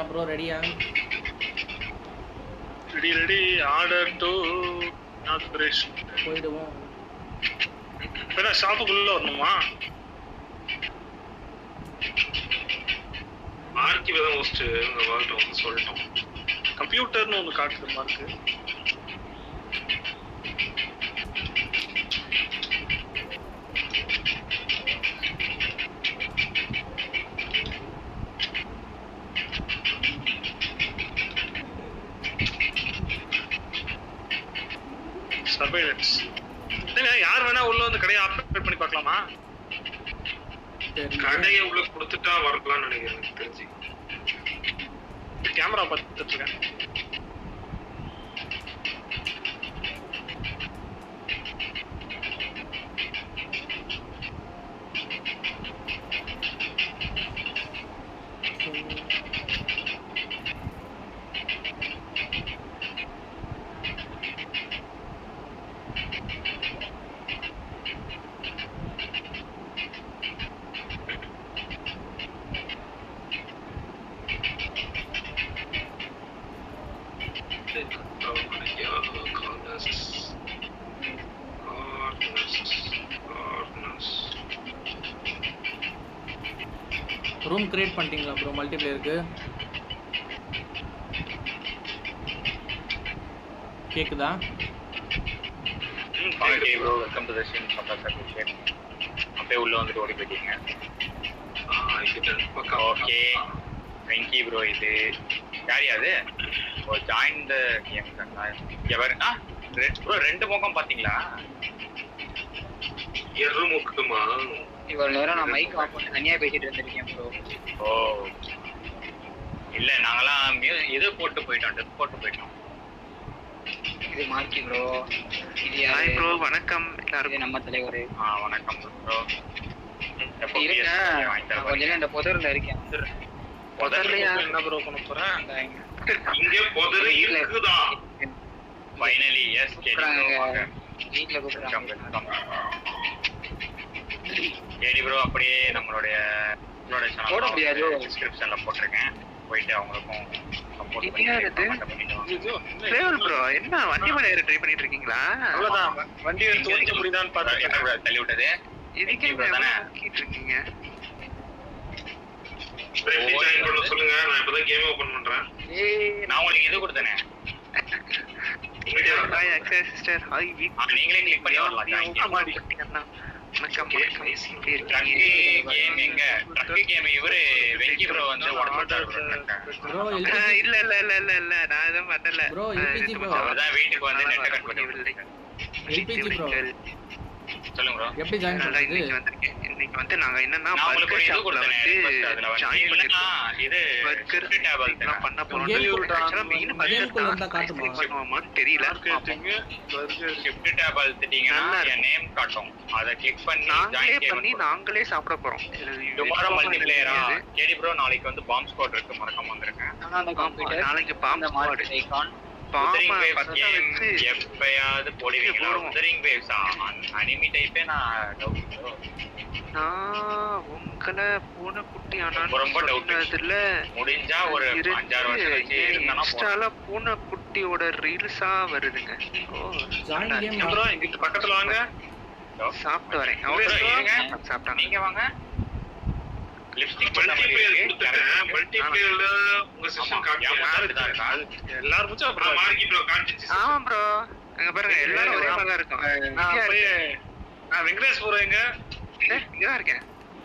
Bro ரெடியா? Ready order to operation போய்டுவோம். வேணா ஷாப்புக்குள்ள வரணுமா? மார்க்கி தான் ஹோஸ்ட் இந்த வால்ட் வந்து சொல்லிட்டோம். கம்ப்யூட்டர்னு ஒன்று காட்டுற மார்க்கு. சர்வைலன்ஸ். யார் வேணா உள்ள வந்து கடையை ஆப்ரேட் பண்ணி பார்க்கலாமா? கடையை உள்ள கொடுத்துட்டா வரலாம்னு நினைக்கிறேன். எனக்கு தெரிஞ்சு கேமரா பார்த்துட்டு இருக்கேன். ரூம் கிரியேட் பண்ணிட்டீங்களா ப்ரோ மல்டிப்ளேயருக்கு? கேக்குதா? Okay bro, welcome to the stream. Certificate அப்படியே உள்ள வந்துட்டு ஓடி போயிட்டீங்க. Okay thank you bro. இது யார் அது? ஓ ஜாயின் தி கேம் தானா? எவர் ப்ரோ ரெண்டு முகம் பாத்தீங்களா? எரு முக்குமா? இவ்வளவு நேரம் நான் மைக் ஆஃப் பண்ணி தனியா பேசிட்டு இருந்திருக்கேன் ப்ரோ. ஓ இல்ல நாங்கலாம் இது போட்டு போயிட்டோம், டெத் போட்டு போயிட்டோம். இது மார்க்கி ப்ரோ. இது ஹாய் ப்ரோ, வணக்கம் எல்லாருக்கும். நம்ம தலைவர். வணக்கம் ப்ரோ. இருங்க, கொஞ்சம் இந்த புதர்ல இருக்கேன். புதர்லயா என்ன ப்ரோ பண்ண போறேன்? இங்க புதர் இருக்குதா? ஃபைனலி எஸ் கேக்குறாங்க. வீட்ல கூப்பிடுறாங்க. கேடி ப்ரோ அப்படியே நம்மளுடைய போட முடியாது. டிஸ்கிரிப்ஷன்ல போட்டுருக்கேன், போயிட்டு அவங்களுக்கும் சப்போர்ட் பண்ணி லேவல் ப்ரோ. என்ன வண்டி மேல ஏற ட்ரை பண்ணிட்டு இருக்கீங்களா? அவ்வளவுதான், வண்டி எடுத்து ஓட்ட முடியுதான்னு பாத்தா தள்ளி விட்டது. இதுக்கே கேட்டு இருக்கீங்க. ஜாயின் பண்ண சொல்லுங்க, நான் இப்பதான் கேம் ஓபன் பண்றேன். நான் உங்களுக்கு இது கொடுத்தேனே. Hi Akshay sister. ஹாய் நீங்களே கிளிக் பண்ணி வரலாம். வணக்கம். கேம் எங்க ட்ரக் கேம் இவரு வெங்கி ப்ரோ வந்து ப்ரோ இல்ல இல்ல இல்ல இல்ல இல்ல நான் எதுவும் பண்ணல ப்ரோ. எல்பிஜி ப்ரோ அதான் வீட்டுக்கு வந்து நெட் கட் பண்ணி விடுங்க. எல்பிஜி ப்ரோ சொல்லுங்க ப்ரோ. எப்படி ஜாயின் பண்றது? இன்னைக்கு வந்திருக்கேன். இன்னைக்கு வந்து நாங்க என்னன்னா நான் உங்களுக்கு பர்கர் இது ஷாப்ல கொடுத்தேனே, வந்து அதுல வந்து ஜாயின் இல்லனா பண்ணிருக்கோம். இது பர்கர் டேபிள் எல்லாம் பண்ண போறோம். ஆக்சுவலா மெயின் கேம்குள்ள இருந்தா காட்டுமா? பண்ணுவோமான்னு தெரியல. ஷிஃப்ட் டேப் அழுத்திட்டீங்கன்னா என் நேம் காட்டும். அத கிளிக் பண்ணி நாங்களே ஜாயின் பண்ணி நாங்களே சாப்பிட போறோம். டுமாரோ மல்டிப்ளேயரா கேடி ப்ரோ. நாளைக்கு வந்து பாம் ஸ்குவாட் இருக்கு, மறக்காம வந்துருங்க. அந்த கம்ப்யூட்டர் நாளைக்கு பாம் அந்த மார்க் ஐகான் உதரிங் பாம் வேவ்ஸ் பத்த கேம் வச்சு எப்பயாவது போடுவீங்களா? உதரிங் வேவ்ஸ் அனிமி டைப்பே நான் டவுட். நான் உங்களை பூனைக்குட்டி ரொம்ப doubt. ஆனதுல முடிஞ்சா ஒரு 5-6 வருஷம் கழிச்சு இருந்தானா இன்ஸ்டால பூனைக்குட்டியோட ரீல்ஸா வருதுங்க. ஓ ஜாயின் கேம் ப்ரோ இங்க பக்கத்துல வாங்க. சாப்பிட்டு வரேன். இருங்க. சாப்பிட்டாங்க. நீங்க வாங்க. லிப்ஸ்டிக் பண்ண மாதிரி மல்டிப்ளேயர் இருக்கு. கொடுத்துட்டேன். மல்டிப்ளேயர்ல உங்க செஷன் காட்டுங்க. எல்லாரும் முச்சா ப்ரோ மார்க்கி ப்ரோ காட்டுச்சு. ஆமா ப்ரோ, அங்க பாருங்க எல்லாரும் ஒரே மாதிரி தான் இருக்கும். வெங்கடேஷ் ப்ரோ எங்க? இங்கதான் இருக்கேன்.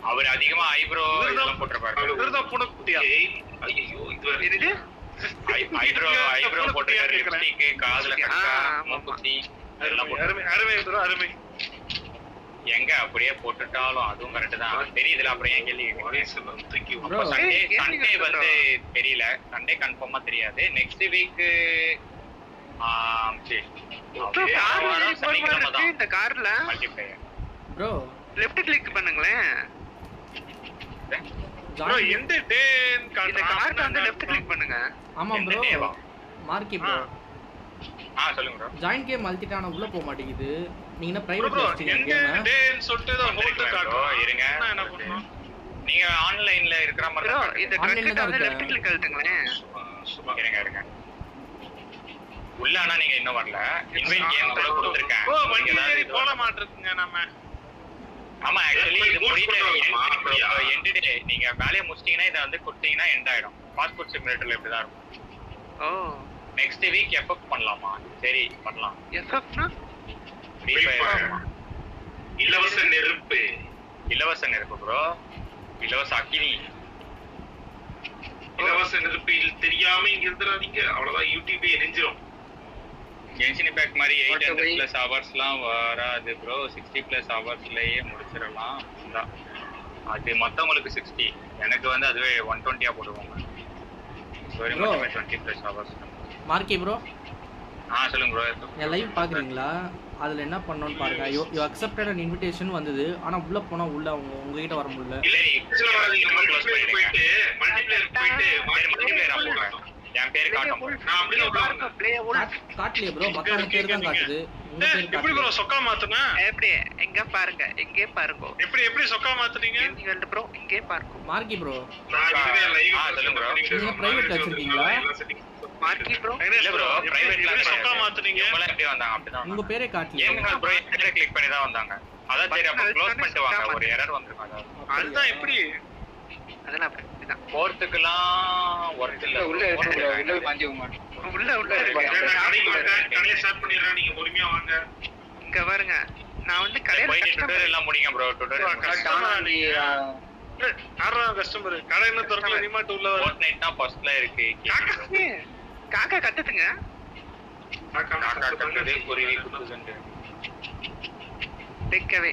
அவர் அதிகமா ஐப்ரோ இதெல்லாம் போட்டுருப்பாரு. இவர்தான் பூனைக்குட்டியா? ஐயோ இது வேற. இது ஐப்ரோ போட்டுருக்காரு. லிப்ஸ்டிக், காதுல கட்டா, மூக்குத்தி எல்லாம் போட்டு அருமை அருமை ப்ரோ அருமை. எங்க அப்படியே போட்டுட்டாலும் அதுவும் கரெக்ட் தான். தெரியுதுல, அப்புறம் ஏன் கேள்வி ப்ரோ சண்டே வந்து தெரியல. சண்டே கன்ஃபார்மா தெரியாது. நெக்ஸ்ட் வீக் சனிக்கிழமை தான் இந்த கார்ல மல்டிப்ளேயர். ப்ரோ லெஃப்ட் கிளிக் பண்ணுங்களேன். ப்ரோ எந்த டேன் இந்த கார்ல வந்து லெஃப்ட் கிளிக் பண்ணுங்க. ஆமா எந்த ப்ரோ. டேவா? மார்க்கி ப்ரோ சொல்லுங்க ப்ரோ. ஜாயின் கேம் அழுத்திட்டானா உள்ள போக மாட்டேங்குது. நீங்க என்ன ப்ரோ பிரைவேட் ப்ரோ வச்சிட்டீங்க எந்த கேம்? டேன் சொல்லிட்டு தான் ஹோல்ட் காட்டுறோம். இருங்க. என்ன பண்ணனும்? நீங்க ஆன்லைன்ல இருக்கிற மாதிரி ப்ரோ தான் இந்த Online ட்ரக் தான் வந்து இருக்கு. லெஃப்ட் கிளிக் அழுத்துங்களேன். இருங்க உள்ள ஆனா நீங்க இன்னும் வரல இன்வைட் கேம் கூட கொடுத்திருக்கேன் ஓ வண்டி ஏறி போட மாட்டிருக்குங்க நம்ம. ஆமா ஆக்சுவலி இது Goods முடியல கொண்டு வரணுமா? அப்படியா? எண்ட் டே நீங்க வேலையை முடிச்சிட்டீங்கன்னா இதை வந்து கொடுத்தீங்கன்னா எண்ட் ஆயிடும். பாஸ்போர்ட் சிமுலேட்டர்ல இப்படி தான் இருக்கும். ஓ நெக்ஸ்ட் வீக் எப்போ பண்ணலாமா? சரி பண்ணலாம். எஃப்எஃப்னா Free Fire. இலவச நெருப்பு. இலவச நெருப்பு ப்ரோ. இலவச அக்கினி. இலவச நெருப்பில் தெரியாம இங்க இருந்துறாதீங்க. அவ்வளவுதான் யூடியூபே எரிஞ்சிரும். கென்ஷன் இம்பாக்ட் மாதிரி 800+ ஹவர்ஸ்லாம் வராது ப்ரோ. 60+ ஹவர்ஸ்லயே முடிச்சிடலாம். அதான். அது மொத்தவங்களுக்கு 60. எனக்கு வந்து அதுவே 120 போடுவாங்க. சரி Bro. மொத்தமே 20+ ஹவர்ஸ். மார்க்கி ப்ரோ சொல்லுங்க ப்ரோ. என் லைவ் பாக்குறீங்களா? அதுல என்ன பண்ணணும்னு பாருங்க. யூ அக்செப்டட் an invitation வந்தது. ஆனா உள்ள போனா உள்ள உங்ககிட்ட வர முடியல. இல்ல இதுல வராதீங்க. மல்டிப்ளேயர் போயிட்டு மல்டிப்ளேயர் போங்க. என் பேர் காட்டும். நான் அப்படியே உள்ள ப்ளே ஓல் காட்டலையே ப்ரோ. மத்தவங்க பேர் தான் காட்டுது. உங்க பேர் எப்படி காட்டல. ப்ரோ சொக்கா மாத்துனா? எப்படி எங்க பாருங்க எங்கே பாருங்க எப்படி சொக்கா மாத்துறீங்க? இங்க ப்ரோ இங்கே பாருங்க. மார்க்கி ப்ரோ நான் இதுவே லைவ் சொல்லுங்க bro. நீங்க private வச்சிருக்கீங்களா? மார்க்கி ப்ரோ இல்ல ப்ரோ பிரைவேட்ல எப்படி சொக்கா மாத்துறீங்க? இவங்க எப்படி வந்தாங்க அப்படிதான். உங்க பேரே காட்டல. கேமிங் ப்ரோ பேரை கிளிக் பண்ணி தான் வந்தாங்க. அதான் சரி அப்ப க்ளோஸ் பண்ணிட்டு வாங்க. ஒரு எரர் வந்திருக்கும் அதான். அதுதான் எப்படி? அதெல்லாம் அப்படிதான். போறதுக்குலாம் ஒர்க் இல்ல. உள்ள உள்ள பாஞ்சி மாட்டோம். உள்ள கடையை ஸ்டார்ட் பண்ணிடுறேன். நீங்க பொறுமையா வாங்க. இங்க பாருங்க நான் வந்து போயிட்டு கடையில டுட்டோரியல் எல்லாம் முடிங்க ப்ரோ. டுட்டோரியல் யாரா கஸ்டமர் கடை என்ன திறக்கல ரிமோட் உள்ள வர. ஃபோர்ட்நைட் தான் ஃபர்ஸ்ட்ல இருக்கு. காக்கா கத்துதுங்க. காக்கா கண்டது குருவி குத்துதுண்டு. டேக்கவே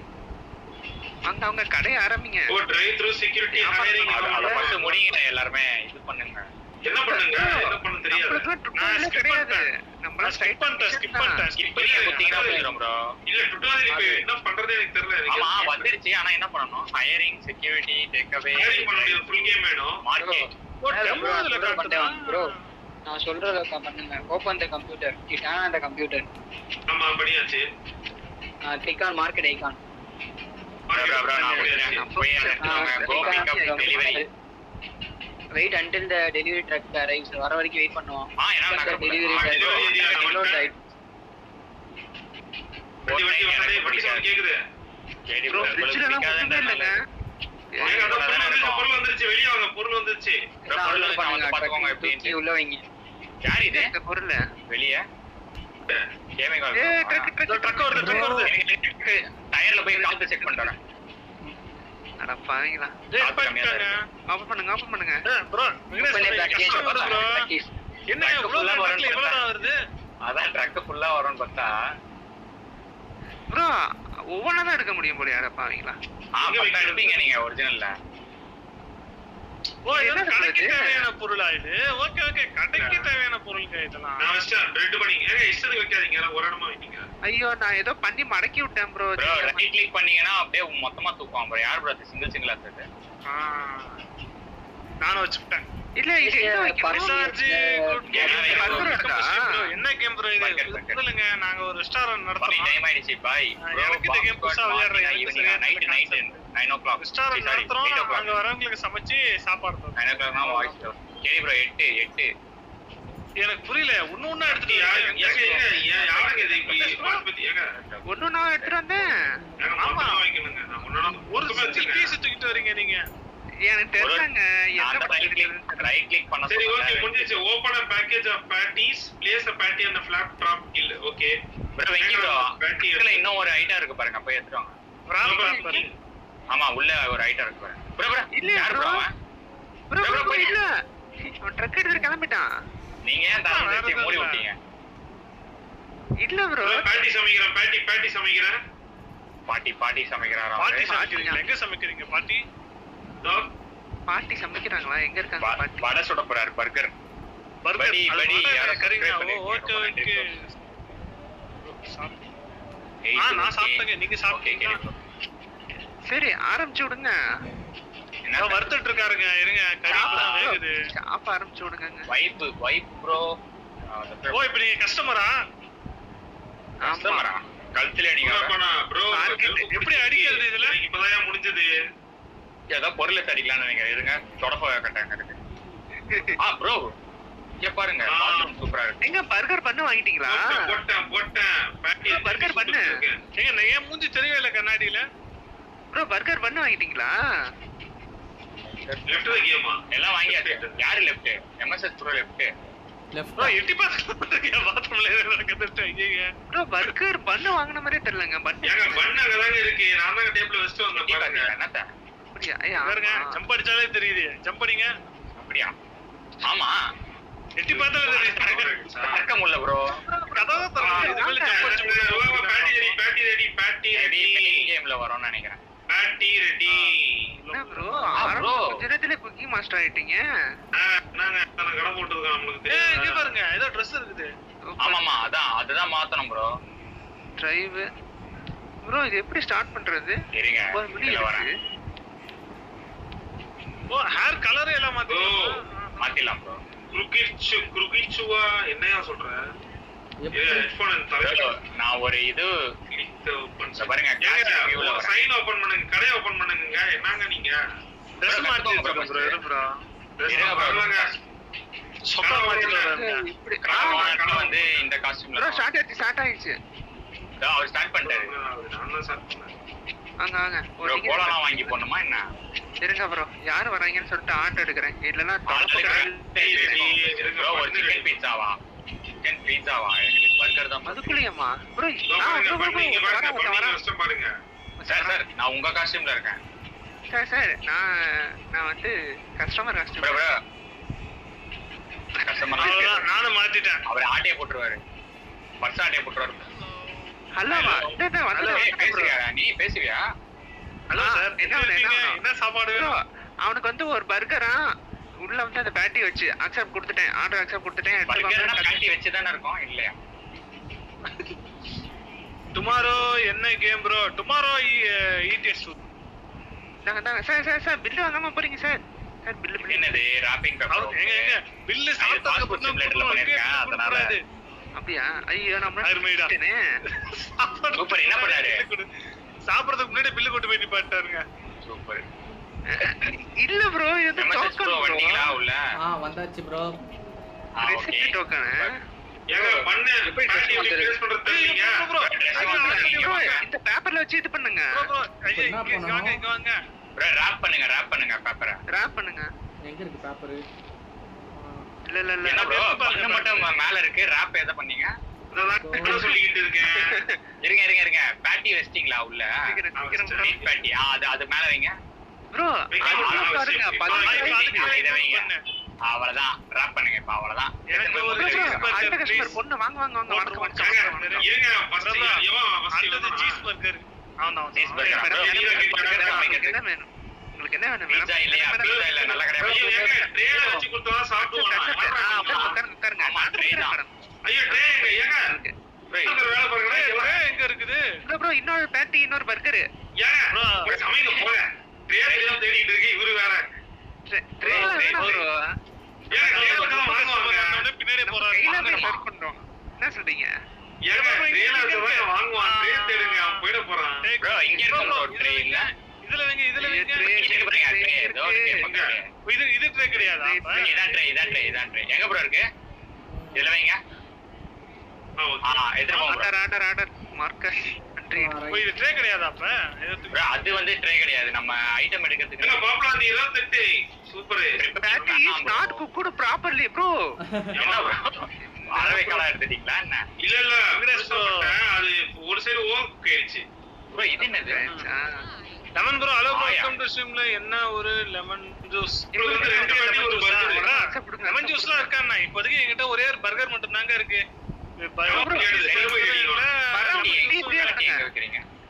அங்க அவங்க கடையை ஆரம்பிங்க. ஓ டிரைவ் த்ரூ செக்யூரிட்டி ஹையரிங் அத ஃபர்ஸ்ட் முடிங்க எல்லாரும் இது பண்ணுங்க. என்ன பண்ணுங்க? என்ன பண்ண தெரியாது. நம்மளுக்கு டுட்டோரியல் கிடையாது. நம்ம ஸ்கிப் பண்ணிட்டேன். ஸ்கிப் பண்ணி குத்திங்கனா போயிடும் ப்ரோ. இல்ல டுட்டோரியல் இப்ப என்ன பண்றதே எனக்கு தெரியல. ஆமா வந்துருச்சு. ஆனா என்ன பண்ணனும்? Hiring security take away hiring பண்ண முடியாது. ஃபுல் கேம் வேணும். மார்க்கெட். ஓ டெமோ அதுல காட்டுதா? ப்ரோ நான் சொல்றத பண்ணுங்க. Open the computer. Get on the computer. ஆமா பண்ணியாச்சு. Click on market icon. Bro நான் போய் go pick up delivery. Wait until the delivery truck arrives. வர வரைக்கும் வெயிட் பண்ணுவோம். என்ன delivery truck. வண்டி வந்ததே வண்டி சவுண்ட் கேக்குது. ப்ரோ ஃப்ரிட்ஜ்ல எல்லாம் ஒண்ணுமே இல்லங்க. ஏங்க அந்த பொருள் வந்துருச்சு. வெளிய வாங்க. பொருள் வந்துருச்சு. பாத்துக்கோங்க எப்படி உள்ள வைங்க. யார் இது? இந்த பொருள் வெளிய கேமிங் ட்ரக் வருது. டயர்ல போய் காத்து செக் பண்ணிட்டு வரேன். அட பாவீங்களா. டேய் பண்ணிட்டாங்க. ஓபன் பண்ணுங்க. Bro customer bro. என்ன இவ்வளவு ட்ரக்ல இவ்வளவு வருது? அதான் ட்ரக் ஃபுல்லா வரும்னு பார்த்தா ப்ரோ ஒவ்வொன்றா தான் எடுக்க முடியும் போல. அட பாவீங்களா. பட்டா எடுப்பீங்க நீங்க ஒரிஜினல்ல. ஓ இது கடைக்கு தேவையான பொருளா இது? ஓகே கடைக்கு தேவையான பொருளுங்க இதெல்லாம். நான் ஃபர்ஸ்ட் ரெட் பண்ணி ஏங்க இஷ்டத்துக்கு வைக்காதீங்க. எல்லாம் ஒரு இடமா வைங்க. ஐயோ நான் ஏதோ பண்ணி மடக்கி விட்டேன் ப்ரோ. ப்ரோ ரைட் கிளிக் பண்ணீங்கன்னா அப்படியே மொத்தமா தூக்குவான் ப்ரோ. யார் ப்ரோ சிங்கிளா செட்? நானும் வச்சுட்டேன். இல்ல இது பர்சாஜி குட் கேம். என்ன கேம் ப்ரோ இது? Burger. சொல்லுங்க. நாங்க ஒரு ரெஸ்டாரன்ட் நடத்துறோம். டைம் ஆயிடுச்சு பாய். எனக்கு இந்த game புதுசா விளையாடுறேன். நைட் 9 o'clock ரெஸ்டாரன்ட் நடத்துறோம். அங்க வரவங்களுக்கு சமைச்சு சாப்பாடு தரோம். 9 o'clock தான் வாய்ஸ். சரி ப்ரோ 8 எனக்கு புரியல. ஒண்ணு எடுத்துட்டு யாருங்க இது இப்படி பத்தி ஏங்க ஒண்ணு நான் எடுத்துட்டு வந்தேன். ஆமா வைக்கணுங்க. நான் முன்னாடி ஒரு பீஸ் தூக்கிட்டு வரீங்க நீங்க. எனக்கு தெரியலங்க என்ன ரைட் கிளிக் பண்ண சரி ஓகே முடிஞ்சிச்சு. Open a package of patties, place a patty on the flat top grill. Okay bro Venki bro இதுல இன்னும் ஒரு ஐட்டம் இருக்கு பாருங்க. போய் எடுத்துட்டு வாங்க. ஆமா உள்ள ஒரு ஐட்டம் இருக்கு பாருங்க. ப்ரோ இல்ல யார் ப்ரோ அவன்? ப்ரோ இல்ல அவன் ட்ரக் எடுத்து கிளம்பிட்டான். நீங்க ஏன் தான் வச்சு மூடி விட்டீங்க? இல்ல ப்ரோ patty சமைக்கிறேன். patty சமைக்கிறேன். பாட்டி சமைக்கிறாரா? பாட்டி சமைக்கிறீங்க. எங்க சமைக்கிறீங்க பாட்டி? பாட்டி சமைக்கிறாங்களா? எங்க இருக்காங்க பாட்டி? வடை சுட போறாரு. பர்கர் பர்கர் படி யாரோ கறிங்க. ஓகே நான் சாப்பிட்டேங்க. நீங்க சாப்பிட்டீங்க? சரி ஆரம்பிச்சு விடுங்க. என்ன வறுத்துட்டு இருக்காருங்க. இருங்க கறி இப்பதான் வேகுது. சாப்ப ஆரம்பிச்சு விடுங்க. Vibe bro. ஓ இப்போ நீங்க கஸ்டமரா? கஸ்டமரா? கழுத்துல அடிங்க ப்ரோ எப்படி அடிக்கிறது இதுல? இப்பதான் முடிஞ்சது. ஏதோ பொருளை தடிக்கலாம்னு நினைக்கிறேன். இருங்க தொடப்ப கட்டாங்க இருக்கு. ப்ரோ இங்க பாருங்க பாத்ரூம் சூப்பரா இருக்கு. எங்க பர்கர் பண்ண வாங்கிட்டீங்களா? போட்டேன் பர்கர் பண்ணு. ஏங்க நான் ஏன் மூஞ்சி தெரியவே இல்லை கண்ணாடியில. ப்ரோ பர்கர் பண்ண வாங்கிட்டீங்களா? லெஃப்ட் வைக்கமா எல்லாம் வாங்கியாச்சு. யாரு left? MSS bro left. Bro எட்டி பாத்துங்க பாத்ரூம்ல கத்துட்டு ஐயா. ப்ரோ பர்கர் பண்ண வாங்குன மாதிரியே தெரியலங்க. பண்ண ஏங்க பண்ண அங்கதாங்க இருக்கு. நான் தான் டேபிள்ல வச்சிட்டு வந்தேன் பாருங்க. என்னத்த அப்படியா? ஐயா பாருங்க ஜம்ப் அடிச்சாலே தெரியுது. ஜம்ப் அடிங்க. அப்படியா? ஆமா எட்டி பார்த்தாலே தெரியுது. நடக்க முடியல ப்ரோ. கதவை தரணும். இது மேல ஜம்ப் அடிச்சு பேட்டி ரெடி கேம்ல வரும்னு நினைக்கிறேன். பேட்டி ரெடி. என்ன ப்ரோ bro. கொஞ்ச நேரத்துல குக்கிங் மாஸ்டர் ஆயிட்டீங்க. நாங்க கடை போட்டுருக்கோம் நம்மளுக்கு ஏய் இங்க தெரியும். பாருங்க ஏதோ Dress இருக்குது. ஆமாமா அதுதான் மாத்தணும் ப்ரோ. டிரைவ் ப்ரோ இது எப்படி ஸ்டார்ட் பண்றது? இருங்க 9 மணி இதுல வரேன். இருக்கு. ஓ ஹேர் கலரே எல்லாம் மாத்திடலாம் ப்ரோ. குருகிச்சுவா என்னையா சொல்ற? ஹெட்போன் நான் ஒரு இது பாருங்க சைன் ஓபன் பண்ணுங்க. கடையை ஓபன் பண்ணுங்க. என்னங்க நீங்க Dress மாத்தி ப்ரோ இரு ப்ரோ. வரலங்க. சொக்கா மாத்தி வராங்க. இப்படி கடை வந்து இந்த காஸ்டியூம்ல ப்ரோ ஸ்டார்ட் ஆயிடுச்சு. அவர் ஸ்டார்ட் பண்ணிட்டாரு. நான் தான் சார் பண்ணேன். வாங்க ப்ரோ கோலாலாம் வாங்கி போடணுமா என்ன? இருங்க ப்ரோ யாரு வராங்கன்னு சொல்லிட்டு ஆர்டர் எடுக்கிறேன். இல்லனா ப்ரோ ஒரு சிக்கன் பீட்சாவா? சிக்கன் பீட்சாவா? எனக்கு பர்கர் தான். அதுக்குள்ளேயம்மா ப்ரோ பண்ணீங்க பாருங்க. சார் நான் உங்க காஸ்டியூம்ல இருக்கேன். சார் நான் வந்து customer bro costume. Bro customer அவ்வளவுதான் நானும் மாத்திட்டேன். அவர் ஆட்டையை போட்டுருவாரு. பர்ஸ் ஆட்டையை போட்டுருவாரு. ஹலோவா இந்த வந்து பேசுறியா? நீ பேசுவியா? ஹலோ சார் என்ன சாப்பாடு ப்ரோ வேணும்? அவனுக்கு வந்து ஒரு பர்கரா உள்ள வந்து அந்த பேட்டி வச்சு அக்செப்ட் கொடுத்துட்டேன். ஆர்டர் அக்செப்ட் கொடுத்துட்டேன். பர்கர்னா பேட்டி வச்சு தானே இருக்கும் இல்லையா? டுமாரோ என்ன game bro? Tomorrow eat soup. தாங்க சார் பில்லு வாங்காம போறீங்க சார். சார் பில்லு என்னது ராப்பிங் பேப்பர்? எங்க பில்லு சாப்பிட்டா பாஸ்போர்ட் பிளேட்ல பண்ணிருக்கேன் அதனால. அப்படியா? ஐயோ நம்ம அருமைடா. சூப்பர். என்ன பண்ணாரு? சாப்பிடுறதுக்கு முன்னாடி பில்லு கொண்டு போய் நிப்பாட்டாருங்க. சூப்பர். இல்ல ப்ரோ இது எம்எஸ்எஸ் ப்ரோ டோக்கன் வந்தீங்களா உள்ள? வந்தாச்சு ப்ரோ. Recipe token. ஏங்க பண்ண பேட்டி எப்படி ப்ளேஸ் பண்றது தெரியலங்க. ப்ரோ இந்த பேப்பர்ல வச்சு இது பண்ணுங்க. ஐயா இங்க வாங்க. ப்ரோ ராப் பண்ணுங்க பேப்பரை. ராப் பண்ணுங்க. எங்க இருக்கு பேப்பர்? இல்ல என்ன ப்ரோ பண்ண மட்டும் மேல இருக்கு. ராப் எதை பண்ணீங்க? நான் சொல்லிக்கிட்டு இருக்கேன். இருங்க பேட்டி வெஸ்டிங்களா உள்ள? சீக்கிரம் பேட்டி அது மேல வைங்க ப்ரோ. பாருங்க இதை வைங்க. அவ்வளவுதான் ராப் பண்ணுங்க. இப்ப அவ்வளவுதான். எனக்கு ஒரு அடுத்த கஸ்டமர் பொண்ணு வாங்க வணக்கம். இருங்க ஃபர்ஸ்ட் அடுத்தது சீஸ் பர்கர். ஆமா சீஸ் பர்கர். என்ன வேணும் உங்களுக்கு? என்ன வேணும்? பீட்சா இல்லையா? பீட்சா இல்ல நல்ல கடையா ஐயோ ஏங்க ட்ரேல வச்சு கொடுத்தா சாப்பிடுவாங்க. உட்காருங்க. ஆமா ட்ரே தான். ஐயோ ட்ரே ஏங்க வேலை பாருங்க. எங்க இருக்குது ப்ரோ இன்னொரு பேட்டி இன்னொரு பர்கர். ஏங்க போய் சமைங்க போங்க. ட்ரே எல்லாம் தேடிட்டு இருக்கு இவரு வேற. ட்ரே வேணும் ப்ரோ. ஏங்க ட்ரேல வாங்குவாங்க. பின்னாடி போறாரு. கையில சர்வ் பண்றோம். என்ன சொல்றீங்க? ஏங்க ட்ரேல வச்சு வாங்குவான். ட்ரே தேடுங்க அவன் போயிட போறான். ப்ரோ இங்க இருக்கும் ப்ரோ ட்ரே இல்ல. இதுல வைங்க இங்க பாருங்க ட்ரே ஏதோ இருக்கு பக்கத்துல. இது ட்ரே கிடையாதா? இதான் ட்ரே. எங்க ப்ரோ இருக்கு? இதுல வைங்க. Order marker entry. இது ட்ரே கிடையாதா அப்ப? ப்ரோ அது வந்து ட்ரே கிடையாது. நம்ம ஐட்டம் எடுக்கிறதுக்கு. ஏங்க பாப்பலாம் 28 super. Patty is not cooked properly bro. என்ன ப்ரோ? அரவே காலா எடுத்துட்டீங்களா என்ன? இல்ல அது ஒரு சைடு ஓவர் குக் ஆயிடுச்சு. ப்ரோ இது என்னது? Lemon bro hello bro welcome to ஸ்ட்ரீம்ல. என்ன ஒரு லெமன் ஜூஸ். இது வந்து ரெண்டு பேட்டி ஒரு பர்கர். லெமன் ஜூஸ்லாம் இருக்காண்ணா? இப்போதைக்கு என்கிட்ட ஒரே ஒரு பர்கர் மட்டும் தாங்க இருக்கு.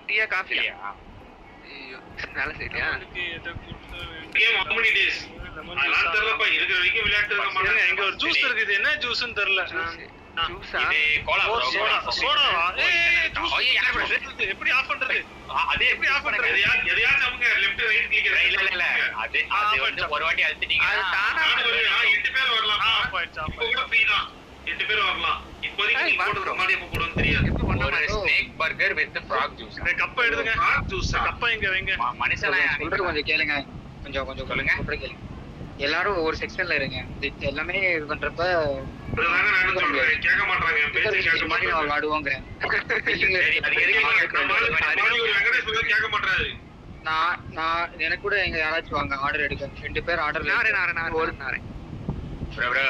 டீயா காஃபியா? ஐயோ நல்ல சரியா? Game how many days? அதெல்லாம் தெரியலப்பா. இருக்கிற வரைக்கும் விளையாட்டு இருக்க மாட்டாங்க. இங்க ஒரு ஜூஸ் இருக்குது. என்ன ஜூஸ்னு தெரியல. ஜூஸா? இது கோலா ப்ரோ. சோடாவா? ஏய் ஜூஸ் எப்படி ஆஃப் பண்றது? அதே எப்படி ஆஃப் பண்றது? எதையாச்சும் அவங்க லெஃப்ட் ரைட் கிளிக் இல்ல அது வந்து ஒரு வாட்டி அழுத்திட்டீங்கன்னா அது தானா 8 பேர் வரலாம். ஆஃப் ஆயிடுச்சு. இப்போ கூட ஃப்ரீ தான். 8 பேர் வரலாம். இப்போதைக்கு நீங்க போடுற மாதிரி எப்ப போடுன்னு தெரியாது. ஒரு snake burger with frock juice. இந்த கப்பை எடுங்க. ஃப்ராக் ஜூஸ் கப்பை இங்க வைங்க. மனுஷனா சொல்றது கொஞ்சம் கேளுங்க. கொஞ்சம் கொஞ்சம் சொல்லுங்க. சொல்லுங்க. எல்லாரும் ஒவ்வொரு செக்ஷன்ல இருங்க. இது எல்லாமே இது பண்றப்ப அதுதாங்க நானும் சொல்றேன். கேட்க மாட்டாங்க. என் பேச்சை கேட்க மாதிரி மாட்டாங்க. நான் விளையாடுவோங்க. சரி, அது எதுக்கு ஒரு வெங்கடேஷ் வந்து கேட்க மாட்டாரு. நான் எனக்கு கூட எங்க யாராச்சும் வாங்க ஆர்டர் எடுக்க. 2 பேர் ஆர்டர் ஒரு ப்ரோ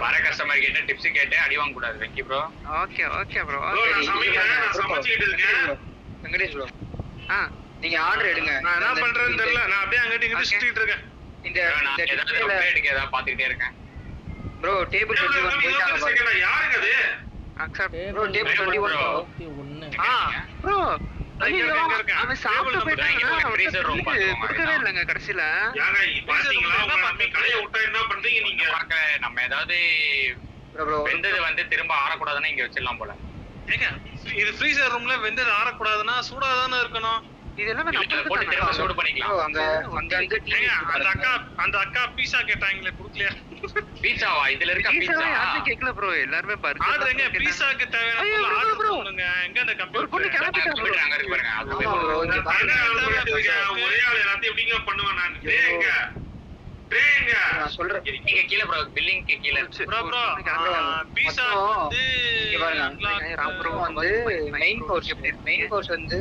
வர கஸ்டமர் கிட்ட டிப்ஸ் கேட்டு அடி வாங்க கூடாது Venki bro. Okay bro. bro, நான் சமைக்கிறேன். நான் சமைச்சிட்டு இருக்கேன். வெங்கடேஷ் ப்ரோ ஆ நீங்க ஆர்டர் எடுங்க. நான் என்ன பண்றேன்னு தெரியல. நான் அப்படியே அங்கிட்டு இங்கிட்டு சுத்திட்டு இருக்கேன். இந்த நான் ஏதாவது அப்டேட் ஏதாவது பாத்துக்கிட்டே இருக்கேன். ப்ரோ டேபிள் 21 போயிட்டாங்க பாருங்க. யாருங்க அது? Accept bro table 21 bro. இங்க இருக்கேன். அவன் சாப்பிட்டு கொடுக்கவே இல்லைங்க கடைசியில. யாங்க பாத்தீங்களா? உங்க நம்பி கடையை விட்டா என்ன பண்றீங்க நீங்க? நம்ம ஏதாவது ப்ரோ வெந்தது வந்து திரும்ப ஆறக்கூடாதுன்னு இங்க வச்சிடலாம் போல. ஏங்க இது ஃப்ரீசர் ரூம்ல வெந்தது ஆறக்கூடாதுன்னா சூடா தானே இருக்கணும். இது எல்லாமே போட்டு திரும்ப சூடு பண்ணிக்கலாம். ப்ரோ அங்க அந்த அக்கா பீஸா கேட்டாங்களே குடுக்கலையா? பீட்சாவா? இதுல இருக்க பீட்சா யாரும் கேட்கல ப்ரோ. எல்லாருமே ஆர்டர்ங்க பீஸாக்கு தேவையான ஆர்டர் பண்ணுங்க. எங்க அந்த கம்ப்யூட்டர் அங்க இருக்கு பாருங்க. அது போய் ப்ரோ இங்க ஒரே ஆள் எல்லாத்தையும் எப்படிங்க பண்ணுவேன் நான்? ட்ரேங்க நான் சொல்றேன். நீங்க கீழ ப்ரோ பில்லிங்க்கு கீழ ப்ரோ பீஸா வந்து இங்க பாருங்க. வந்து மெயின் கோர்ஸ் வந்து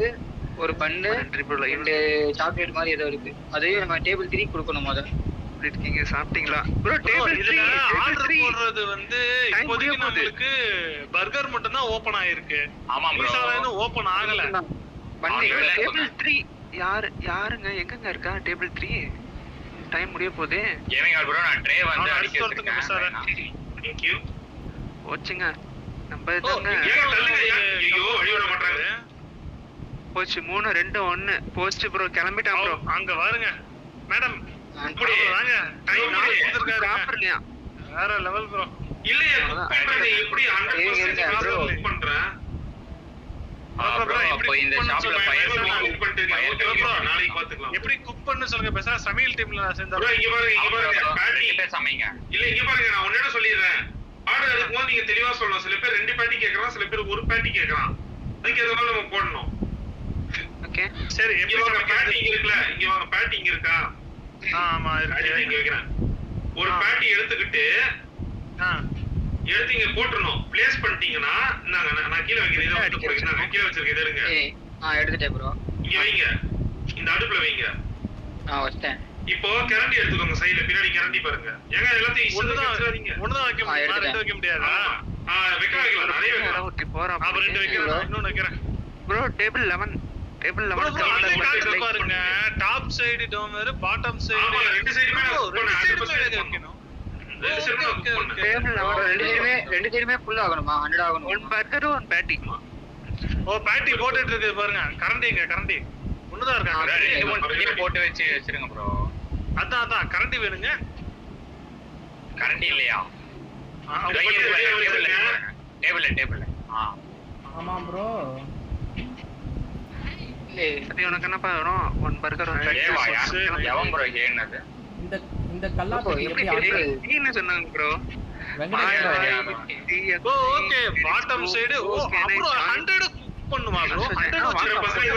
ஒரு பண்ணு 2 சாக்லேட் மாதிரி ஏதோ இருக்கு. அதையும் நம்ம டேபிள் 3 கொடுக்கணும் முத. இருக்கீங்க சாப்பிட்டீங்களா ப்ரோ? டேபிள் இதுல 3 ஆர்டர் போடுறது வந்து இப்போதைக்கு நமக்கு பர்கர் மட்டும் தான் ஓபன் ஆயிருக்கு. ஆமா ப்ரோ. பீஸா இன்னும் ஓபன் ஆகல. பண்ணி டேபிள் 3 யாருங்க எங்கங்க இருக்கா? டேபிள் 3 டைம் முடிய போகுது. கேமிங் ப்ரோ நான் ட்ரே வந்து அடிக்க சொல்றதுக்கு சார். Thank you. போச்சுங்க நம்ம தாங்க. ஏங்க தள்ளுங்க. ஐயோ வழி விட மாட்டாங்க. போச்சு 3 2 1 போச்சு ப்ரோ. கிளம்பிட்டான் ப்ரோ. அங்க பாருங்க மேடம். இப்படி வாங்க. டைம் கொடுத்திருக்காரு. சாப்பிடலையா? வேற லெவல் ப்ரோ. இல்லையே பண்றது எப்படி 100% குக் பண்றேன். ப்ரோ அப்போ இந்த ஷாப்ல குக் பண்ணிட்டு ப்ரோ நாளைக்கு பாத்துக்கலாம். எப்படி குக் பண்ணு சொல்லுங்க. பேச சமையல் டீம்ல நான் சேர்ந்தா. ப்ரோ இங்க பாருங்க பேட்டி கிட்ட சமைங்க. இல்ல இங்க பாருங்க நான் ஒண்ணே சொல்லிறேன். ஆர்டர் எடுக்கும்போது நீங்க தெளிவா சொல்லணும். சில பேர் 2 பேட்டி கேக்குறான், சில பேர் 1 பேட்டி கேக்குறான். அதுக்கு ஏத்த மாதிரி நம்ம போடணும். ஓகே சரி எப்படி சமைக்க பேட்டி இங்க இருக்குல? இங்க வாங்க பேட்டி இங்க இருக்கா? ஆமா இருக்கு. இங்க வைக்கிறேன். ஒரு பேட்டி எடுத்துக்கிட்டு எடுத்து இங்க போட்டுறணும். பிளேஸ் பண்ணிட்டீங்கன்னா நான் கீழ வைக்கிறேன். இத வந்து போடுங்க. நான் கீழ வச்சிருக்கேன். இத எடுங்க. எடுத்துட்டேன் ப்ரோ. இங்க வைங்க. இந்த அடுப்புல வைங்க. வச்சிட்டேன். இப்போ கரண்டி எடுத்துக்கோங்க. சைடுல பின்னாடி கரண்டி பாருங்க. ஏங்க எல்லாத்தையும் இஷ்டத்துக்கு வச்சிராதீங்க. ஒண்ணுதான் வைக்க முடியும். 2 வைக்க முடியாதா? வைக்கலாம். நிறைய வைக்கலாம். ஓகே போறோம். அப்புறம் 2 வைக்கிறேன். இன்னொன்னு வைக்கிறேன். ப்ரோ டேபிள் 11 பாருங்க. டாப் சைடு டோம் வேற பாட்டம் சைடு. ஆமா ரெண்டு சைடுமே வைக்கணும். டேபிள் 11 ரெண்டு சைடுமே ஃபுல் ஆகணுமா? 100 ஆகணும். 1 பர்கர் 1 பேட்டி. ஓ பேட்டி போட்டுட்டு இருக்கு பாருங்க. கரண்டி ஒண்ணுதான் இருக்காங்க. போட்டு வச்சிருங்க ப்ரோ. அதான் கரண்டி வேணுங்க. கரண்டி இல்லையா? டேபிள். ஆமா ப்ரோ. சரி உனக்கு என்னப்பா வேணும்? 1 பர்கர் 1 பேட்டி. எவன் ப்ரோ ஏன்னது? இந்த கல்லாப்பட்டி எப்படி என்ன சொன்னாங்க ப்ரோ? Okay bottom side. ஓ அப்புறம் 100 குக் பண்ணுமா ப்ரோ? 100 வச்சிர பசங்க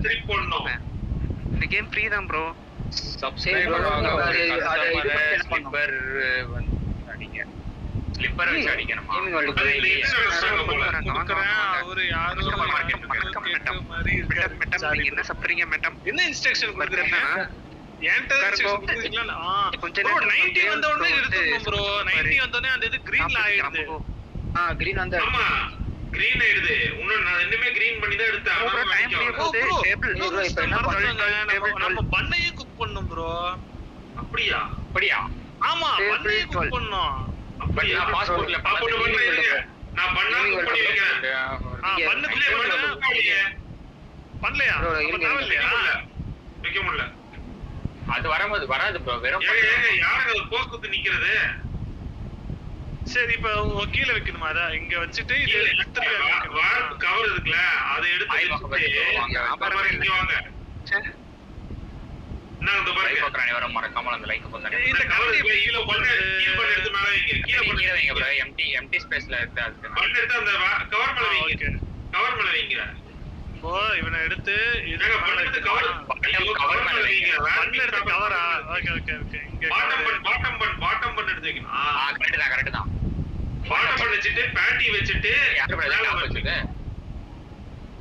திருப்பி போடணும். இந்த கேம் ஃப்ரீ தான் ப்ரோ. சப்ஸ்கிரைபர் ஸ்லிப்பர் அடிங்க. ஸ்லிப்பர் வச்சு அடிக்கணுமா? அவரு யாரோ என்ன சாப்பிடுறீங்க மேடம்? என்ன இன்ஸ்ட்ரக்ஷன் கொடுக்குறீங்க? கொஞ்சம் 90 வந்த உடனே எடுத்துக்கணும் ப்ரோ. 90 வந்த உடனே அந்த இது கிரீன்ல ஆயிடுது. கிரீன் வந்து ஆமா கிரீன் ஆயிடுது. இன்னும் நான் ரெண்டுமே கிரீன் பண்ணி தான் எடுத்தேன். நம்ம பண்ணையும் குக் பண்ணோம் ப்ரோ. அப்படியா? ஆமா பண்ணையும் குக் பண்ணோம். அப்படியா? பாஸ்போர்ட்ல பாஸ்போர்ட் பண்ண இருங்க. நான் பண்ணா குக் பண்ணி வைக்கிறேன். பண்ணதுலயே பண்ணலையா? வைக்க முடியல. அது வராது ப்ரோ. வெறும் யாருக்கு அது போஸ்ட் குத்து நிக்கிறது? சரி இப்ப கீழ வைக்கணுமா? அத இங்க வச்சிட்டு இது வார்ப் கவர் இருக்குல அதை எடுத்து இங்க வாங்க. நான் இந்த பாருங்க பக்கறானே வர மறக்காம அந்த லைக் பண்ணுங்க. இந்த கவர் கீழ பண்ண எடுத்து மேல வைங்க. கீழ வைங்க ப்ரோ. எம்டி ஸ்பேஸ்ல இருக்கு. அதுக்கு பண்ண எடுத்து அந்த கவர் மேல வைங்க. கவர் மேல வைங்க. ஓ இவனை எடுத்து இதங்க பண்ண எடுத்து கவர் ஐட்டம் கவர் மேல வைங்க. பண்ண எடுத்து கவரா? Okay okay okay. இங்க பாட்டம் பண்ண எடுத்து வைக்கணும். கரெக்ட் தான். பாட்டம் பண்ண வச்சிட்டு பேட்டி வச்சிட்டு யாரு பிரதர் டாப் வச்சிட்டு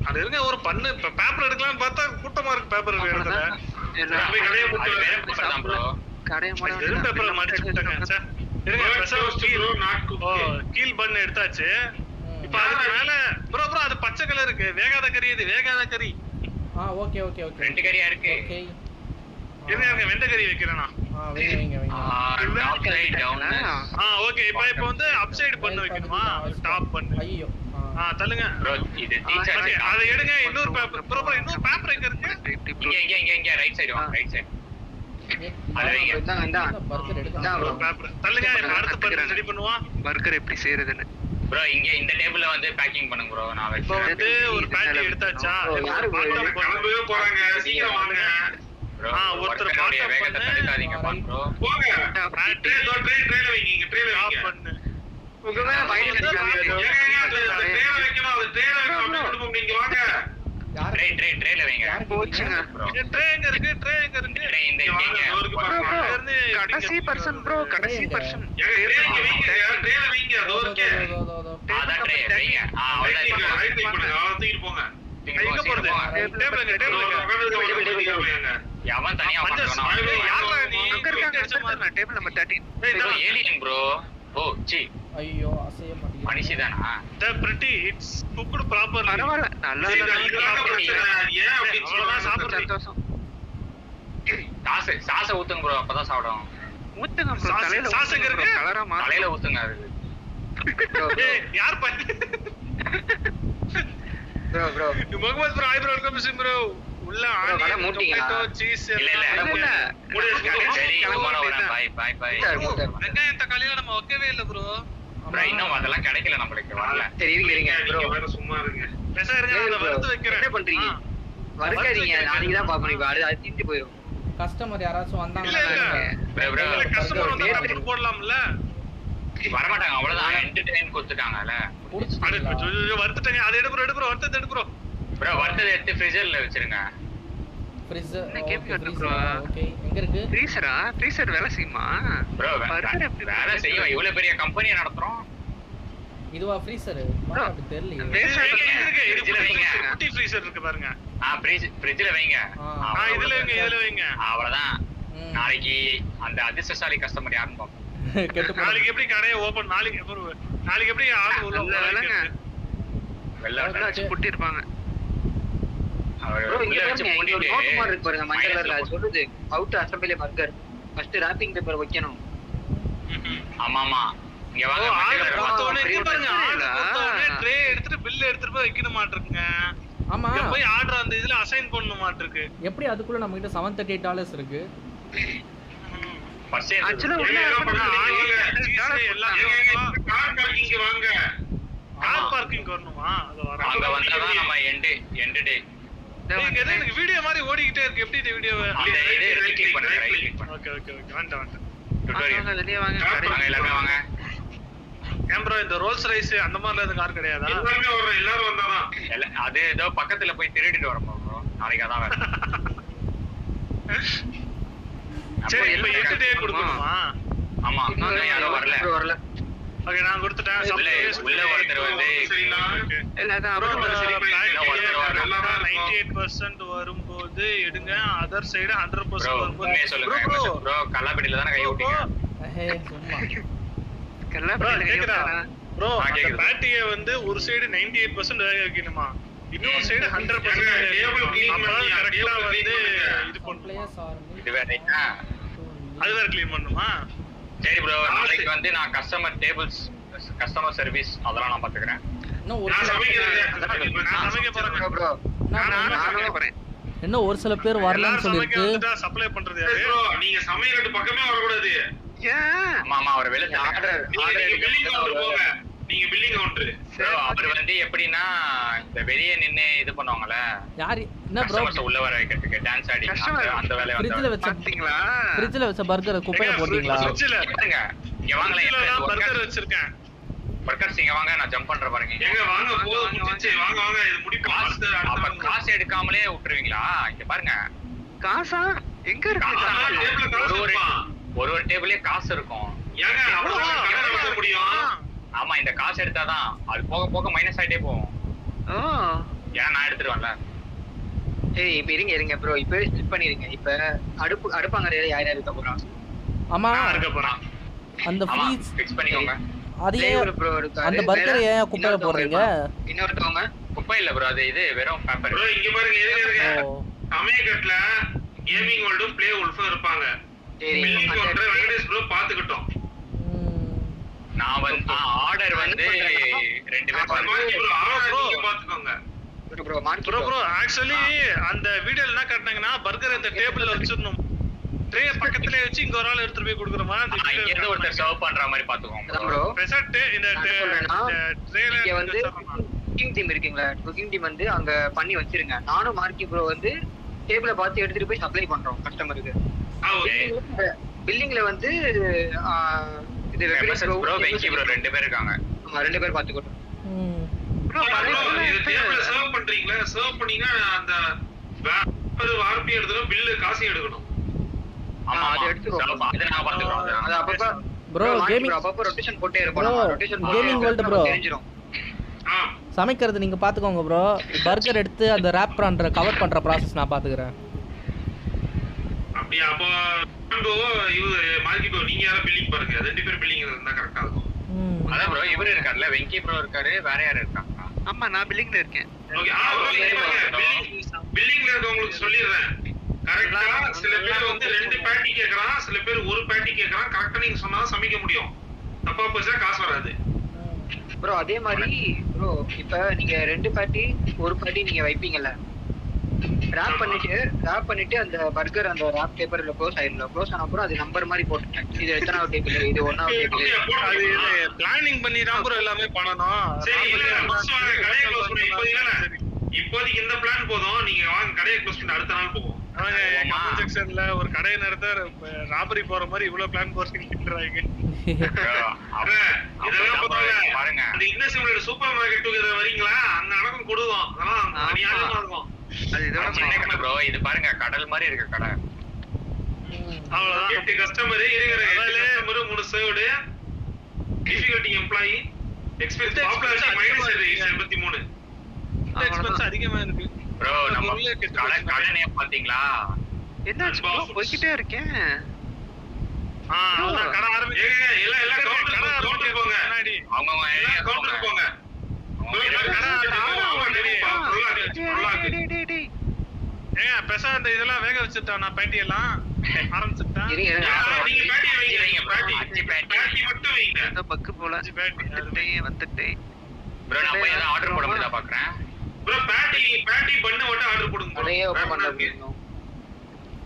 அது இருங்க ஒரு பண்ணு பேப்பர் எடுக்கலாம்னு பார்த்தா கூட்டமா இருக்கு பேப்பர் எடுக்கல. போய் கடையை அது போட்டு வேற பேப்பர் தான் ப்ரோ. கடையை வெறும் பேப்பர்ல மடிச்சு விட்டாங்க சார். இருங்க கீல் பண்ணு எடுத்தாச்சு. இப்ப அதுக்கு மேல ப்ரோ அது பச்சை கலர் இருக்கு. வேகாத கறி இது வேகாத கறி. Okay okay okay. ரெண்டு கறியா இருக்கு. ஓகே. இருங்க வெந்த கறி வைக்கிறேனா? வைங்க. Top side down. ஓகே. இப்போ வந்து அப் சைடு பண்ணு வைக்கணுமா? டாப் பண்ணு. ஐயோ. தள்ளுங்க ப்ரோ இது டீச்சர். அத எடுங்க. இன்னொரு பேப்பர் ப்ரோ இன்னொரு பேப்பர் எங்க இருக்கு? இங்க ரைட் சைடு வாங்க. Right side. அது இந்தாங்க பர்கர் எடுங்க. ப்ரோ பேப்பர் தள்ளுங்க. இப்ப அடுத்த பர்கர் ரெடி பண்ணுவா. பர்கர் எப்படி செய்யறதுன்னு ப்ரோ இங்க இந்த டேபிள்ல வந்து பேக்கிங் பண்ணுங்க ப்ரோ. நான் இப்போ வந்து ஒரு பேட்டி எடுத்தாச்சா? கிளம்பவே போறாங்க. சீக்கிரம் வாங்க. ஒருத்தர் பாட்டோட வேகத்தை தடுக்காதீங்க ப்ரோ. போங்க. ட்ரேல வைங்க. இங்க ட்ரேல வைங்க. பண்ணு. உங்க மேல ஃபைல் அடிச்சாங்க. ட்ரேல வைக்கணும். அது ட்ரேல வைக்கணும். அப்படி நீங்க வாங்க. ட்ரேல வைங்க. போச்சுங்க. ட்ரே எங்க இருக்கு? ட்ரே இந்த இங்க கடைசி பர்சன் ப்ரோ கடைசி பர்சன். ட்ரேல வைங்க. அதோ இருக்கே. அதான் ட்ரே வைங்க. அவ்வளவுதான். ரைட் கிளிக் பண்ணுங்க. அத தூக்கிட்டு போங்க. எங்க போறது? அவன் தனியா பண்றானா? யாரா நீ? அங்க இருக்காங்க டேபிள் நம்பர் 13. Alien bro. ஓ சி. ஐயோ அசைய மாட்டீங்க. மனுஷிதானா? The pretty it's cooked properly. பரவாயில்ல நல்லா ஏன் அப்படி அவ்வளவுதான் சாப்பிடுறது. சந்தோஷம். சாச ஊத்துங்க ப்ரோ. அப்பதான் சாப்பிடும். ஊத்துங்க ப்ரோ தலையில சாசங்க இருக்கு. கலரா மாத்த. தலையில ஊத்துங்க அது. ஏய் யார் பண்ணி? Bro Mohammed bro eyebrow welcome miss bro. உள்ள கடை மூட்டிங்களா? டொமேட்டோ சீஸ் இல்ல சரி பை. வெங்காயம் தக்காளி நம்ம வைக்கவே இல்ல ப்ரோ. ப்ரோ இன்னும் அதெல்லாம் கிடைக்கல நம்மளுக்கு வரல. சரி இருங்க ப்ரோ. நீங்க வேற சும்மா இருங்க. பெசா இருங்க. நான் வறுத்து வைக்கிறேன். என்ன பண்றீங்க? வறுக்காதீங்க. நாளைக்கு தான் பாப்போம். அது தீந்து போயிடும். கஸ்டமர் யாராச்சும் இல்ல வந்தாங்க. இல்ல கஸ்டமர் வந்தா பேப்பர் போடலாம்ல. வரமாட்டாங்க அவ்வளவுதான். என்டர்டெயின் கொடுத்துட்டாங்கல. வறுத்துட்டாங்க. அதை எடுக்குறோம் வறுத்தது எடுக்குறோம். ப்ரோ வறுத்தது எடுத்து ஃப்ரிட்ஜர்ல வச்சிருங்க. ஃப்ரீசர். என்ன கேம் கேட்டு ப்ரோ? ஓகே. எங்க இருக்கு? ஃப்ரீசர் வேலை செய்யுமா? ப்ரோ வேலை செய்யும். இவ்வளவு பெரிய கம்பெனியை நடத்துறோம். இதுவா ஃப்ரீசர்? அப்படி தெரியல. ஃப்ரிட்ஜ்ல வைங்க. குட்டி ஃப்ரீசர் இருக்கு பாருங்க. ஃப்ரிட்ஜ்ல வைங்க. இதுல வைங்க. அவ்வளவுதான். நாளைக்கு அந்த அதிர்ஷ்டசாலி கஸ்டமர் யாருன்னு பாப்போம். நாளைக்கு எப்படி கடையை ஓபன்? நாளைக்கு எப்படி ஆள் உள்ள வேலைங்க. வெள்ள வச்சு புட்டி இருப்பாங்க. ப்ரோ இங்க பாருங்க. ஒரு நோட் மாதிரி இருக்கு பாருங்க. மஞ்சள் கலர்ல சொல்லுது out assembly burger. First wrapping paper வைக்கணும். ஆமா இங்க வாங்க. ட்ரே எடுத்துட்டு பில் எடுத்துட்டு போய் வைக்கணும் மாட்டிருக்குங்க. ஆமா போய் ஆர்டர் அந்த இதுல அசைன் பண்ணணும் மாட்டிருக்கு. எப்படி அதுக்குள்ள நம்ம கிட்ட $738 இருக்கு? ஆக்சுவலா கார் பார்க்கிங் வாங்க. கார் பார்க்கிங் வரணுமா? அது வர. அங்க வந்தாதான் நம்ம எண்ட் டே. எனக்கு வீடியோ மாதிரி ஓடிக்கிட்டே இருக்கு. எப்படி இந்த வீடியோ? அந்த இது ரைட் கிளிக் பண்ணுங்க. ஓகே வந்துட்டேன். டுட்டோரியல் வெளிய வாங்க. வாங்க எல்லாரும் வாங்க. கேமரா இந்த ரோல்ஸ் ரைஸ் அந்த மாதிரில இந்த கார் கிடையாதா? எல்லாரும் வந்தாதான். அது ஏதோ பக்கத்துல போய் திருடிட்டு வரணும் ப்ரோ. நாளைக்கு அதான் வேற. சரி இப்ப 8 டே கொடுக்கணுமா? ஆமா இன்னும் யாரும் வரல. ஓகே நான் கொடுத்துட்டேன். உள்ள ஒருத்தர் வந்து இல்ல அதான் ப்ரோ அப்புறம் 98% வரும்போது எடுங்க. அதர் சைடு 100% வரும்போது உண்மையை சொல்லுங்க ப்ரோ. கல்லாப்பட்டில தான கை விட்டீங்க. சும்மா ப்ரோ அந்த பேட்டியை வந்து ஒரு சைடு 98% வேக வைக்கணுமா? இன்னொரு சைடு 100% டேபிள் க்ளீன் பண்ணி கரெக்ட்டா வந்து இது பண்ணணும். இது வேறயா? அது வேற க்ளீன் பண்ணுமா? சரி ப்ரோ நாளைக்கு வந்து நான் கஸ்டமர் சர்வீஸ் அதெல்லாம் நான் பாத்துக்கறேன். இன்னும் ஒரு நான் சமைக்க போறேன் ப்ரோ நானும் போறேன். இன்னும் ஒரு சில பேர் வரலன்னு சொல்லிட்டு சப்ளை பண்றது யாரு? ப்ரோ நீங்க சமையல் பக்கமே வர கூடாது. ஏன் ஆமா அவர் வெளிய நீங்க பில்லிங் கவுண்டர் போங்க. நீங்க பில்லிங் கவுண்டர். ப்ரோ அவர் வந்து எப்படின்னா இந்த வெளிய நின்னு இது பண்ணுவாங்கல. யார் என்ன ப்ரோ? கஸ்டமர்ஸ் உள்ள வர வைக்கிறதுக்கு டான்ஸ் ஆடி அந்த வேலைய ஃப்ரிட்ஜ்ல வச்ச பாத்தீங்களா? ஃப்ரிட்ஜ்ல வச்ச பர்கரை குப்பையில போட்டீங்களா? ஃப்ரிட்ஜ்ல பாருங்க. இங்க வாங்களேன். பர்கர் வச்சிருக்கேன். பர்கர்ஸ் இங்க வாங்க. நான் ஜம்ப் பண்ற பாருங்க. எங்க வாங்க போச்சு. வாங்க இது முடிப்போம். அப்ப காசு எடுக்காமலே விட்டுருவீங்களா? இங்க பாருங்க. காசா எங்க இருக்கு காசு? டேபிள்ல காசு ஒரு இருப்பான். ஒரு டேபிளே காசு இருக்கும். ஏங்க அவ்வளவுதான் கடை நடத்த முடியும். ஆமா, இந்த காசு எடுத்தாதான் அது போக போக மைனஸ் ஆயிட்டே போகும். ஓ ஏன் நான் எடுத்துருவேன்ல. ஏய் இப்ப இருங்க ப்ரோ, இப்ப ஸ்பிட் பண்ணிருங்க. இப்ப அடுப்பாங்க யார் இருக்க போறான்? ஆமா இருக்க போறான். அந்த ஆமா, ஃப்ரீஸ் ஃபிக்ஸ் பண்ணிக்கோங்க. அதையே ப்ரோ இருக்காரு. அந்த பர்கரை ஏன் குப்பையில போடுறீங்க? இன்னொருத்தவங்க குப்பை இல்ல ப்ரோ, அது இது வெறும் பேப்பர். ப்ரோ இங்க பாருங்க, இருங்க. ஓ சமயக்கட்டுல கேமிங் வேர்ல்டும் பிளே உல்ஃபும் இருப்பாங்க. சரி பில்லிங் அந்த கவுண்டர் வெங்கடேஷ் ப்ரோ பாத்துக்கிட்டோம். நான் வந்து ஆர்டர் வந்து 2 பேர் பாத்துக்கோங்க. ப்ரோ மார்க் ப்ரோ ஆக்சுவலி அந்த வீடியோல என்ன காட்டினாங்கன்னா பர்கர் இந்த டேபிள்ல வச்சிரணும். ட்ரே பக்கத்துலயே வச்சு இங்க ஒரு ஆள் எடுத்து போய் கொடுக்குற மாதிரி அந்த இங்க இருந்து ஒருத்தர் சர்வ் பண்ற மாதிரி பாத்துக்கோங்க ப்ரோ. பெசட் இந்த ட்ரேல இங்க வந்து குக்கிங் டீம் இருக்கீங்களா? குக்கிங் டீம் வந்து அங்க பண்ணி வச்சிருங்க. நானும் மார்க்கி ப்ரோ வந்து டேபிள பார்த்து எடுத்துட்டு போய் சப்ளை பண்றோம் கஸ்டமருக்கு. பில்லிங்ல வந்து இது ப்ரோ வெங்கி ப்ரோ 2 பேர் இருக்காங்க. ஆமா 2 பேர் பாத்துக்கிட்டோம். இது டேபிள்ல சர்வ் பண்றீங்களா? சர்வ் பண்ணீங்கன்னா அந்த வார்பி எடுத்துறோம், பில்லு காசு எடுக்கணும். ஆமா அது எடுத்துறோம். இத நான் பாத்துக்கறோம். அது அப்பப்ப ப்ரோ கேமிங் அப்பப்ப ரொட்டேஷன் போட்டே இருப்போம். ரொட்டேஷன் கேமிங் வேர்ல்ட் ப்ரோ தெரிஞ்சிரும். சமைக்கிறது நீங்க பாத்துக்கோங்க ப்ரோ. பர்கர் எடுத்து அந்த ராப் பண்ற கவர் பண்ற process நான் பாத்துக்கறேன். அப்படியே அப்போ மார்க்கி ப்ரோ நீங்க யாரா பில்லிங் பாருங்க. 2 பேர் பில்லிங் இருந்தா கரெக்ட்டா இருக்கும். அதான் ப்ரோ இவரு இருக்கார்ல, வெங்கி ப்ரோ இருக்காரு, வேற யார் இருக்காங்க? ஆமா நான் பில்லிங்ல இருக்கேன். ஓகே பில்லிங்ல இருக்கவங்களுக்கு சொல்லிடுறேன். கரெக்ட்டா சில பேர் வந்து 2 பேட்டி கேக்குறான், சில பேர் 1 பேட்டி கேக்குறான். கரெக்ட்டா நீங்க சொன்னா சமைக்க முடியும். தப்பா போச்சா காசு வராது. ப்ரோ அதே மாதிரி ப்ரோ இப்ப நீங்க 2 பேட்டி 1 பேட்டி நீங்க வைப்பீங்கல்ல, ராப் பண்ணிட்டு அந்த பர்கர் அந்த ராப் பேப்பர்ல க்ளோஸ் ஆயிரல. க்ளோஸ் ஆன அப்புறம் அது நம்பர் மாதிரி போட்டுட்டேன். இது எத்தனாவது டேபிள், இது 1வது டேபிள். அது பிளானிங் பண்ணி தான் ப்ரோ எல்லாமே பண்ணனும். சரி இல்ல ஃபர்ஸ்ட் வாங்க கடையை க்ளோஸ் பண்ணி இப்போதைக்கு இந்த பிளான் போதும். நீங்க வாங்க கடையை க்ளோஸ் பண்ணி அடுத்த நாள் போவோம். அவங்க கமெண்ட் செக்ஷன்ல ஒரு கடையை நடத்த ராபரி போற மாதிரி இவ்வளவு பிளான் போறீங்க. இதெல்லாம் பாருங்க. அந்த இன்னசிம்ல சூப்பர் மார்க்கெட் டுகெதர் வரீங்களா? அங்க நடக்கும் கொடுவோம். அதெல்லாம் அநியாயமா இருக்கும். அது இதோட சின்ன ப்ரோ இது பாருங்க, கடல் மாதிரி இருக்கு கடை. அவ்வளவுதான். 8 கஸ்டமர் இருக்கிற 8 customer 3 served difficulty employee expense population -83. Expense அதிகமா இருக்கு ப்ரோ. நம்ம கடை நேம் பாத்தீங்களா? என்னாச்சு ப்ரோ? போயிட்டே இருக்கேன். கடை ஆரம்பிச்சு எல்லாம் கவுண்டர் போங்க. அவங்க கவுண்டர் போங்க. ஏங்க பெச அந்த இதெல்லாம் வேக வச்சுட்டேன் நான் பேட்டி எல்லாம் ஆரம்பிச்சுட்டேன். நீங்க பேட்டி வைங்க. பேட்டி மட்டும் வைங்க. இந்த பக்கு போல வந்துட்டேன். ப்ரோ நான் போய் ஏதாவது ஆர்டர் போட முடியுதா பாக்குறேன். ப்ரோ பேட்டி பண்ண மட்டும் ஆர்டர் போடுங்க. அதையே ஓபன் பண்ணலாம்.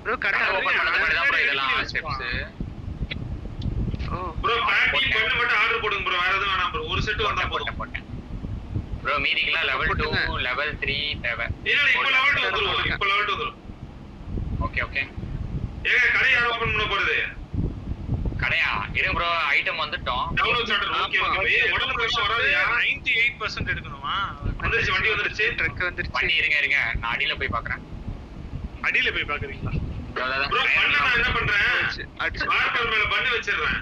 ப்ரோ கடை ஓபன் பண்ண மாதிரி தான் ப்ரோ இதெல்லாம் ஸ்டெப்ஸ். ப்ரோ பேட்டி பண்ண மட்டும் ஆர்டர் போடுங்க ப்ரோ. வேற எதுவும் வேணாம் ப்ரோ. ஒரு செட் வந்தா போதும். ப்ரோ மீதிக்குலாம் லெவல் 2 லெவல் 3 தேவை. இல்ல இப்போ லெவல் 2 வந்துரும். Okay okay. ஏங்க கடை யார் ஓபன் பண்ண போறது? கடையா? இருங்க ப்ரோ ஐட்டம் வந்துட்டோம். Download charter okay. உடம்பு பிரச்சனை வராதயா? 98% எடுக்கணுமா? வந்துருச்சு, வண்டி வந்துருச்சு. ட்ரக் வந்துருச்சு. வண்டி இருங்க நான் அடியில போய் பாக்குறேன். அடியில போய் பாக்குறீங்களா? ப்ரோ பண்ண நான் என்ன பண்றேன்? மார்க்கர் மேல பண்ணி வச்சிரறேன்.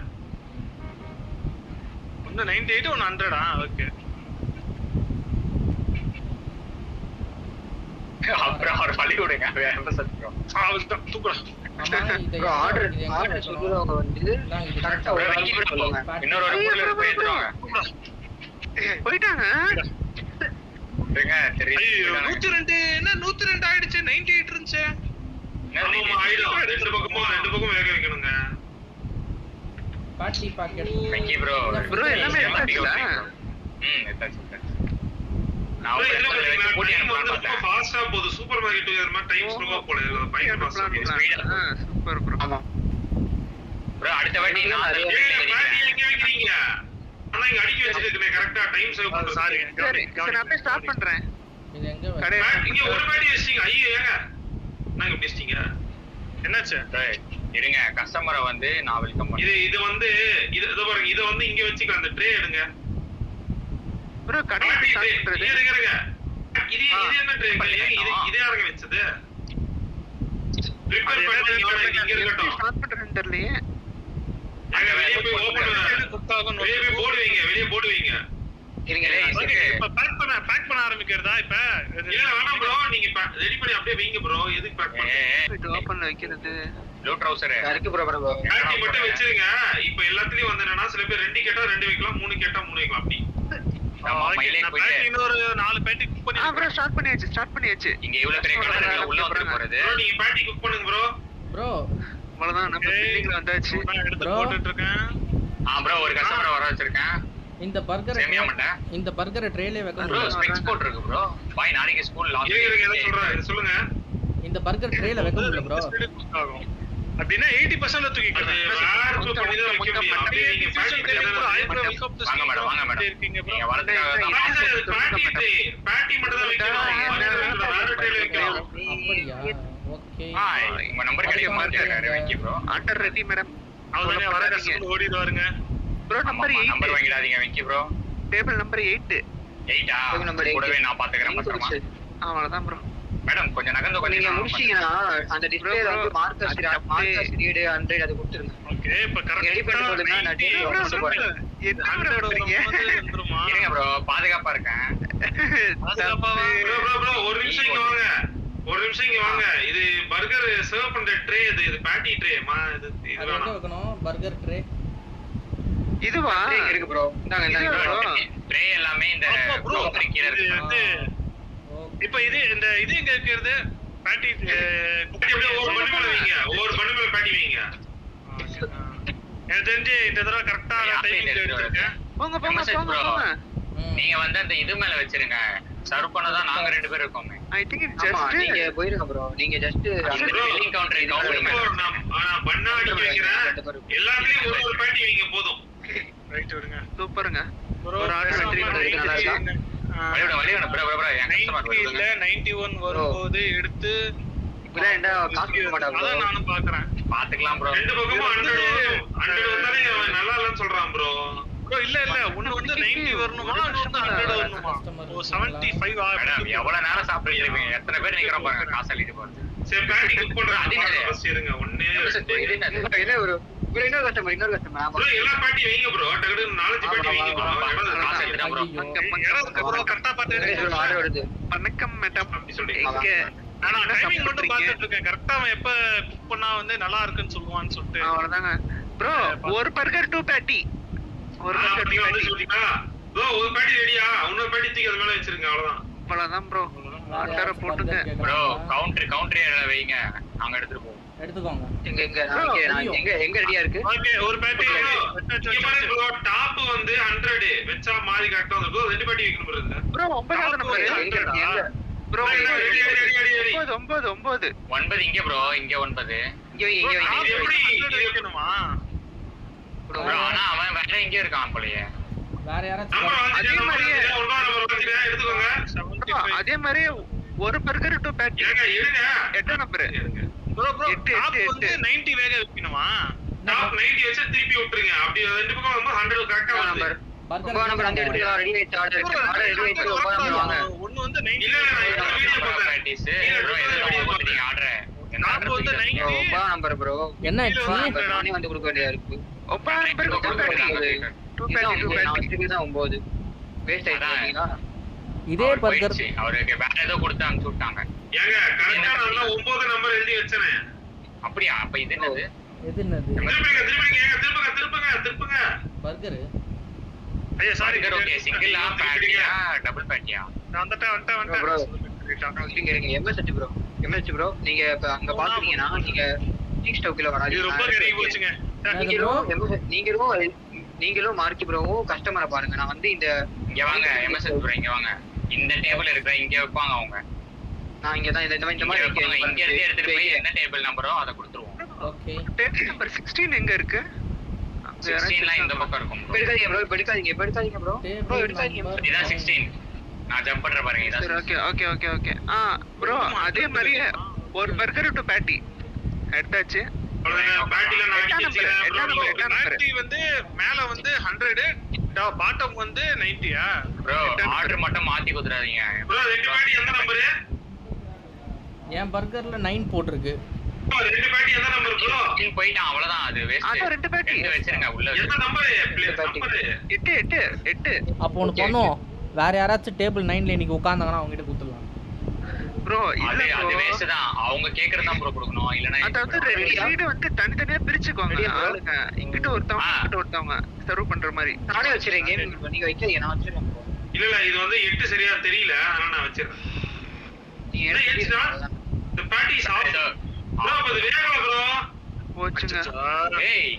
ஒன்னு 98 ஒன்னு 100 ஓகே. அப்புறம் ஒரு பள்ளி விடுங்க. வேற சத்தியம். அவள்தான் தூக்குறோம். ப்ரோ ஆர்டர் சொல்றவங்க வந்து கரெக்ட்டா ஒரு வெங்கி ப்ரோ இன்னொரு ஒரு பொருள் போய் எடுத்துவாங்க. போயிட்டாங்க. இருங்க தெரியும். ஐயோ 102 என்ன 102 ஆயிடுச்சு. 98 இருந்துச்சு. ஆமா ஆயிடும். ரெண்டு பக்கமும் வேக வைக்கணுங்க. பாட்டி பாக்கெட் வெங்கி ப்ரோ எல்லாமே எடுத்தாச்சுல. எடுத்தாச்சு. நான் ஒரு போடி அனுப்பலாம் பார்த்தேன். ஃபாஸ்டா போகுது. சூப்பர் மார்க்கெட் டுகெதர் மாதிரி டைம் ஸ்லோவா போல. பையன் சூப்பர் ப்ரோ. ஆமா ப்ரோ அடுத்த வாட்டி நான் பேட்டி எங்க வைக்கிறீங்க? ஆனா இங்க அடிக்க வச்சிருக்கேன் கரெக்ட்டா டைம் சேவ் பண்றது. சாரி. சரி நான் அப்படியே ஸ்டார்ட் பண்றேன். இது எங்க கடை இங்க ஒரு பேட்டி வச்சிட்டீங்க. ஐயோ ஏங்க நாங்க எப்படி வச்சிட்டீங்க? என்னாச்சு? இருங்க கஸ்டமரை வந்து நான் வெல்கம் பண்ணேன். இது வந்து இத பாருங்க. இத வந்து இங்க வச்சுக்க. அந்த ட்ரே எடுங்க. ப்ரோ கடை ஸ்டார்ட் பண்றது. இருங்க. இது என்ன ட்ரே? இது யாருங்க வச்சது? ப்ரிப்பேர் பண்ணி இங்க இருக்கட்டும். ஸ்டார்ட் பண்றேன்னு தெரியலையே. அங்க வெளிய போய் ஓபன் குக் ஆகும். வெளிய போய் போர்டு வைங்க. இருங்க இப்ப பேக் பண்ண ஆரம்பிக்கிறதா இப்ப? இல்ல வேணாம் ப்ரோ, நீங்க ரெடி பண்ணி அப்படியே வைங்க ப்ரோ. எதுக்கு பேக் பண்ணீங்க? இது ஓபன்ல வைக்கிறது. ப்ளூ ட்ரவுசர் இருக்கு ப்ரோ. பேட்டி மட்டும் வச்சிருங்க. இப்போ எல்லாத்துலயும் வந்து என்னன்னா சில பேர் 2 கேட்டா 2 வைக்கலாம், 3 கேட்டா 3 வைக்கலாம் அப்படி. இன்னொரு 4 பேட்டி குக் பண்ணி ப்ரோ ஸ்டார்ட் பண்ணியாச்சு. இங்க இவ்வளவு பெரிய கடை உள்ள வந்து போறது. ப்ரோ நீங்க பேட்டி குக் பண்ணுங்க ப்ரோ. ப்ரோ அவ்வளவுதான், நம்ம பில்டிங்ல வந்தாச்சு. எடுத்து போட்டுட்டு இருக்கேன். ப்ரோ ஒரு கஸ்டமரை வர வச்சிருக்கேன். இந்த பர்கர் சேமியா மண்டை. இந்த பர்கரை ட்ரேலே வைக்க ப்ரோ முடியும். ஸ்பெக்ஸ் போட் இருக்கு ப்ரோ. பாய் நாளைக்கு ஸ்கூல் லாஸ்ட். இருங்க என்ன சொல்றாங்க சொல்லுங்க. இந்த பர்கர் ட்ரேல வைக்க முடியல ப்ரோ. குக் ஆகும். அப்படினா 80% தூக்கிக்கலாம். வேற பண்ணி தான் வைக்க முடியும். அப்படியே நீங்க பேட்டி வாங்க மேடம். இருக்கீங்க ப்ரோ. நீங்க வரதுக்காக பேட்டி மட்டும் தான் வைக்கணும். வேற ட்ரேல வைக்கலாம். அப்படியா? ஓகே. உங்க நம்பர் கிடைக்க மாட்டேறாரு Venky bro. Order ready madam. அவனே வர கஸ்டமர் ஓடிடுவாருங்க. Bro number 8. நம்பர் வாங்கிடாதீங்க வெங்கி ப்ரோ. Table number 8. 8ஆ? கூடவே நான் பாத்துக்கறேன் பத்திரமா. அவ்வளவுதான் ப்ரோ. மேடம் கொஞ்சம் நகர்ந்து நீங்க கொஞ்சம் முடிச்சீங்கன்னா அந்த டிஸ்ப்ளேல வந்து மார்க்கர்ஸ் ரீட் 100 அது கொடுத்துருங்க. ஓகே இப்ப ரெடி பண்ணி சொல்லுங்க. நான் டேபிள் கொண்டு போறேன். என்ன பண்றீங்க? இருங்க ப்ரோ பாதுகாப்பா இருக்கேன். ப்ரோ ஒரு நிமிஷம் இங்க வாங்க. இது பர்கர் சர்வ் பண்ற ட்ரே இது பேட்டி ட்ரே இது அது எங்க வைக்கணும்? பர்கர் ட்ரே இதுவா? இருக்கு ப்ரோ. இந்தாங்க. ட்ரே எல்லாமே இந்த கவுண்டர் கீழ இருக்கு. இப்ப இது இந்த இது எங்க இருக்குது? பேட்டி அப்படியே ஒரு பண்ணி வைங்க. பேட்டி வைங்க. எனக்கு தெரிஞ்சு இந்த தடவை கரெக்டா டைமிங் எடுத்துருக்கேன். போங்க. நீங்க வந்து அந்த இது மேல வச்சிருங்க. சர்வ் பண்ணதா நாங்க 2 பேர் இருக்கோம். ஐ திங்க் இட் ஆமா ஜஸ்ட் நீங்க போயிருங்க ப்ரோ. நீங்க ஜஸ்ட் பில்லிங் கவுண்டர் நான் பண்ணாடி வைக்கிறேன். எல்லாத்துலயும் ஒரு பேட்டி வைங்க போதும். ரைட் விடுங்க. சூப்பருங்க. ஒரு ஆர்டர் எடுத்து வழியோட ப்ரோ என் கஸ்டமர் 91 வரும்போது எடுத்து இப்பதான் என்ன காசு கொடுக்க மாட்டாங்க. அதான் நானும் பாக்குறேன். பாத்துக்கலாம் ப்ரோ. ரெண்டு பக்கமும் 100 வந்தாலே அவன் நல்லா இல்லன்னு சொல்றான் ப்ரோ. ப்ரோ இல்ல ஒண்ணு வந்து 90 வரணுமா இன்னொரு 100 வரணுமா? ஓ 75 மேடம் எவ்வளவு நேரம் சாப்பிட்டு இருக்கீங்க? எத்தனை பேர் நிக்கிறோம் பாருங்க காசு அள்ளிட்டு போறது. சரி பேட்டி குக் பண்றேன். அது ஃபர்ஸ்ட் இருங்க. ஒண்ணே என்ன ஒரு இன்னொரு கஸ்டமர் ப்ரோ எல்லா பேட்டி வைங்க ப்ரோ. டக்கு 4 பேட்டி வைங்க ப்ரோ. காசு எடுத்துட்டா ப்ரோ. ப்ரோ கரெக்ட்டா பாத்து ஆர்டர் வருது. வணக்கம் மேடம். அப்படி சொல்லி இங்க நான் டைமிங் மட்டும் பார்த்துட்டு இருக்கேன். கரெக்ட்டா அவன் எப்ப குக் பண்ணா வந்து நல்லா இருக்குன்னு சொல்லுவான்னு சொல்லிட்டு. அவ்வளவுதாங்க. ப்ரோ ஒரு பர்கர் 2 பேட்டி. ஒரு பர்கர் 2 பேட்டி. சொல்லிட்டா ப்ரோ ஒரு பேட்டி ரெடியா? இன்னொரு பேட்டி தூக்கி அது மேல வச்சிருங்க. அவ்வளவுதான். அவ்வளவுதான் ப்ரோ. ஆர்டரை போட்டுங்க. ப்ரோ கவுண்டர் ஏரியால வைங்க. நாங்க எடுத்துட்டு போவோம். எடுத்துக்கோங்க. எங்க ரெடியா இருக்கு? ஓகே ஒரு பேட்டி ப்ரோ டாப் வந்து 100 வெச்சா மாதிரி கரெக்ட்டா வந்து 2 பேட்டி வைக்கணும் ப்ரோ. இதுல ப்ரோ 9வது நம்பர் எங்க ப்ரோ. ரெடி 9 9 இங்க ப்ரோ. இங்க 9. இது எப்படி வைக்கணுமா? ப்ரோ ஆனா அவன் வேற எங்க இருக்கான் போலயே. வேற யாராச்சும் நம்பர் வந்து அதே மாதிரியே நம்பர் வந்து எடுத்துக்கோங்க. அதே மாதிரி ஒரு பர்கர் 2 பேட்டி. இருங்க 8 நம்பர். ப்ரோ எட்டு, டாப் எட்டு, வந்து 90 வேக வைக்கணுமா? டாப் 90 வச்சு திருப்பி விட்டுருங்க. அப்படி ரெண்டு பக்கம் வந்து 100 கரெக்ட்டா வருது. நம்பர் பர்கர் நம்பர் அந்த எடுத்துக்கலாம். ரெடி ஆயிடுச்சு. ஆர்டர் ரெடி ஆயிடுச்சு. நம்பர் வாங்க. ஒன்னு வந்து 90 இல்ல நான் வீடியோ பார்த்தேன். பிராக்டிஸ் ப்ரோ எதுக்கு போடுறீங்க ஆர்டர்? டாப் வந்து 90 நம்பர் ப்ரோ. என்ன ஆச்சு? நானே வந்து கொடுக்க வேண்டியதா இருக்கு. 9 நம்பர் 2 பேட்டி. 2 பேட்டி தான் 9 வேஸ்ட் ஆயிடுச்சுங்களா? இதே பர்கர் அவருக்கு வேற ஏதோ கொடுத்து அனுப்பிச்சு விட்டாங்க. ஏங்க கரெக்ட்டா நல்லா 9 நம்பர் எழுதி வச்சனே. அப்படியா? அப்ப இது என்னது? எது என்னது? திருப்புங்க. பர்கர் ஐயா சாரி ஓகே சிங்கிளா பேட்டியா டபுள் பேட்டியா? நான் வந்துட்டேன். இங்க இருங்க. எம்எஸ்ஹெச் ப்ரோ நீங்க இப்ப அங்க பாத்தீங்கன்னா நீங்க ஸ்டீக் ஸ்டவ்ல வராது. இது ரொம்ப கெரி போச்சுங்க. நீங்களும் மார்க்கி ப்ரோவும் கஸ்டமரை பாருங்க. நான் வந்து இந்த இங்க வாங்க எம்எஸ்எஸ் ப்ரோ இங்க வாங்க. இந்த டேபிள் இருக்கிற இங்க வைப்பாங்க அவங்க. நான் இங்க தான் இந்த மாதிரி இங்க இருந்து எடுத்துட்டு போய் என்ன டேபிள் நம்பரோ அத கொடுத்துருவோம். ஓகே. டேபிள் நம்பர் 16 எங்க இருக்கு? 16 லாம் இந்த பக்கம் இருக்கும் ப்ரோ. எடுக்காதீங்க ப்ரோ. இதான் 16. நான் ஜம்ப் பண்ற பாருங்க இதான். சரி ஓகே. ப்ரோ அதே மாதிரி ஒரு பர்கர் 2 பேட்டி எடுத்தாச்சு. பேட்டில நான் அடிச்சு வச்சிருக்கேன். பேட்டி வந்து மேல வந்து 100 பாட்டம் வந்து 90யா? ப்ரோ ஆர்டர் மட்டும் மாத்தி குடுறாதீங்க. ப்ரோ ரெண்டு பேட்டி எந்த நம்பர்? என் பர்கர்ல 9 போட்டுருக்கு. ரெண்டு பேட்டி எந்த நம்பர் ப்ரோ? போயிட்டான் அவ்வளவுதான். அது வேஸ்ட். அதான் 2 பேட்டி. ரெண்டு வச்சிருங்க உள்ள. எந்த நம்பர்? நம்பர் 8. அப்போ ஒன்று பண்ணுவோம், வேற யாராச்சும் டேபிள் 9ல இன்னைக்கு உட்காந்தாங்கன்னா அவங்க கிட்ட கொடுத்துடலாம். ப்ரோ அது இல்ல அது ப்ரோ, வேஸ்ட் தான். அவங்க கேக்குறது தான் ப்ரோ கொடுக்கணும். இல்லனா அதாவது 2 சைடு வந்து தனித்தனியா பிரிச்சுக்கோங்க ஆளுங்க. இங்கிட்ட ஒருத்தவங்க இங்கிட்ட ஒருத்தவங்க சர்வ் பண்ற மாதிரி. நானே வச்சிருக்கேன் கேம். நீங்க வைக்க நான் வச்சிருக்கேன் bro. இல்ல இது வந்து 8 சரியா தெரியல, அதனால நான் வச்சிருக்கேன். நீங்க என்ன ஏச்சுடா? The patty is off. Bro அது வேகல ப்ரோ. போச்சுங்க. ஏய்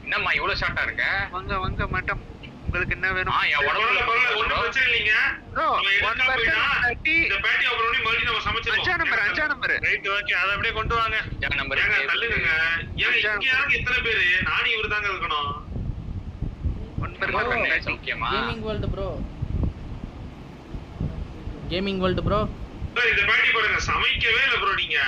என்னம்மா இவ்வளவு ஷார்ட்டா இருக்க? வாங்க மேடம், உங்களுக்கு என்ன வேணும்? என் உடம்புல பரவாயில்ல ஒண்ணும் பிரச்சனை இல்லைங்க. ப்ரோ நம்ம 1 எடுத்தா பர்கர் போயிட்டா, 30. இந்த பேட்டி அப்புறம் மறுபடியும் நம்ம சமைச்சிருவோம். 5 நம்பர். ரைட் ஓகே, அத அப்படியே கொண்டு வாங்க. நம்பர் ஏங்க தள்ளுங்க. ஏங்க இங்க யாருக்கு இத்தனை பேரு? நானும் இவரு தாங்க இருக்கணும். 1 பர்கர் 30. ஓகேமா? Gaming world bro, gaming world bro. Bro இந்த பேட்டி பாருங்க, சமைக்கவே இல்ல ப்ரோ நீங்க.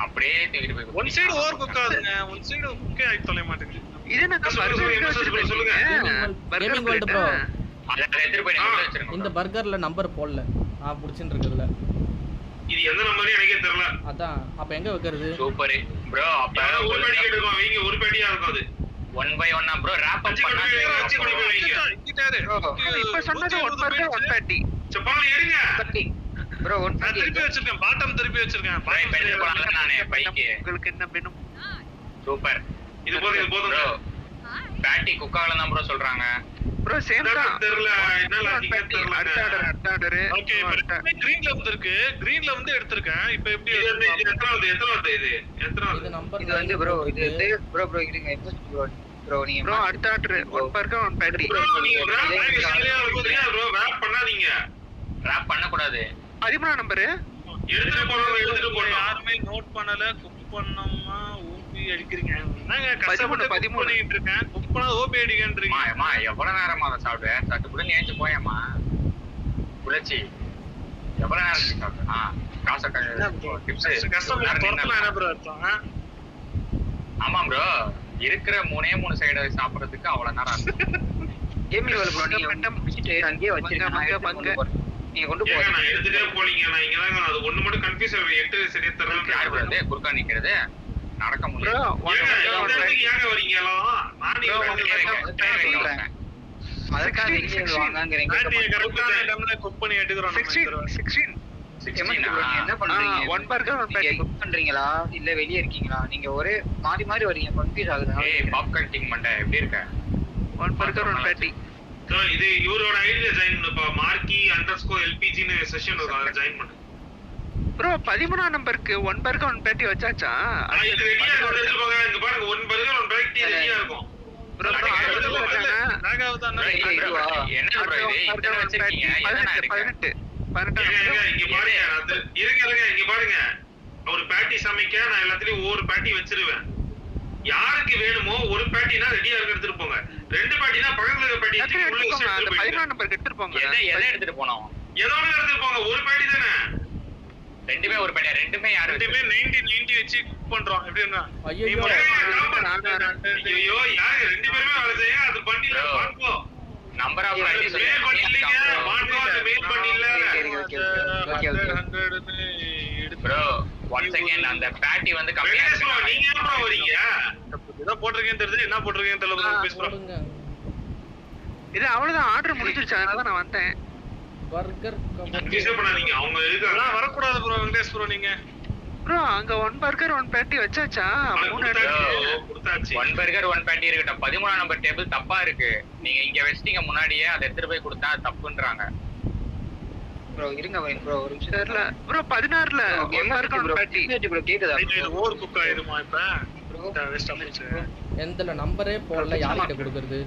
அப்படியே தூக்கிட்டு போய் ஒன் சைடு ஓவர் குக் ஆகுதுங்க, ஒன் சைடு குக்கே ஆகி தொலைய மாட்டேங்குது. இது என்னங்க பர்கர் சொல்லுங்க. கேமிங் வேர்ல்டு ப்ரோ, அத எடுத்து போய் உள்ள வச்சிருங்க. இந்த பர்கர்ல நம்பர் போடல, நான் புடிச்சிட்டு இருக்குல்ல. இது எந்த நம்பர்னு எனக்கே தெரியல. அதான் அப்ப எங்க வைக்கிறது? Super bro. அப்ப ஒரு பேட்டி எடுக்கும் வைங்க, ஒரு பேட்டியா இருக்கும் அது. 1 by 1 ப்ரோ ராப் அப் பண்ணா வச்சு கொண்டு போய் வைங்க. இங்கிட்டாரு இப்ப சொன்னது 1 பர்கர் 1 பேட்டி. சப்பால எடுங்க. ப்ரோ 1 நான் பேட்டி திருப்பி வச்சிருக்கேன், பாட்டம் திருப்பி வச்சிருக்கேன். போய் பெரிய போலாம் நானே பைக்கு. உங்களுக்கு என்ன வேணும்? சூப்பர். இது போதும் ப்ரோ பேட்டி குக் ஆகல தான் ப்ரோ சொல்றாங்க. ப்ரோ சேம் தான். தெரியல என்ன லாஜிக்கா தெரியல. அடுத்த ஆர்டர். ஓகே இப்போ கிரீன்ல வந்திருக்கு, கிரீன்ல வந்து எடுத்துர்க்கேன். இப்போ எப்படி இது வந்து எத்தனாவது இது எத்தனாவது? இது நம்பர் இது வந்து ப்ரோ இது வந்து ப்ரோ இருங்க இப்போ ப்ரோ நீங்க ப்ரோ அடுத்த ஆர்டர் 1 பர்கர் 1 பேட்டி. ப்ரோ நீங்க ப்ரோ வேப் பண்ணாதீங்க. ராப் பண்ண கூடாது. 13 நம்பர். எடுத்துட்டு போறோம். யாருமே நோட் பண்ணல. குக் பண்ணோமா ஓபி அடிக்கிறீங்க. என்னங்க 13 கஷ்டப்பட்டு பண்ணிட்டு இருக்கேன். குக் பண்ணா ஓபி அடிக்கன்றீங்க. அம்மா எவ்வளவு நேரமா அதை சாப்பிடுவேன்? சட்டு புள்ள ஏஞ்சி போயேம்மா. குளச்சி எவ்வளவு நேரம் சாப்பிடுவேன்? காசை டிப்ஸ் கஷ்டப்பட்டு பொறுத்தலாம் என்ன ப்ரோ அர்த்தம்? ஆமா ப்ரோ, இருக்கிற 3 சைடு சாப்பிடுறதுக்கு அவ்வளவு நேரம் ஆகும். கேமிங் வேர்ல்ட் ப்ரோ நீங்க முடிச்சிட்டு அங்கேயே வச்சிருக்கேன். நீங்க கொண்டு போங்க. நான் எடுத்துட்டே போலீங்க. நான் இங்க தான் அது ஒண்ணு மட்டும் கன்ஃபியூஸ் ஆகுது. 8 சரியா தெரியல. யார் வந்து குறுக்கா நிக்கிறது? நடக்க ப்ரோ முடியாது. 1 பர்கர் 1 பேட்டி. ஏங்க வரீங்க எல்லாம்? நானே அதற்காக வெளியே வாங்கங்கறீங்க. பேட்டியை கரெக்டான இடம்ல குக் பண்ணி எடுக்கறோம். 16. என்ன பண்றீங்க? 1 பர்கர் 1 நீங்க பேட்டி. குக் பண்றீங்களா இல்ல வெளிய இருக்கீங்களா? நீங்க ஒரே மாறி வரீங்க. கன்ஃபியூஸ் ஆகுது. ஏய் பாப்கார்ன் டிங் மண்டை எப்படி இருக்க? 1 பர்கர் 1 பேட்டி. இது இவரோட ஐடியில ஜாயின் பண்ணுப்பா. marky_lpg ன்னு செஷன் இருக்கு, அதுல ஜாயின் பண்ணு. ப்ரோ 13 நம்பருக்கு 1 பர்கர் 1 பேட்டி வச்சாச்சா? இது ரெடியா எடுத்துப்பாங்க. இங்க பாருங்க 1 பர்கர் 1 பேட்டி ரெடியா இருக்கும். ப்ரோ ஆர்டர் வச்சாங்க. நாகாவதானே என்ன ப்ரோ இது? இத்தனை வச்சிருக்கீங்க. எதனா இருக்கு? 18 இங்க பாருங்க. இருங்க இங்க பாருங்க. ஒரு பேட்டி சமைக்க நான் எல்லாத்துலயும் ஒவ்வொரு பேட்டி வச்சிருவேன். யாருக்கு வேணுமோ ஒரு பேட்டினா ரெடியா இருக்க எடுத்துட்டு போங்க. 2 பேட்டினா பக்கத்துல இருக்க பேட்டி எடுத்துட்டு உள்ள போங்க. அந்த வச்சு 13 நம்பருக்கு எடுத்துட்டு போங்க. எதை எடுத்துட்டு போனோம்? ஏதோ ஒண்ணு எடுத்துட்டு போங்க. ஒரு பேட்டி தானே. ரெண்டுமே ஒரு பேட்டியா? ரெண்டுமே யாரு? ரெண்டுமே 90 வச்சு குக் பண்றோம். எப்படின்னா ஐயோ ஐயோ யாரு 2 பேருமே வேலை செய்ய அது பண்ணில பாப்போ. நம்பர் ஆஃப் பேட்டி மெயில் பண்ணிட்டீங்க. பாப்போ அந்த மெயில் பண்ணில. ப்ரோ 1 செகண்ட் அந்த பேட்டி வந்து கம்மியா நீங்க இருக்கு. எப்ப வரீங்க? ஏதோ போட்டிருக்கேன்னு தெரியுது, என்ன போட்டிருக்கேன்னு தெரியல. பேசுறோம். போடுங்க. இது அவ்வளவுதான், ஆர்டர் முடிஞ்சிருச்சு. அதனால தான் நான் வந்தேன். பர்கர் கன்ஃபியூஸ் பண்ணாதீங்க. அவங்க இருக்காங்க. அதெல்லாம் வரக்கூடாது ப்ரோ. வெங்கடேஷ் ப்ரோ நீங்க ப்ரோ அங்க 1 பர்கர் 1 பேட்டி வச்சாச்சா? 3 எடுத்து கொடுத்தாச்சு. 1 பர்கர் 1 பேட்டி இருக்கட்டும். 13 நம்பர் டேபிள் தப்பா இருக்கு. நீங்க இங்க வெச்சிட்டீங்க முன்னாடியே, அதை எடுத்துட்டு போய் கொடுத்தா தப்புன்றாங்க. ப்ரோ இருங்க ப்ரோ ஒரு நிமிஷம். தெரியல ப்ரோ. 16ல 1 பர்கர் 1 பேட்டி. ப்ரோ கேக்குதா? இது ஓவர் குக் ஆயிருமா இப்ப? வேஸ்ட் ஆயிடுச்சு. எந்தல நம்பரே போடல, யார்கிட்ட கொடுக்கிறது?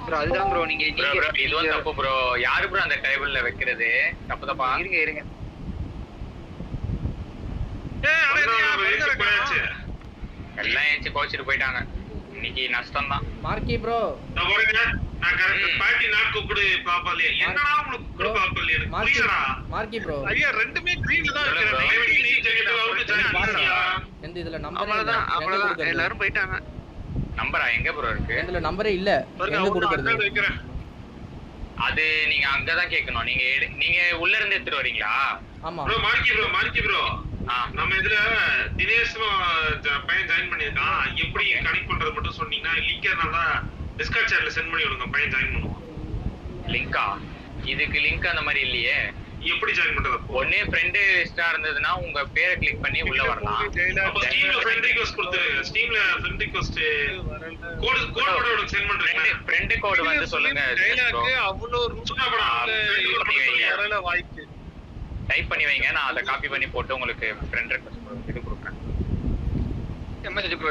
ப்ரோ அதுதான் ப்ரோ நீங்க ப்ரோ இதுவும் தப்பு ப்ரோ. யாரு ப்ரோ அந்த டேபிள்ல வைக்கிறது? தப்பா? இருங்க ஏய் அடேயா வெயிட் பண்ணாச்சு. எல்லாம் ஏஞ்சி கோச்சிட்டு போயிட்டாங்க. இன்னைக்கு நஷ்டம் தான். மார்க்கி ப்ரோ நான் பாருங்க. நான் கரெக்ட் பேட்டி நாட் குக்குடு ப்ராப்பர்லி. என்னடா உங்களுக்கு குக்குடு ப்ராப்பர்லி எனக்கு புரியலடா. மார்க்கி ப்ரோ ஐயா ரெண்டுமே கிரீன்ல தான் நீ வைக்கிறேன். ஜெகட்டல அவுட் ஜாயின் பண்ணியா? எந்த இதுல நம்பரே அவ்வளவுதான் அவ்வளவுதான். எல்லாரும் போயிட்டாங்க. நம்பரா எங்க ப்ரோ இருக்கு? எந்தல நம்பரே இல்ல, எங்க கொடுக்கிறது? வைக்கிறேன். அது நீங்க அங்கதான் கேட்கணும். நீங்க உள்ள இருந்து எடுத்துட்டு வரீங்களா? ஆமா ப்ரோ மார்க்கி ப்ரோ நம்ம இதுல தினேஷ்னு பையன் ஜாயின் பண்ணிருக்கான். எப்படி கனெக்ட் பண்றது மட்டும் சொன்னீங்கன்னா லிங்க் டிஸ்கார்ட் சேட்ல சென்ட் பண்ணி விடுங்க. பையன் ஜாயின் பண்ணுவான். லிங்கா? இதுக்கு லிங்க் அந்த மாதிரி இல்லையே. எப்படி ஜாயின் பண்றது? ஒண்ணே ஃப்ரெண்ட் லிஸ்டா இருந்ததுன்னா உங்க பேரை கிளிக் பண்ணி உள்ள வரலாம். அப்ப ஸ்டீம்ல ஃப்ரெண்ட் ரிக்வெஸ்ட் கொடுத்துருங்க. ஸ்டீம்ல ஃப்ரெண்ட் ரிக்வெஸ்ட் கோட் சென்ட் பண்றீங்க. ஃப்ரெண்ட் கோட் வந்து சொல்லுங்க. டைலாக் அவ்வளவு வரல வாய்க்கு டைப் பண்ணி வைங்க. நான் அதை காப்பி பண்ணி போட்டு உங்களுக்கு ஃப்ரெண்ட் ரிக்வெஸ்ட் இது கொடுக்குறேன். மெசேஜ் ப்ரோ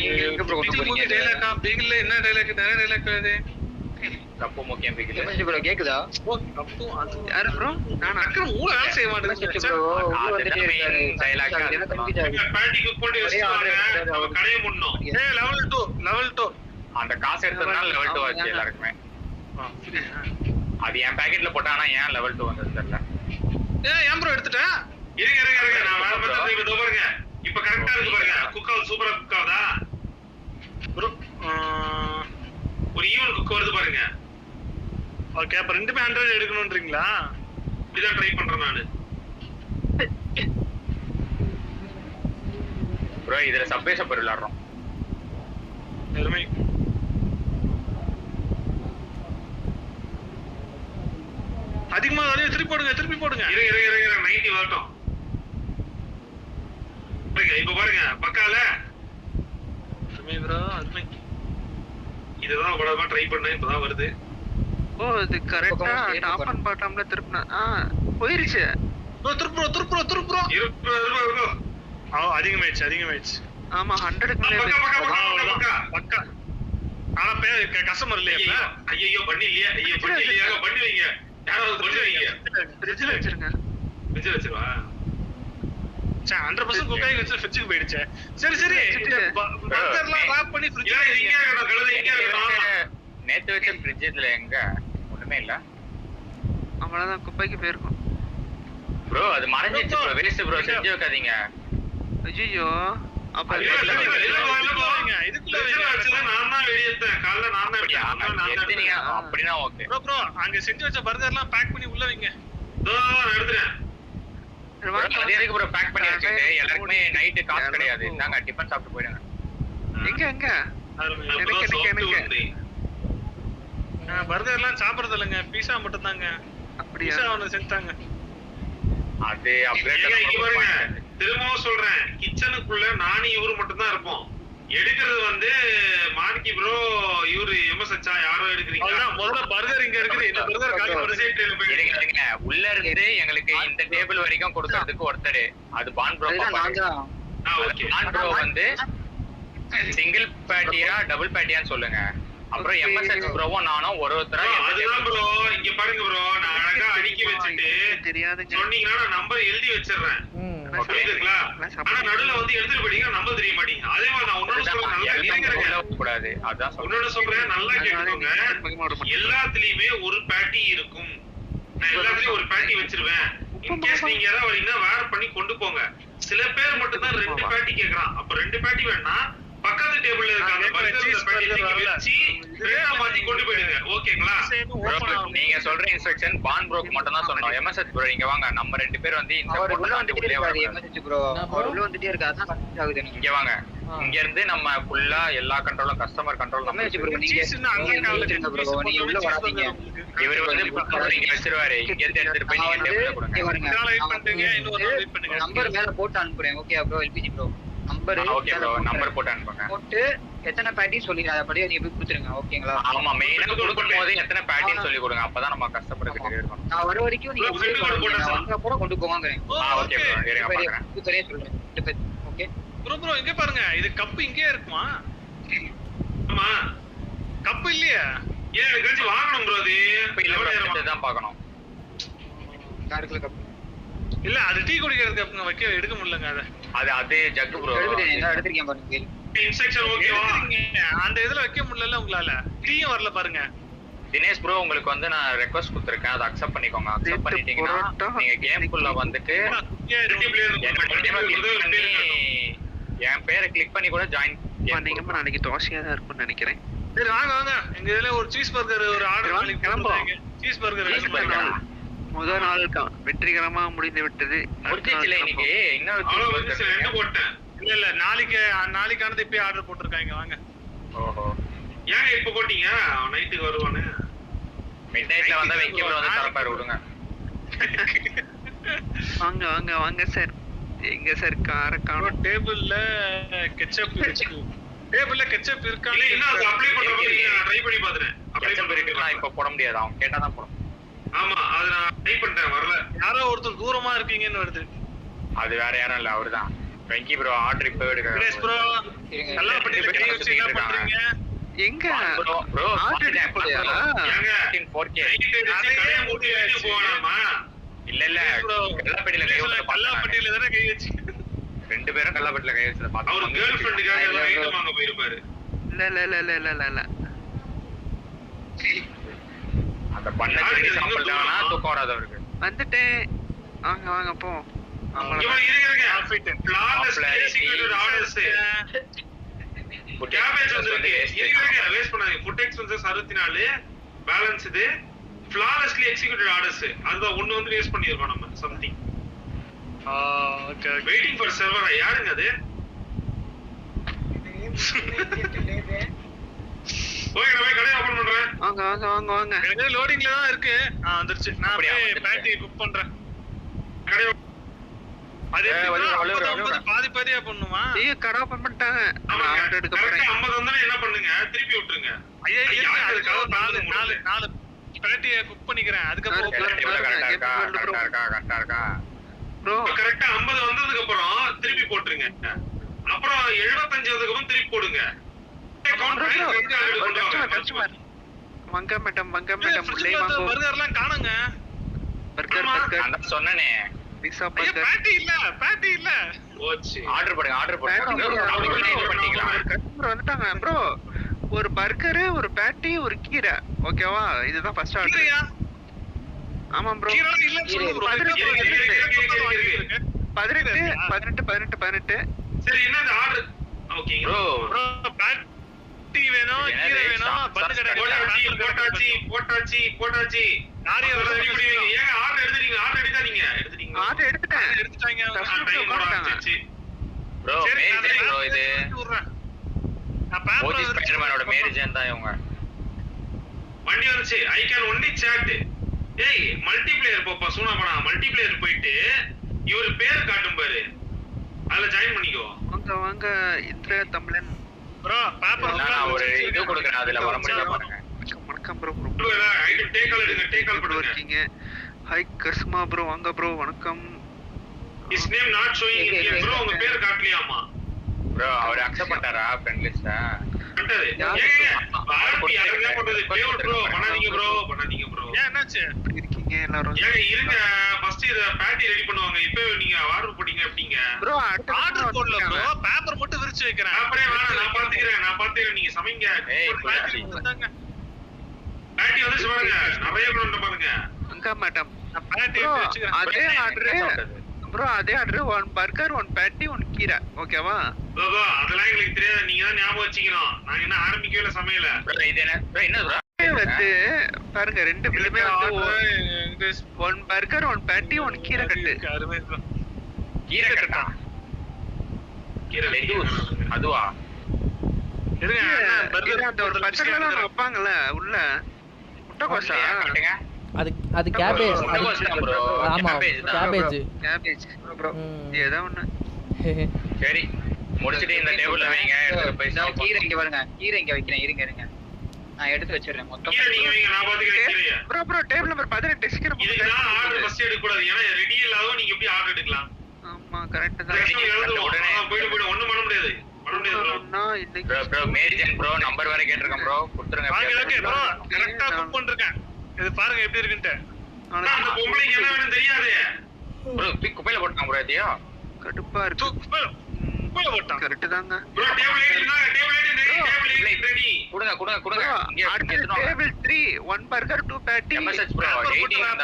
நீங்க எங்க ப்ரோ கொண்டு போறீங்க? டைலாக்கா பிகில்ல என்ன டைலாக்? நிறைய டைலாக் வருது. தப்பு முக்கியம் பிகில்ல. மெசேஜ் ப்ரோ கேக்குதா? ஓ தப்பு அது யாரு ப்ரோ? நான் அக்கற மூளை வேலை செய்ய மெசேஜ் மாட்டேங்குது. ப்ரோ அது வந்துட்டே இருக்காரு. டைலாக் எனக்கு கன்ஃபியூஸ் ஆகுது. பேட்டி குக் பண்ணி வச்சிருக்காங்க. நம்ம கடையை முன்னோம். ஏய் லெவல் 2 அந்த காசு எடுத்ததுனால லெவல் 2 ஆச்சு எல்லாருக்குமே. அது என் பாக்கெட்ல போட்டானா ஏன் லெவல் 2 வந்தது தெரியல. ஏய் ஏன் ப்ரோ எடுத்துட்ட? இருங்க நான் வேற மெத்தட் இதோ பாருங்க. இப்ப கரெக்ட்டா இருக்கு பாருங்க. குக் ஆல் சூப்பரா குக் ஆகுதா? ப்ரோ ஒரு ஈவன் குக் வருது பாருங்க. ஓகே அப்ப ரெண்டுமே 100 எடுக்கணும்ன்றீங்களா? இப்படிதான் ட்ரை பண்றேன் நானு. ப்ரோ இதுல சப்வே சப்பர் விளையாடுறோம். எருமை அதிகமா வரைய திருப்பி போடுங்க. இருங்க 90 வரட்டும். இப்ப பாருங்க பக்கால எருமை ப்ரோ எருமை. இதுதான் உடனே ட்ரை பண்ணேன். இப்பதான் வருது. ஓ இது கரெக்ட்டா டாப் அண்ட் பாட்டம்ல திருப்பினா போயிருச்சு. ப்ரோ திருப்புறோம். இருக்கும். அதிகமாயிடுச்சு. ஆமா 100க்கு மேல பக்கா. ஆனா கஸ்டமர் இல்லையா? ஐயோ பண்ணி இல்லையா? பண்ணி வைங்க. யாராவது பண்ணி வைங்க. ஃப்ரிட்ஜ்ல வச்சிருங்க. ஃப்ரிட்ஜ்ல வச்சிருவா. 100% குக்காய் வச்சு ஃப்ரிட்ஜுக்கு போயிடுச்சு. சரி பர்கர்லாம் ராப் பண்ணி ஃப்ரிட்ஜ்ல இங்க இருக்கணும். கழுதை இங்க இருக்கணும். நேத்து வச்ச ஃப்ரிட்ஜ்ல எங்க ஒண்ணுமே இல்ல. அவ்வளவுதான் குப்பைக்கு போயிருக்கும். ப்ரோ அது மறைஞ்சிச்சு ப்ரோ. Waste bro. செஞ்சு வைக்காதீங்க. ஐயோ அப்ப இதுக்குள்ள வச்சது நான் தான் வெளியேத்தேன். காலைல நான் தான் எடுத்தீங்க அப்படின்னா ஓகே. ப்ரோ அங்க செஞ்சு வச்ச பர்கர்லாம் பேக் பண்ணி உள்ள வைங்க. நான் எடுத்துறேன். அது எதுக்கு ப்ரோ பேக் பண்ணி வச்சிட்டு எல்லாருக்குமே நைட் காசு கிடையாது. இந்தாங்க டிபன் சாப்பிட்டு போயிடுங்க. எங்க எனக்கு பர்கர்லாம் சாப்பிடுறது இல்லைங்க. பீஸா மட்டும் தாங்க. அப்படியா? பீஸா ஒன்னு செஞ்சாங்க. அது அப்கிரேட் பாருங்க. திரும்பவும் சொல்றேன். கிச்சனுக்குள்ள நானும் இவரு மட்டும் தான் இருப்போம். எடுக்கிறது வந்து மார்க்கி ப்ரோ இவரு எம்எஸ்ஹா யாரோ எடுக்கிறீங்க. முதல்ல பர்கர் இங்க இருக்குது. இந்த பர்கர் காலி இருங்க. உள்ள இருந்து எங்களுக்கு இந்த டேபிள் வரைக்கும் கொடுக்கிறதுக்கு ஒருத்தர் அது பான் ப்ரோ. பான் ப்ரோ வந்து சிங்கிள் பேட்டியா டபுள் பேட்டியான்னு சொல்லுங்க. அப்புறம் எம்எஸ்ஹெச் ப்ரோவும் நானும் ஒருத்தரா. அதுதான் ப்ரோ இங்க பாருங்க ப்ரோ. நான் அழகா அடுக்கி வச்சிட்டு தெரியாதுங்க. சொன்னீங்கன்னா நான் நம்பர் எழுதி வச்சிடுறேன். ஓகேங்களா? ஆனா நடுவுல வந்து எடுத்துட்டு போயிட்டீங்க. நம்பர் தெரிய மாட்டீங்க. அதே மாதிரி நான் உன்னோட சொல்றேன். நல்லா கேளுங்க. கூடாது. அதான் உன்னோட சொல்றேன். நல்லா கேட்டுக்கோங்க. எல்லாத்துலயுமே ஒரு பேட்டி இருக்கும். நான் எல்லாத்துலயும் ஒரு பேட்டி வச்சிருவேன். இன்கேஸ் நீங்க யாராவது வரீங்கன்னா வேர் பண்ணி கொண்டு போங்க. சில பேர் மட்டும் தான் 2 பேட்டி கேக்குறான். அப்ப 2 பேட்டி வேணா பக்கத்து டேபிள்ல இருக்க அந்த பர்கர் பேட்டி வச்சு ரெண்டா மாத்தி கொண்டு போயிடுங்க. ஓகேங்களா? நீங்க சொல்ற இன்ஸ்ட்ரக்ஷன் பான் ப்ரோக்கு மட்டும் தான் சொன்னோம். எம்எஸ்ஹெச் ப்ரோ இங்க வாங்க. நம்ம 2 பேர் வந்து இந்த அவர் உள்ள போட்டு வந்துட்டே உள்ளே இருக்காரு. வாங்க. எம்எஸ்ஹெச் ப்ரோ அவர் உள்ள வந்துட்டே இருக்காரு. அதான் கன்ஃபியூஸ் ஆகுது எனக்கு. இங்க வாங்க. இங்க இருந்து நம்ம ஃபுல்லா எல்லா கண்ட்ரோலும் கஸ்டமர் கண்ட்ரோல் எம்எஸ்ஹெச் ப்ரோ நீங்க வந்துருங்க ப்ரோ. நீங்க உள்ள வராதீங்க. இவர் வந்து நீங்க வச்சிருவாரு. இங்க இருந்து எடுத்துட்டு போய் நீங்க டேபிள்ல கொடுங்க. நம்பர் மேல போட்டு அனுப்புறேன். Okay bro LPG bro number. Okay bro number போட்டு அனுப்புங்க. போட்டு எத்தனை பேட்டி சொல்லிங்க அத அப்படியே நீங்க போய் கொடுத்துருங்க. ஓகேங்களா? ஆமா மெயினா கொடுக்கும்போது எத்தனை பேட்டின்னு சொல்லி கொடுங்க. அப்பதான் நம்ம கஸ்டமருக்கு தெரியும். நான் வர வரைக்கும் நீங்க வந்தா கொண்டு போவாங்கறேன். ஓகே ப்ரோ இருங்க பாக்குறேன். சரியா சொல்றேன். ஓகே ப்ரோ இங்க பாருங்க. இது கப் இங்கே இருக்குமா? ஆமா கப் இல்லையா? ஏன் கஞ்சி வாங்கணும் ப்ரோ. அது இப்ப இல்ல தான் பார்க்கணும். கார்க்குல கப் இல்ல அது டீ குடிக்கிறதுக்கு கப்ங்க வைக்க எடுக்க முடியலங்க. அது ஜக் ப்ரோ எடுத்துறீங்க பாருங்க. இன்ஸ்ட்ரக்ஷன் ஓகேவா? அந்த இதுல வைக்க முடியல உங்களால. டீயும் வரல பாருங்க. தினேஷ் ப்ரோ உங்களுக்கு வந்து நான் ரெக்வெஸ்ட் கொடுத்திருக்கேன். அதை அக்செப்ட் பண்ணிக்கோங்க. அக்செப்ட் பண்ணிட்டீங்கன்னா நீங்க கேம்க்குள்ள வந்துட்டு என் பேரை கிளிக் பண்ணி கூட ஜாயின் பண்ணீங்கன்னா நாளைக்கு தோசையா தான் இருக்கும்னு நினைக்கிறேன். சரி வாங்க எங்க இதுல ஒரு சீஸ் பர்கர் ஒரு ஆர்டர் பண்ணி கிளம்புறோம். சீஸ் பர்கர் முதல் நாள் வெற்றிகரமா முடிந்து விட்டது. முடிச்சிச்சுல இன்னைக்கு இன்னொரு அவ்வளவு வந்து சரி, 2 போட்டேன். இல்ல நாளைக்கானது இப்பயே ஆர்டர் போட்டிருக்காங்க வாங்க. ஓஹோ ஏங்க இப்ப போட்டீங்க? நைட்டுக்கு வருவானு. மிட் நைட்ல வந்தா வெங்கி ப்ரோ வந்து தரப்பாரு விடுங்க. வாங்க வாங்க வாங்க சார். எங்க சார் கார காணோம். டேபிள்ல கெச்சப் இருக்கு. டேபிள்ல கெச்சப் இருக்கானே இல்ல இன்னும் அது அப்ளை பண்றதுக்கு நான் ட்ரை பண்ணி பாத்துறேன். அப்ளை இருக்குன்னா இப்ப போட முடியாது. அவன் கேட்டா தான் போடும். ஆமா அது நான் ட்ரை பண்ணிட்டேன் வரல. யாரோ ஒருத்தர் தூரமா இருக்கீங்கன்னு வருது. அது வேற யாரும் இல்ல அவர்தான். வெங்கி ப்ரோ ஆர்டர் இப்ப எடுங்க. கிரேஸ் ப்ரோ நல்லா பண்ணிட்டு கை வச்சு என்ன பண்றீங்க? எங்க ப்ரோ ஆர்டர் போடுயா? ஏங்க 4K கடையை மூடி வெளிய போகலாமா? இல்ல இல்ல கல்லாப்பட்டியில கை வச்சு கல்லாப்பட்டியில தானே கை வச்சு. ரெண்டு பேரும் கல்லாப்பட்டியில கை வச்சு பாத்து. அவர் கேர்ள் ஃப்ரெண்டுக்காக ஏதோ ஐட்டம் வாங்க போயிருப்பாரு. இல்ல இல்ல இல்ல இல்ல இல்ல இல்ல அந்த பண்ண செடி சாப்பிட்டானா தூக்கம் வராது அவருக்கு. வந்துட்டேன். வாங்க வாங்க போ. இவன் இருங்க flawless executed orders. கேபேஜ் வந்து இருங்க வேஸ்ட் பண்ணாதீங்க. ஃபுட் எக்ஸ்பென்சஸ் 64 பேலன்ஸ் இது flawlessly executed orders. அதுதான் ஒன்னு வந்து வேஸ்ட் பண்ணிருக்கோம் நம்ம something. Okay waiting for server யாருங்க அது? ஓகே நான் கடையை ஓபன் பண்றேன். வாங்க வாங்க வாங்க வாங்க. எனக்கு லோடிங்ல தான் இருக்கு. வந்துருச்சு. நான் அப்படியே பேட்டி குக் பண்றேன். கடையை அதே பாதி பாதியா பண்ணுமா? ஐயோ கடை ஓபன் பண்ணிட்டாங்க. நான் ஆர்டர் எடுக்க போறேன். 50 வந்தா என்ன பண்ணுங்க? திருப்பி விட்டுருங்க. ஐயா அது நாலு பேட்டியை குக் பண்ணிக்கிறேன். அதுக்கப்புறம் கரெக்டா இருக்கா ப்ரோ கரெக்ட்டா 50 வந்ததுக்கு அப்புறம் திருப்பி போட்டுருங்க. அப்புறம் 75 வந்ததுக்கு அப்புறம் திருப்பி போடுங்க. வங்க மேடம் உள்ளே வாங்க. பர்கர்லாம் காணுங்க. பர்கர் நான் சொன்னனே பீஸா ஐயா பர்கர் பேட்டி இல்ல ஓச்சு ஆர்டர் பண்ணுங்க கஸ்டமர் வந்துட்டாங்க ப்ரோ. ஒரு பர்கர் ஒரு பேட்டி ஒரு கீரை ஓகேவா? இதுதான் ஃபர்ஸ்ட் ஆர்டர். ஆமா ப்ரோ. கீரை இல்லன்னு சொல்லுங்க ப்ரோ. 18 சரி என்ன அந்த ஆர்டர்? ஓகே ப்ரோ ப்ரோ பேட்டி வேணும் கீரை வேணும் பர்கர் போட்டாச்சு நாரிய ரெடி பண்ணுவீங்க. ஏங்க ஆர்டர் எடுத்துட்டீங்க? ஆர்டர் எடுத்தாதீங்க ஆர்டர் எடுத்துட்டாங்க. ப்ரோ மேரி ப்ரோ இது ஓஜி ஸ்பைடர்மேனோட மேரி ஜேன் தான் இவங்க. வண்டி வந்துச்சு. I can only chat. ஏய் மல்டிப்ளேயர் போப்பா சூனாமடா. மல்டிப்ளேயர் போயிட்டு இவர் பேர் காட்டும் பாரு. அதுல ஜாயின் பண்ணிக்கோ. வாங்க வாங்க இந்திர தமிழன் ப்ரோ பேப்பர் நான் ஒரு இது கொடுக்கிறேன். அதுல வர முடியல பாருங்க. வணக்கம் ப்ரோ. ஐட்டம் டேக் கால் எடுங்க. டேக் கால் பண்ணுங்க. இருக்கீங்க. ஹாய் கஸ்மா ப்ரோ வாங்க ப்ரோ வணக்கம். His name not showing in here bro. உங்க பேர் காட்டலையாமா? ப்ரோ அவர் அக்செப்ட் பண்ணாரா ஃப்ரெண்ட் லிஸ்ட? கண்டது. ஏங்க பார்ட்டி யாரங்க போடுது? பேவர் ப்ரோ பண்ணாதீங்க ப்ரோ. ஏன் என்னாச்சு? எப்படி இருக்கீங்க எல்லாரும்? ஏங்க இருங்க ஃபர்ஸ்ட் இத பேட்டி ரெடி பண்ணுவாங்க. இப்போ நீங்க ஆர்டர் போடிங்க அப்படிங்க. ப்ரோ ஆர்டர் போடல ப்ரோ. பேப்பர் மட்டும் விரிச்சு வைக்கிறேன். அப்படியே வேணா நான் பாத்துக்கிறேன். நீங்க சமைங்க. பேட்டி வந்து சொல்லுங்க. நிறைய கொண்டு பாருங்க. அங்க மேடம் நான் பேட்டி ப்ரோ வச்சுக்கிறேன். அதே ஆர்டர் ப்ரோ அதே ஆர்டர் 1 பர்கர் 1 பேட்டி 1 கீரை ஓகேவா? ப்ரோ அதெல்லாம் எங்களுக்கு தெரியாது. நீங்க தான் ஞாபகம் வச்சுக்கணும். நாங்க என்ன ஆரம்பிக்கவே சமையல. ப்ரோ இது என்ன ப்ரோ என்ன ப்ரோ வந்து பாருங்க ரெண்டு பில்லுமே வந்து 1 பர்கர் 1 பேட்டி 1 கீரை கட்டு. அருமை ப்ரோ. கீரை கட்டா அதுவா? இருங்க பர்கர் அந்த ஒரு பச்சைலாம் வைப்பாங்கல உள்ள முட்டைக்கோஸா காட்டுங்க. அது கேபேஜ். ப்ரோ ஆமா கேபேஜ். கேபேஜ் ப்ரோ ஏதோ ஒண்ணு. சரி முடிச்சிட்டு இந்த டேபிள்ல வைங்க. எடுத்து போய் சாப்பிடுங்க. கீரை இங்க பாருங்க. கீரை இங்க வைக்கிறேன். இருங்க நான் எடுத்து வச்சிரறேன் மொத்தம். கீரை நீங்க வைங்க. நான் பாத்துக்கிறேன் கீரைய. ப்ரோ டேபிள் நம்பர் 18 சீக்கிரம் இதுக்கு நான் ஆர்டர் ஃபர்ஸ்ட் எடுக்க கூடாது. ஏன்னா ரெடி இல்லாதோ நீங்க எப்படி ஆர்டர் எடுக்கலாம்? ஆமா கரெக்ட் தான். உடனே போய்டு ஒண்ணும் பண்ண முடியாது. நான் இன்னைக்கு ப்ரோ மேரி ஜேன் ப்ரோ நம்பர் வேற கேட்டிருக்கேன் ப்ரோ. கொடுத்துருங்க. ஓகே ப்ரோ கரெக்ட்டா குக் பண்ணிருக்கேன். இது பாருங்க எப்படி இருக்குன்னு. அந்த பொம்பளைக்கு என்ன வேணும் தெரியாது. ப்ரோ தூக்கி குப்பையில போட்டாங்க ப்ரோ. அதையோ கடுப்பா இருக்கு. குப்பையில போட்டான். கரெக்ட் தாங்க. Bro table 8 ready. கொடுங்க. இங்க அடுத்து டேபிள் 3 1 பர்கர் 2 பேட்டி. எம்எஸ்ஹெச் ப்ரோ 18 அந்த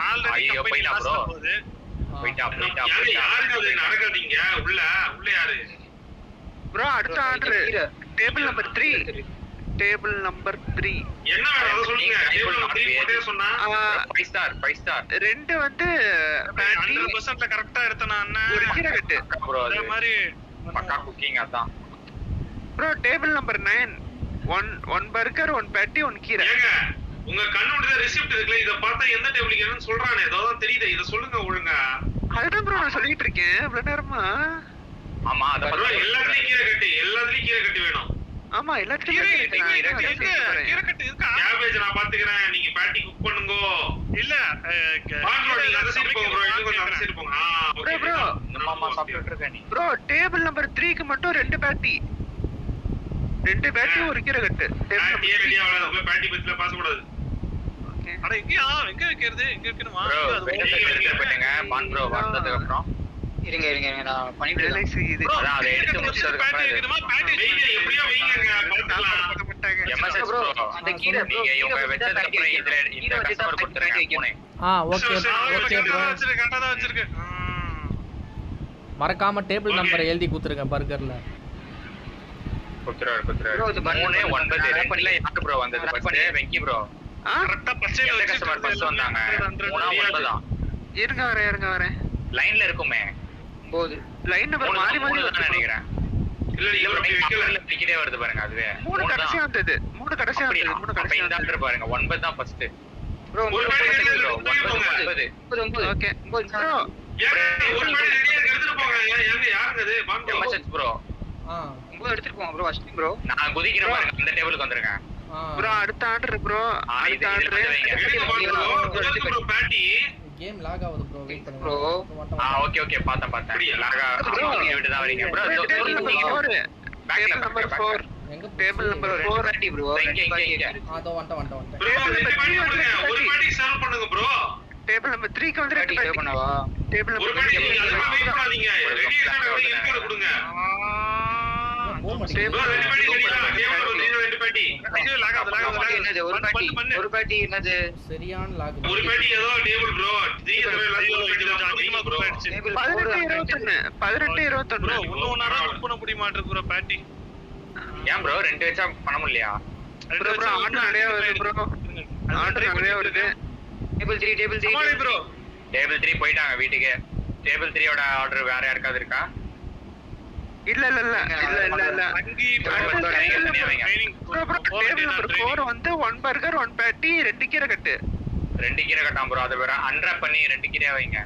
ஆல்ரெடி ஐயோ கம்பெனி போய்டா லாஸ் ப்ரோ. போகுது. யாருக்கு அது நடக்காதீங்க. உள்ள யாரு? ப்ரோ அடுத்த order table number 3 table number 3 என்ன வேணும் அத சொல்லுங்க. டேபிள் நம்பர் 3 போட்டே சொன்னா 5 ஸ்டார் 2 வந்து பேட்டி 100% கரெக்ட்டா எடுத்தனா அண்ணா. ஒரு கீரை கட்டு ப்ரோ அதே மாதிரி பக்கா குக்கிங் அதான். Bro table number 9 one burger 1 பேட்டி 1 கீரை. ஏங்க உங்க கண்ணோட ரிசிப்ட் இருக்குல இத பார்த்தா எந்த டேபிளுக்கு என்னன்னு சொல்றானே ஏதாவது தெரியுதே இத சொல்லுங்க ஒழுங்கா. அதுதான் ப்ரோ நான் சொல்லிட்டு இருக்கேன் இவ்வளவு நேரமா. ஆமா அத ப்ரோ எல்லாத்துலயும் கீரை கட்டி வேணும். ஆமா எல்லாத்துலயும் கீரை கட்டு இருக்கா? கேபேஜ் நான் பாத்துக்கறேன். நீங்க பேட்டி குக் பண்ணுங்க. இல்ல வாங்க நீங்க அந்த சைடு போங்க ப்ரோ. இன்னும் கொஞ்சம் அந்த சைடு போங்க. ஓகே ப்ரோ மாமா சாப்பிட்டுட்டு இருக்க நீ. ப்ரோ டேபிள் நம்பர் 3க்கு மட்டும் 2 பேட்டி 2 பேட்டி ஒரு கீரை கட்டு. பேட்டி ரெடி ஆவல. போய் பேட்டி பத்தில பாஸ் கூடாது. அட எங்க வைக்கிறது? எங்க வைக்கணுமா? ப்ரோ போய்டுங்க பான் ப்ரோ வந்ததுக்கு அப்புறம் இருங்க நான் பண்ணிட்டு வேலை இருக்கேன். செய்யுது. அதான் அதை எடுத்து முடிச்சதுக்கு பேட்டி அப்புறம் வைக்கணுமா? பேட்டி வெயிங்க எப்படியோ வெயிங்க பாத்துக்கலாம். எம்எஸ்எஸ் ப்ரோ அந்த கீரை நீங்க இவங்க வெச்சதுக்கு அப்புறம் இதுல இந்த கஸ்டமர் கொடுத்துறேன் போனே. Okay okay bro. கரெக்ட்டா தான் வச்சிருக்கேன். மறக்காம டேபிள் நம்பரை எழுதி கொடுத்துருங்க பர்கர்ல. கொடுத்துறாரு Bro, இது 3 9 2ல யாரு ப்ரோ வந்தது ஃபர்ஸ்ட்? வெங்கி ப்ரோ. கரெக்ட்டா பச்சையில எந்த கஸ்டமர் ஃபர்ஸ்ட் வந்தாங்க? 3 9 தான். இருங்க வரேன். லைன்ல இருக்குமே. 9 லைன் நம்பர் மாறி மாறி தான் நினைக்கிறேன். இல்ல நீங்க அப்படி வைக்கல. டிக்கெட்டே வருது பாருங்க அதுவே. 3 கடைசியா வந்தது. 3 கடைசியா வந்தது. 3 அப்ப கடைசியா இந்த வந்தது. பாருங்க 9 தான் ஃபர்ஸ்ட். ப்ரோ ஒரு பேட்டி ரெடியா ப்ரோ இருக்கு. 9 9 ஓகே ப்ரோ ஏங்க ஒரு பேட்டி ரெடியா இருக்கு. எடுத்துட்டு போங்க. ஏங்க யாருங்க இது? பான் ப்ரோ. MSS bro. 9 எடுத்துட்டு போங்க ப்ரோ. ஃபர்ஸ்ட் ப்ரோ நான் குதிக்கிறேன் பாருங்க அந்த டேபிளுக்கு வந்துருங்க. ப்ரோ அடுத்த ஆர்டர் ப்ரோ. இது அடுத்த இதுல ஆர்டர் வைங்க. எடுத்துட்டு போங்க ப்ரோ. எடுத்துட்டு ப்ரோ பேட்டி. கேம் லாக் ஆகுது ப்ரோ. வெயிட் ப்ரோ பண்ணுங்க. ஓகே பார்த்தேன். லாகா விட்டு தான் வரீங்க ப்ரோ. டேபிள் நம்பர் 4 பேக்ல நம்பர் 4 எங்க டேபிள் நம்பர் 4 பேட்டி ப்ரோ. இங்க அதோ வந்துட்டேன். ப்ரோ ரெண்டு பேட்டி பண்ணுங்க. ஒரு பேட்டி சர்வ் பண்ணுங்க ப்ரோ. டேபிள் நம்பர் 3க்கு வந்து 2 பேட்டி சேவ் பேட்டி. பண்ணவா? டேபிள் ஒரு நம்பர் பேட்டி நீங்க அதுக்கு வெயிட் பண்ணாதீங்க. ரெடியா இருக்கிறத கொடுங்க. ப்ரோ ரெண்டு பேட்டி ரெடியா? டேபிள் நம்பர் 3 ரெண்டு பேட்டி. என்னது ஒரு பேட்டி என்னது? சரியான லாக். ஒரு பேட்டி ஏதோ டேபிள் ப்ரோ. 3 எல்லாத்தையும் ஒரு பேட்டி தான் அதிகமா ப்ரோ. 18 21 ப்ரோ இன்னும் ஒண்ணாரா புக் பண்ண முடிய மாட்டேங்குது ப்ரோ பேட்டி. ஏன் ப்ரோ 2 வச்சா பண்ண முடியலையா? ப்ரோ ஆர்டர் நிறைய வருது ப்ரோ. ஆர்டர் நிறைய வருது. டேபிள் 3 சமாளி ப்ரோ. டேபிள் 3 போயிட்டாங்க வீட்டுக்கு. டேபிள் 3 ஓட ஆர்டர் வேற யாருக்காவது இருக்கா? இல்ல அங்கி ட்ரைனிங் ப்ரோ டேபிள் நம்பர் 4 வந்து 1 பர்கர் 1 பேட்டி 2 கீரை கட்டு. 2 கீரை கட்டாம் ப்ரோ. அதை வேற அன்ராப் பண்ணி 2 கீரையா வைங்க.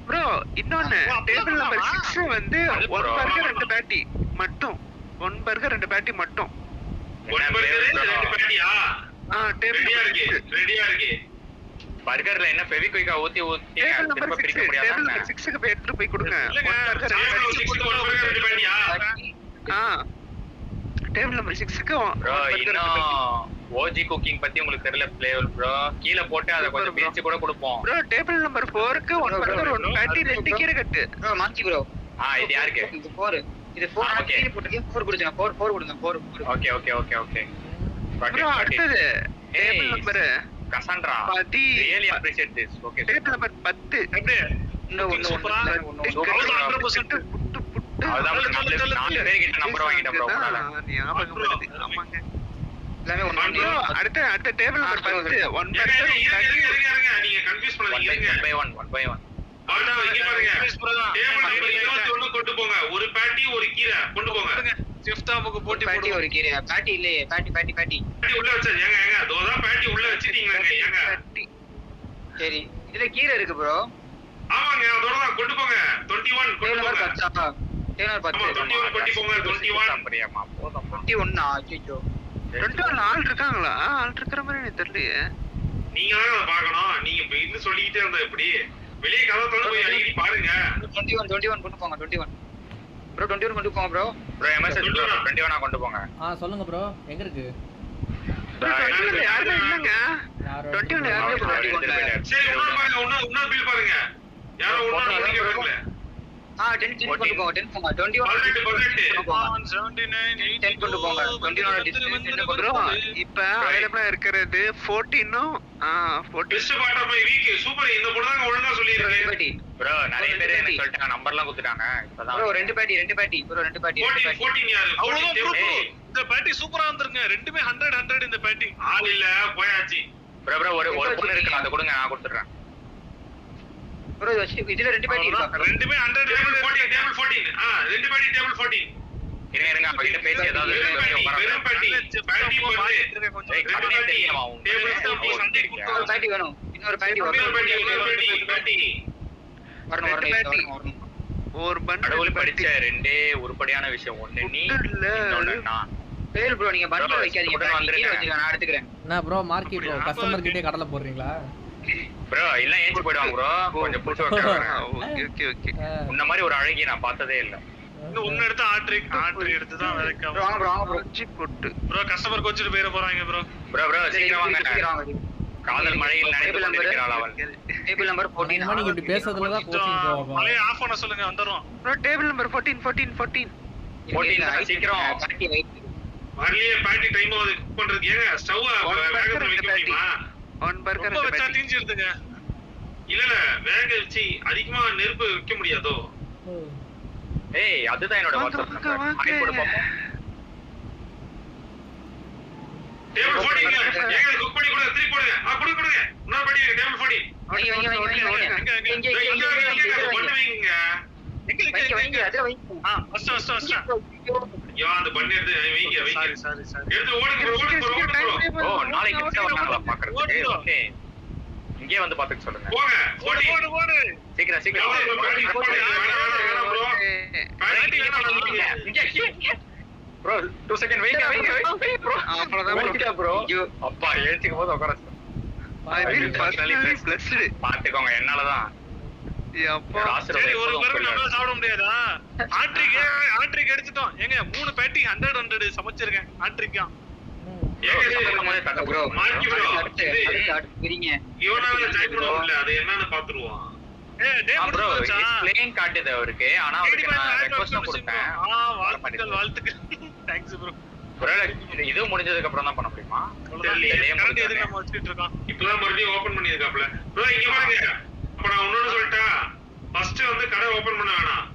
ப்ரோ இன்னொன்னு டேபிள் நம்பர் 6 வந்து 1 பர்கர் 2 பேட்டி மட்டும். 1 பர்கர் 2 பேட்டி மட்டும். ஒரு பர்கர் ரெண்டு பேட்டியா? டேபிள் ரெடியா இருக்கு. பர்கர்ல என்ன ஃபெவிக்விக்கா ஊத்தி டேபிள் நம்பர் திரும்ப 6 பிரிக்க டேபிள் முடியாதா? நம்பர் 6க்கு போய் எடுத்து போய் கொடுங்க. இல்லங்க, 1 பர்கர் 2 சாயங்காலம் பேட்டி. 6 ஒரு பர்கர் ரெண்டு பேட்டியா? டேபிள் நம்பர் 6க்கு ப்ரோ இன்னும் ஓஜி குக்கிங் பத்தி உங்களுக்கு தெரியல ஃப்ளேவர் ப்ரோ. கீழ போட்டு அத கொஞ்சம் பிரிச்சு கூட கொடுப்போம். ப்ரோ டேபிள் நம்பர் 4க்கு 1 பர்கர் 1 பேட்டி 2 கீரை கட்டு. Bro மாச்சி bro. இது யாருக்கு? இது 4. இது 4 Okay. ஆக்கி போட்டுங்க. 4 கொடுங்க. 4 கொடுங்க. 4. ஓகே ப்ரோ அடுத்தது table number Cassandra 10 really appreciate this. Okay table number 10 அப்படியே இன்னும் சூப்பரா. புட்டு அதான் நாலு பேர் கிட்ட நம்பர் வாங்கிட்டேன் ப்ரோ. ஞாபகம் வருது. ஆமாங்க. எல்லாமே ஒண்ணு ப்ரோ அடுத்த டேபிள் நம்பர் 10 1 இருங்க, பர்கர் இருங்க. நீங்க கன்ஃபியூஸ் பண்ணாதீங்க. இருங்க. ஒன் பை ஒன் ஆல்டா இங்க பாருங்க. டேபிள் நம்பர் 21 கொண்டு போங்க. ஒரு பேட்டி ஒரு கீரை கொண்டு போங்க. சிஃப்டாமுக்கு போட்டி பேட்டி ஒரு கீரை. பேட்டி இல்லையே. பேட்டி பேட்டி உள்ள வச்சா ஏங்க அதோதான் பேட்டி உள்ள வச்சிட்டீங்களாங்க ஏங்க. சரி. இதுல கீரை இருக்கு ப்ரோ. ஆமாங்க அதோட தான் கொண்டு போங்க. 21 கொண்டு டேபிள் போங்க. நம்பர் 10. Table number 10. 21 கொண்டு போங்க. 21 சரியாமா போதும். 21 அச்சோ. 21 ஆள் இருக்காங்களா? ஆள் இருக்கிற மாதிரி எனக்கு தெரியலையே. நீங்க தான் அதை பார்க்கணும். நீங்க இப்ப இன்னும் சொல்லிக்கிட்டே இருந்தா எப்படி? வெளியே கதை திறந்து போய் அடிக்கடி பாருங்க. 21 கொண்டு போங்க. 21 ப்ரோ 21 கொண்டு போங்க ப்ரோ. ப்ரோ எம்எஸ்எஸ் ப்ரோ 21 கொண்டு போங்க. சொல்லுங்க ப்ரோ. எங்க இருக்கு? 21 யாருமே இல்லங்க. 21 யாருமே சரி இன்னொரு பாருங்க. இன்னொரு பில் பாருங்க. யாரோ இன்னொரு பில் கேட்கல. 10 கொண்டு போங்க 10 போங்க 21 10 கொண்டு போங்க 21 டிஸ்டன்ஸ் 10 கொண்டு ப்ரோ போங்க இப்ப அவைலபிளா இருக்கிறது 14 14 டெஸ்ட் பாட்டா போய் வீக் சூப்பர் இந்த பொண்ணு தான் ஒழுங்கா சொல்லிருக்கேன் பேட்டி ப்ரோ நிறைய பேர் எனக்கு சொல்லிட்டாங்க நம்பர்லாம் கொடுத்துட்டாங்க இப்பதான் ப்ரோ ரெண்டு பேட்டி ப்ரோ ரெண்டு பேட்டி 14 யாரு அவ்வளவுதான் ப்ரோ இந்த பேட்டி சூப்பரா வந்திருங்க ரெண்டுமே 100 இந்த பேட்டி ஆள் இல்ல போயாச்சு ப்ரோ ஒரு பொண்ணு இருக்கு அதை கொடுங்க நான் கொடுத்துறேன் ப்ரோ இதுல ரெண்டு பேட்டி இருக்கா ரெண்டுமே 100 டேபிள் 14 ரெண்டு பேட்டி டேபிள் 14 இருங்க அவங்கிட்ட பேசி ஏதாவது வெறும் பேட்டி வந்து ஏய் கண்ணே தெரியமா ஒரு பேட்டி வேணும் இன்னொரு பேட்டி பேட்டி வரணும் ஒரு கடவுள் பண்டல் படிச்ச ரெண்டே உருப்படியான விஷயம் ஒண்ணு நீ இல்ல. இன்னொன்னு நான் பேர் ப்ரோ நீங்க பண்டல் வைக்காதீங்க உடனே வந்துருங்க. நான் எடுத்துக்கிறேன் என்ன ப்ரோ மார்க்கி ப்ரோ கஸ்டமர் கிட்டே கடலை போடுறீங்களா? ப்ரோ இல்ல ஏஞ்சி போயிடுவாங்க ப்ரோ கொஞ்சம் புடிச்சு வைக்கிறேன் ஓகே ஓகே ஓகே உன்ன மாதிரி ஒரு அழகி நான் பார்த்ததே இல்ல இன்னும் ஒன்னு எடுத்து ஆட்ரி எடுத்து தான் வேலைக்கு ப்ரோ வாங்க ப்ரோ சி போட்டு ப்ரோ கஸ்டமர் கோச்சிட்டு போயிட போறாங்க ப்ரோ ப்ரோ சீக்கிரம் வாங்க காதல் மழையில் நனைந்து கொண்டிருக்கிறாள் அவள் டேபிள் நம்பர் 14 நீங்க இப்படி பேசுறதுல தான் கோச்சிங் போவாங்க. மலையை ஆஃப் பண்ண சொல்லுங்க வந்துரும் ப்ரோ டேபிள் நம்பர் 14 சீக்கிரம் பேட்டி வைட் வரலையே பேட்டி டைம் ஆகுது குக் பண்றதுக்கு ஏங்க ஸ்டவ் வேகத்துல வைக்க முடியுமா ஒன் பர்கர் ரொம்ப வச்சா தீஞ்சிருதுங்க இல்ல வேக வச்சு அதிகமா நெருப்பு வைக்க முடியாதோ ஏய் அதுதான் என்னோட வாட்ஸ்அப் நம்பர் ஹை போடு பாப்போம் டேபிள் 14 ஏங்க குக் பண்ணி கொடுங்க 3 போடுங்க கொடுங்க இன்னொரு பேட்டி டேபிள் 14 வைங்க பண்ணு வைங்க வைங்க அதுல வைங்க ஃபர்ஸ்ட் ஐயோ அந்த பண்ணு எடுத்து வைங்க சாரி எடுத்து ஓடுங்க ப்ரோ ஓ நாளைக்கு கிட்ட வராங்களா பாக்குறதுக்கு ஓகே இங்கே வந்து பாத்துக்க சொல்லுங்க போங்க ஓடு சீக்கிரம் பேட்டி குக் பண்ணி வேணாம் ப்ரோ பேட்டி ப்ரோ 2 செகண்ட் வெயிட் ப்ரோ அவ்வளவுதான் ப்ரோ அப்பா ஏஞ்சிக்கும் போது உட்கார ஐ வில் பர்சனலி பிளஸ்ட் பாத்துக்கோங்க என்னாலதான் அப்பா சரி ஒரு பேருக்கு நம்மளால சாப்பிட முடியாதா ஆட்ரிக்கு எடுத்துட்டோம் ஏங்க 3 பேட்டி 100 சமைச்சிருக்கேன் ஆட்ரிக்கா ப்ரோ மார்க்கி ப்ரோ அடுத்து பிரிங்க இவனால ஜாயின் பண்ண முடியல அது என்னன்னு பாத்துருவோம் ப்ரோ பிளேன் காட்டுது அவருக்கு ஆனா அவருக்கு நான் ரெக்வெஸ்ட் கொடுத்தேன் வாழ்த்துக்கள் தேங்க்ஸ் ப்ரோ ப்ரோ இது முடிஞ்சதுக்கு அப்புறம் தான் பண்ண முடியுமா கரண்ட் எதுக்கு நம்ம வச்சிட்டு இருக்கோம் இப்பதான் மறுபடியும் ஓபன் பண்ணிருக்காப்ல ப்ரோ இங்க பாருங்க அப்ப நான் இன்னொன்னு சொல்லிட்டா ஃபர்ஸ்ட் வந்து கடை ஓபன் பண்ண வேணாம்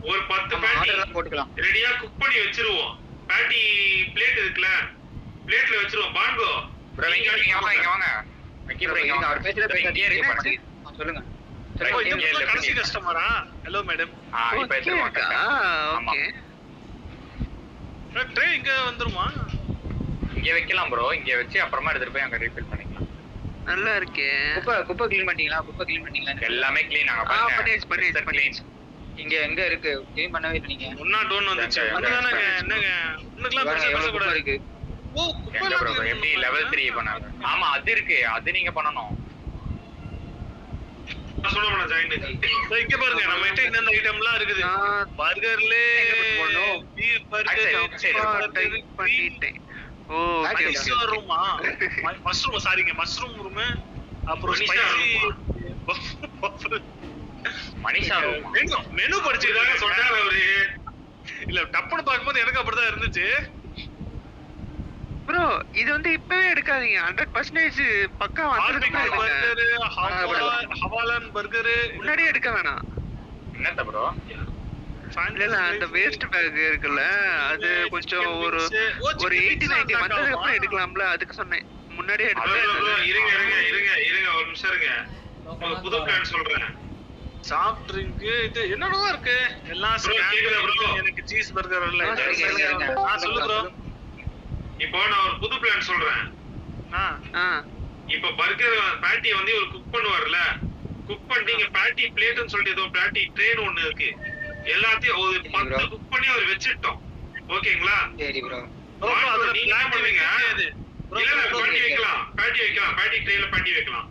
ஒரு 10 பேட்டி ஆர்டர்லாம் போட்டுக்கலாம் ரெடியா குக் பண்ணி வச்சிருவோம் பேட்டி பிளேட் இருக்குல பிளேட்ல வச்சிருவோம் பான்கோ ப்ரோ இங்க வாங்க வைக்கி ப்ரோ இங்க அவர் பேசுற இங்கே இருக்கு பாருங்க சொல்லுங்க கடைசி கஸ்டமரா ஹலோ மேடம் இப்ப எடுத்துவாங்க ஓகே ட்ரே இங்க வந்துருமா இங்க வைக்கலாம் ப்ரோ இங்க வச்சு அப்புறமா எடுத்துட்டு போய் அங்க ரீஃபில் பண்ணிக்கலாம் நல்லா இருக்கே குப்பை க்ளீன் பண்ணிட்டீங்களா எல்லாமே க்ளீன் ஆக பண்ணியாச்சு இங்க எங்க இருக்கு க்ளீன் பண்ணவே இல்லை நீங்க 101 வந்துச்சு அதுதானங்க என்னங்க இன்னுக்குலாம் பேச கூட இருக்கு ஓ எங்க ப்ரோ எப்படி லெவல் 3 பண்ணாங்க ஆமா அது இருக்கு அது நீங்க பண்ணனும் சொல்ல வேணாம் ஜாயின் இங்க பாருங்க நம்ம கிட்ட என்னென்ன ஐட்டம்லாம் இருக்குது பர்கர்ல பீஃப் பர்கர் பண்ணிட்டேன் ஓகே ரூமா மஷ்ரூம் சாரிங்க மஷ்ரூம் ரூம் அப்புறம் ஸ்பைசி மனிஷா ரூம் மெனு படிச்சிருக்காங்க சொன்னாரு அவரு இல்ல டப்புன்னு பாக்கும்போது எனக்கு அப்படிதான் இருந்துச்சு ப்ரோ இது வந்து இப்பவே எடுக்காதீங்க 100% பக்கா பர்கர் வந்துருக்கு ஹவாலான் பர்கர் முன்னாடியே எடுக்க வேணாம் என்னத்த ப்ரோ இல்ல அந்த வேஸ்ட் பேக் இருக்குல்ல அது கொஞ்சம் ஒரு 80-90 வந்ததுக்கு அப்புறம் எடுக்கலாம்ல அதுக்கு சொன்னேன் முன்னாடியே எடுக்கலாம் இருங்க ஒரு நிமிஷம் இருங்க உங்களுக்கு புது பிளான் சொல்றேன் சாஃப்ட் ட்ரிங்க் இது என்னடா இருக்கு எல்லாம் எனக்கு சீஸ் பர்கர் இல்ல சொல்லு ப்ரோ இப்போ நான் ஒரு புது பிளான் சொல்றேன் இப்போ பர்கர் பேட்டி வந்து ஒரு குக் பண்ணுவார்ல குக் பண்ணி இங்க பேட்டி பிளேட்னு சொல்லிட்டு ஏதோ பேட்டி ட்ரேன் ஒன்னு இருக்கு எல்லாத்தையும் ஒரு 10 குக் பண்ணி அவர் வெச்சிட்டோம் ஓகேங்களா சரி ப்ரோ அதுல நீங்க என்ன பண்ணுவீங்க இல்ல பேட்டி வைக்கலாம் பேட்டி ட்ரேல பேட்டி வைக்கலாம்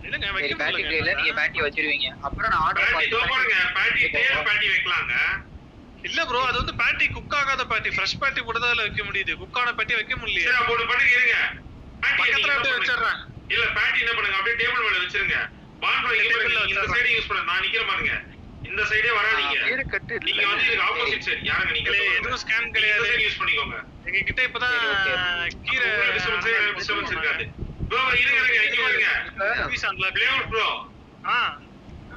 இல்லங்க சரி பேட்டி ட்ரேல நீங்க பேட்டி வச்சிருவீங்க அப்புறம் நான் ஆர்டர் பேட்டி தோ பாருங்க பேட்டி ட்ரேல பேட்டி வைக்கலாங்க இல்ல ப்ரோ அது வந்து பேட்டி குக் ஆகாத பேட்டி ஃப்ரெஷ் பேட்டி கூட தான் வைக்க முடியுது குக் ஆன பேட்டி வைக்க முடியல சரி அப்ப பண்ணுங்க இருங்க பக்கத்துல அப்படியே வச்சிரறேன் இல்ல பேட்டி என்ன பண்ணுங்க அப்படியே டேபிள் மேல வச்சிருங்க பான்ஃபயர் இந்த சைடு யூஸ் பண்ண நான் நிக்கிற பாருங்க இந்த சைடே வராதீங்க. பேரு கட்டு நீங்க வந்து இதுக்கு ஆப்போசிட் சைடு. யாருங்க நீங்க? எதுவும் ஸ்கேம் கிடையாது. யூஸ் பண்ணிக்கோங்க. எங்க கிட்ட இப்பதான் கீரை டிஸ்டர்பன்ஸ் இருக்காது. ப்ரோ இருங்க இங்க பாருங்க. பீஸ் ஆன்ல பிளேவர் ப்ரோ.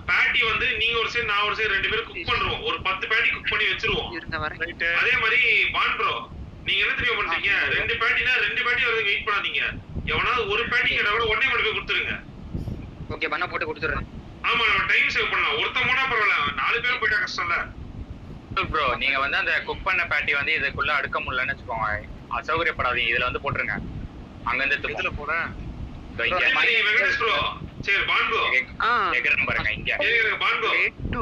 பேட்டி வந்து நீங்க ஒரு சைடு நான் ஒரு சைடு ரெண்டு பேரும் குக் பண்றோம். ஒரு 10 பேட்டி குக் பண்ணி வெச்சிருவோம். இருங்க வரேன். ரைட். அதே மாதிரி பான் ப்ரோ நீங்க என்ன தெரியும் பண்றீங்க? ரெண்டு பேட்டினா ரெண்டு பேட்டி வரதுக்கு வெயிட் பண்ணாதீங்க. எவனாவது ஒரு பேட்டி கேட்டா கூட உடனே கொண்டு போய் கொடுத்துருங்க. ஓகே பண்ண போட்டு கொடுத்துறேன். ஆமா நம்ம டைம் சேவ் பண்ணலாம். ஒருத்தன் போனா பரவாயில்ல. 4 பேரும் போயிட்டா கஷ்டம் இல்ல. ப்ரோ நீங்க வந்து அந்த குக் பண்ண பேட்டி வந்து இதுக்குள்ள அடுக்க முடியலன்னு வச்சுக்கோங்க. அசௌகரியப்படாதீங்க. இதுல வந்து போட்டுருங்க. அங்க இருந்து இதுல போறேன். வெங்கடேஷ் ப்ரோ சரி பான் ப்ரோ கேக்குறேன் பாருங்க இங்க பான் ப்ரோ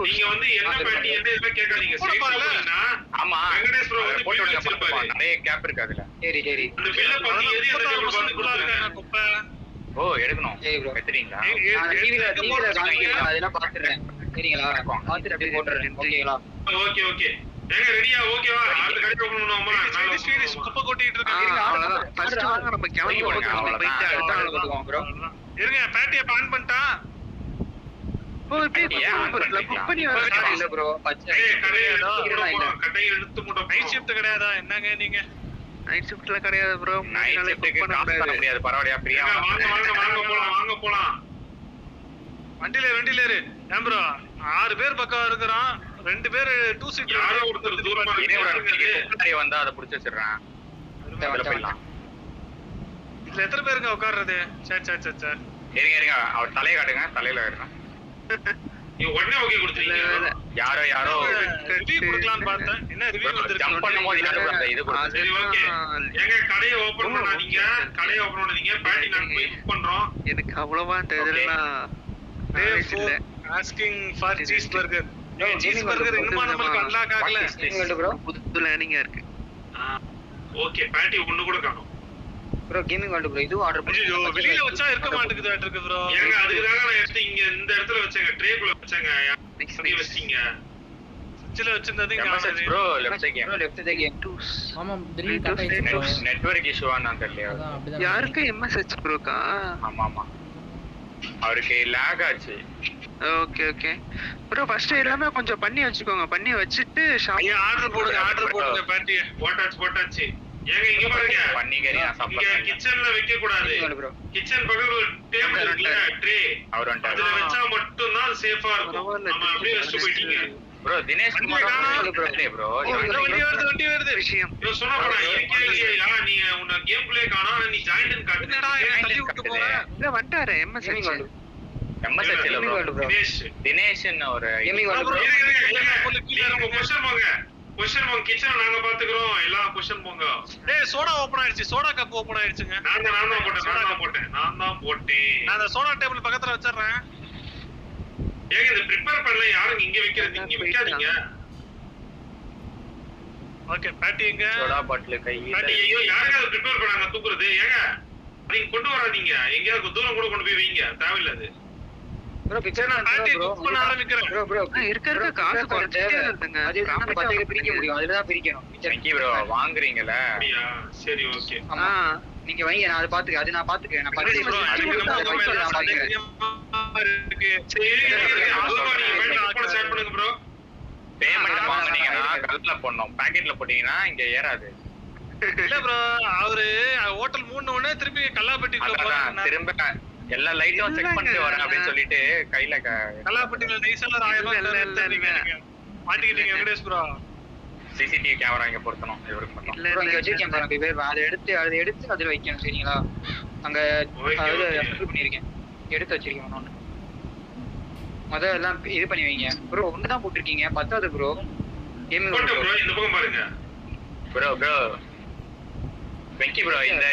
நீங்க வந்து என்ன பேட்டி என்ன இதெல்லாம் கேட்காதீங்க. சரிங்களா? ஆமா வெங்கடேஷ் ப்ரோ வந்து போட்டு பில் விடுங்க. வச்சிருப்பாரு. நிறைய கேப் இருக்கு அதுல. சரி சரி அந்த பில்ல பாத்து எது எந்த டேபிள் வந்து கொடுத்துருங்க. குப்பை ஓ எடுக்கணும். சரி ப்ரோ. வெத்துறீங்களா? நான் டிவில காமிக்கிறேன். அதெல்லாம் பாத்துறேன். சரிங்களா? பாத்துட்டு அப்படியே போட்டுறேன். ஓகேங்களா? ஓகே ஓகே எங்க ரெடியா? ஓகேவா? அடுத்த கடை ஓபன் பண்ணுவோமா? சீரியஸ் குப்பை கொட்டிட்டு இருக்காங்க. அவ்வளவுதான். ஃபர்ஸ்ட் வாங்க நம்ம கிளம்பி போறோம். போயிட்டு அடுத்த ஆளு வந்துருவோம் ப்ரோ. இருங்க பேட்டியை பான் பண்ணிட்டா. ஓ இப்படி குக் பண்ணி வர இல்ல ப்ரோ. பச்சை கட்டை எடுத்து மூட்டை நைட் ஷிஃப்ட் கிடையாதா? என்னங்க நீங்க? நைட் ஷிஃப்ட்ல கிடையாது ப்ரோ. நைட் ஷிஃப்ட்க்கு காசு தர முடியாது. பரவாயில்லையா? ஃப்ரீயா வாங்க போலாம். வண்டியில இரு. ஏன் ப்ரோ 6 பேர் பக்கம் இருக்கிறோம். 2 பேர் 2 சீட். யாரோ ஒருத்தர் தூரமா இருக்கு. வந்தா அதை புடிச்சு வச்சிடுறேன். அதுல போயிடலாம். இதுல எத்தனை பேருங்க உட்கார்றது? சரி. இருங்க அவர் தலையை காட்டுங்க. தலையில ஏறுறேன். நீ உடனே ஓகே கொடுத்துறீங்க. யாரோ ரிவ்யூ கொடுக்கலாம்னு பார்த்தேன். என்ன ரிவ்யூ வந்திருக்கு? ஜம்ப் பண்ணும்போது யாரோ அந்த இது கொடுத்து சரி ஓகே எங்க கடையை ஓபன் பண்ணாதீங்க. கடையை ஓபன் பண்ணாதீங்க. பேட்டி நான் போய் குக் பண்றோம். எனக்கு அவ்வளவா அந்த இதெல்லாம் இல்ல. asking for cheeseburger. cheeseburger இன்னுமா நமக்கு அன்லாக் ஆகல. ப்ரோ புது லேர்னிங்கா இருக்கு. ஓகே பேட்டி ஒண்ணு கூட காணோம். ப்ரோ கேமிங் வேர்ல்ட் ப்ரோ இதுவும் ஆர்டர் ஐயோ வெளியில வச்சா இருக்க மாட்டேங்குது இருக்கு ப்ரோ. ஏங்க அதுக்கு தாங்க நான் எடுத்து இங்க இந்த இடத்துல வச்சேங்க. ட்ரேக்குள்ள வச்சேங்க. அப்படியே வச்சீங்க. ஃப்ரிட்ஜ்ல வச்சிருந்தது இங்க MSH bro left side bro left side game ஆமா திடீர்னு கட் ஆயிடுச்சு bro. நெட்வொர்க் இஷ்யூவான்னு தெரியல. அதான் அப்படிதான். யாருக்கு எம்எஸ்ஹெச் ப்ரோக்கா? ஆமா அவருக்கு லேக் ஆச்சு. ஓகே ப்ரோ ஃபர்ஸ்ட் எல்லாமே கொஞ்சம் பண்ணி வச்சுக்கோங்க. பண்ணி வச்சிட்டு ஐயா ஆர்டர் போடுங்க பேட்டியை. போட்டாச்சு. ஏங்க இங்க பாருங்க. பன்னிகறி நான் இங்க சாப்பிடுறேன். கிச்சன்ல வைக்க கூடாது. கிச்சன் பக்கத்துல ஒரு டேபிள் இருக்குல ட்ரே. அவர் வந்துட்டாரு. அதுல வச்சா மட்டும் தான் சேஃபா இருக்கும். நம்ம அப்படியே வச்சிட்டு போயிட்டீங்க. ப்ரோ தினேஷ் குமார் ப்ரோ வண்டி வருது. விஷயம் இவன் சொன்னா போடா இருக்கேயா நீ உன்ன கேம் பிளே காணோம். நீ ஜாயின்ட் காட்டுடா. தள்ளி விட்டு போற. இல்ல வந்துட்டாரு எம்எஸ்ஹெச். எம்எஸ்ஹெச் இல்ல ப்ரோ. தினேஷ் தினேஷ்னு ஒரு கேமிங் வேர்ல்ட் ப்ரோ क्वेश्चन போங்க கிச்சன் நாங்க பாத்துக்கறோம். எல்லா क्वेश्चन போங்க. டேய் சோடா ஓபன் ஆயிடுச்சு. சோடா கப் ஓபன் ஆயிடுச்சுங்க. நான் தான் போட்டேன். நான் அந்த சோடா டேபிள் பக்கத்துல வச்சிரறேன். ஏங்க இந்த ப்ரிப்பேர் பண்ணல யாரும் இங்க வைக்கிறது இங்க வைக்காதீங்க. ஓகே பேட்டி எங்க? சோடா பாட்டில் கையில. பாட்டி ஐயோ யாருங்க அது ப்ரிப்பேர் பண்ணாங்க தூக்குறது? ஏங்க நீங்க கொண்டு வராதீங்க. எங்கயாவது தூரம் கூட கொண்டு போய் வைங்க. தேவையில்ல அது. ப்ரோ பிக்சர் நான் பேட்டி குக் பண்ண ஆரம்பிக்கிறேன். ப்ரோ இருக்க காசு குறைச்சிட்டே இருக்குங்க. அது நம்ம பச்சைக்கு பிரிக்க முடியும். அதுல தான் பிரிக்கணும். தேங்க்யூ ப்ரோ வாங்குறீங்கல. அப்படியா சரி ஓகே. ஆமா நீங்க வைங்க. நான் அதை பாத்துக்கிறேன். அது நான் பாத்துக்கிறேன். நான் ப்ரோ பாத்துக்கிறேன். நான் பாத்துக்கிறேன். இருக்கு. சரி ஸ்டார்ட் பண்ணுங்க ப்ரோ. பேமெண்ட் வாங்குனீங்கனா கல்ல போடணும். பாக்கெட்ல போட்டீங்கனா இங்க ஏறாது. இல்ல ப்ரோ அவரு ஹோட்டல் மூணு திருப்பி கல்லாப்பட்டிக்குள்ள போறாங்க. திரும்ப எல்லா லைட்டும் செக் பண்ணிட்டு வரேன் அப்படினு சொல்லிட்டு கையில கல்லாப்பட்டில நைஸால 1000 ரூபாய் மாட்டிக்கிட்டீங்க வெங்கடேஷ் ப்ரோ. சிசிடிவி கேமரா இங்க பொருத்தணும். இவருக்கு மட்டும். ப்ரோ இங்க வச்சிருக்கேன் பாருங்க. பேர் அதை எடுத்து அதுல வைக்கணும். சரிங்களா? அங்க அது அப்ளை பண்ணிருக்கேன். எடுத்து வச்சிருக்கேன் நான். முதல்ல எல்லாம் இது பண்ணி வைங்க. ப்ரோ ஒன்னு தான் போட்டுருக்கீங்க. பத்தாது ப்ரோ. கேமிங் போட்டு ப்ரோ இந்த பக்கம் பாருங்க. ப்ரோ வெங்கி ப்ரோ இந்த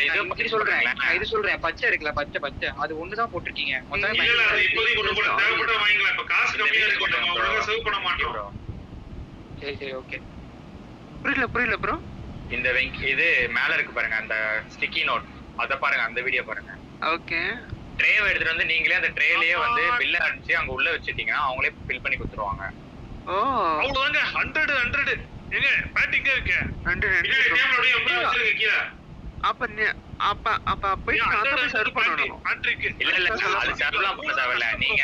இது சொல்றேன். பச்சை இருக்குல பச்சை அது ஒன்னு தான் போட்டுருக்கீங்க. மொத்தம் இல்ல அது இப்போதைக்கு கொண்டு போட தேவைப்பட்டா வாங்கிக்கலாம். இப்ப காசு கம்மியா இருக்கு. நம்ம ஒழுங்கா சேவ் பண்ண மாட்டோம். சரி ஓகே. புரியல ப்ரோ. இந்த வெங்கி இது மேல இருக்கு பாருங்க. அந்த ஸ்டிக்கி நோட் அத பாருங்க. அந்த வீடியோ பாருங்க. ஓகே. ட்ரேவை எடுத்துட்டு வந்து நீங்களே அந்த ட்ரேலயே வந்து பில்ல அடிச்சு அங்க உள்ள வச்சிட்டீங்கன்னா அவங்களே ஃபில் பண்ணி கொடுத்துருவாங்க. ஓ அவ்வளவுதாங்க. 100 எங்க பேட்டி இங்க இருக்கு. 100 டேபிளோட எப்படி வச்சிருக்கீங்க கீழ? அப்ப போய் சர்வ் பண்ணணும். இல்ல அது சர்வ்லாம் பண்ண தேவையில்ல. நீங்க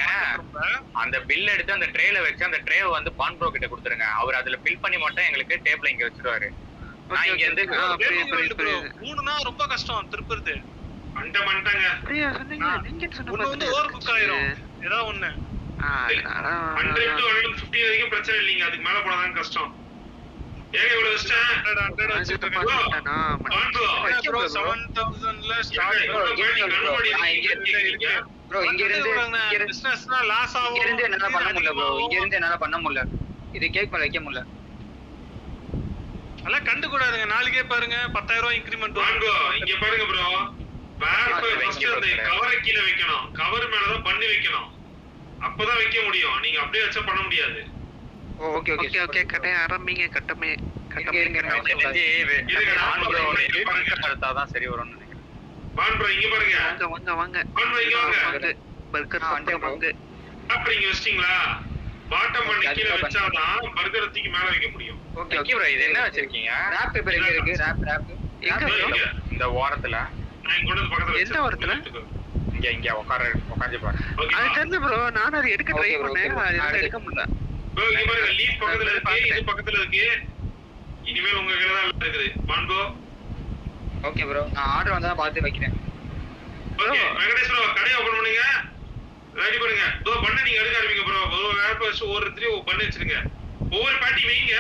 அந்த பில் எடுத்து அந்த ட்ரேல வச்சு அந்த ட்ரேவை வந்து பான் ப்ரோ கிட்ட கொடுத்துருங்க. அவர் அதுல பில் பண்ணி மட்டும் எங்களுக்கு டேபிள்ல இங்க வச்சிருவாரு. நான் இங்க இருந்து 3னா ரொம்ப கஷ்டம் திருப்புறது. பண்ணிட்டாங்க. அப்படியே சொன்னீங்க. நீங்க சொன்ன வந்து ஓவர் குக் ஆயிரும். ஏதோ ஒண்ணு 100 to 150 வரைக்கும் பிரச்சனை இல்லைங்க. அதுக்கு மேல போனாதான் கஷ்டம். ஏங்க இவ்வளவு வெஸ்டர்ன் 100 வச்சிட்டு இருக்கேன். ப்ரோ 7000ல ஸ்டார்ட் ப்ரோ இங்க இருந்து பிசினஸ்னா லாஸ் ஆகும். இங்க இருந்து என்னால பண்ண முடியல ப்ரோ. இங்க இருந்து என்னால பண்ண முடியல. இது கேக் மேல வைக்க முடியல. அதெல்லாம் கண்டு கூடாதுங்க. நாளைக்கே பாருங்க 10000 இன்கிரிமென்ட் வாங்கோ. இங்க பாருங்க ப்ரோ. ஃபர்ஸ்ட் அந்த கவரை கீழ வைக்கணும். கவர் மேல தான் பண்ணி வைக்கணும். அப்பதான் வைக்க முடியும். நீங்க அப்படியே வச்சா பண்ண முடியாது. ஓகே ஓகே ஓகே கட்டை ஆரம்பிங்க. கட்டமே தான் சரி வரும்னு நினைக்கிறேன். பான் ப்ரோ இங்க பாருங்க. வாங்க பான் ப்ரோ இங்க வாங்க. பர்கர் வாங்க. அப்படி இங்க வச்சிட்டீங்களா? பாட்டம் பண்ணி கீழ வச்சாதான் பர்கர் தூக்கி மேல வைக்க முடியும். ஓகே ஓகே ப்ரோ இது என்ன வச்சிருக்கீங்க? ராப் பேப்பர் எங்க இருக்கு? ராப் எங்க இந்த ஓரத்துல. நான் இங்க கொண்டு பக்கத்துல எந்த ஓரத்துல? இங்க உட்கார்ந்து பாரு. அது தெரிஞ்சு ப்ரோ. நான் அதை எடுக்க ட்ரை பண்ணேன். அது எடுக்க முடியல. ப்ரோ இங்க பாருங்க. லீஃப் பக்கத்துல இருக்கு. இது பக்கத்துல இருக்கு. இனிமேல் உங்க கையில தான் இருக்குது. பான் ப்ரோ. Okay bro. நான் ஆர்டர் வந்தா பார்த்து வைக்கிறேன். ஓகே வெங்கடேஷ் ப்ரோ கடையை ஓபன் பண்ணுங்க. ரெடி பண்ணுங்க. ப்ரோ பண்ண நீங்க எடுக்க ஆரம்பிங்க ப்ரோ. ஒரு வேப் ஒரு 3 பண்ணி வச்சிருங்க. ஒவ்வொரு பாட்டி வைங்க.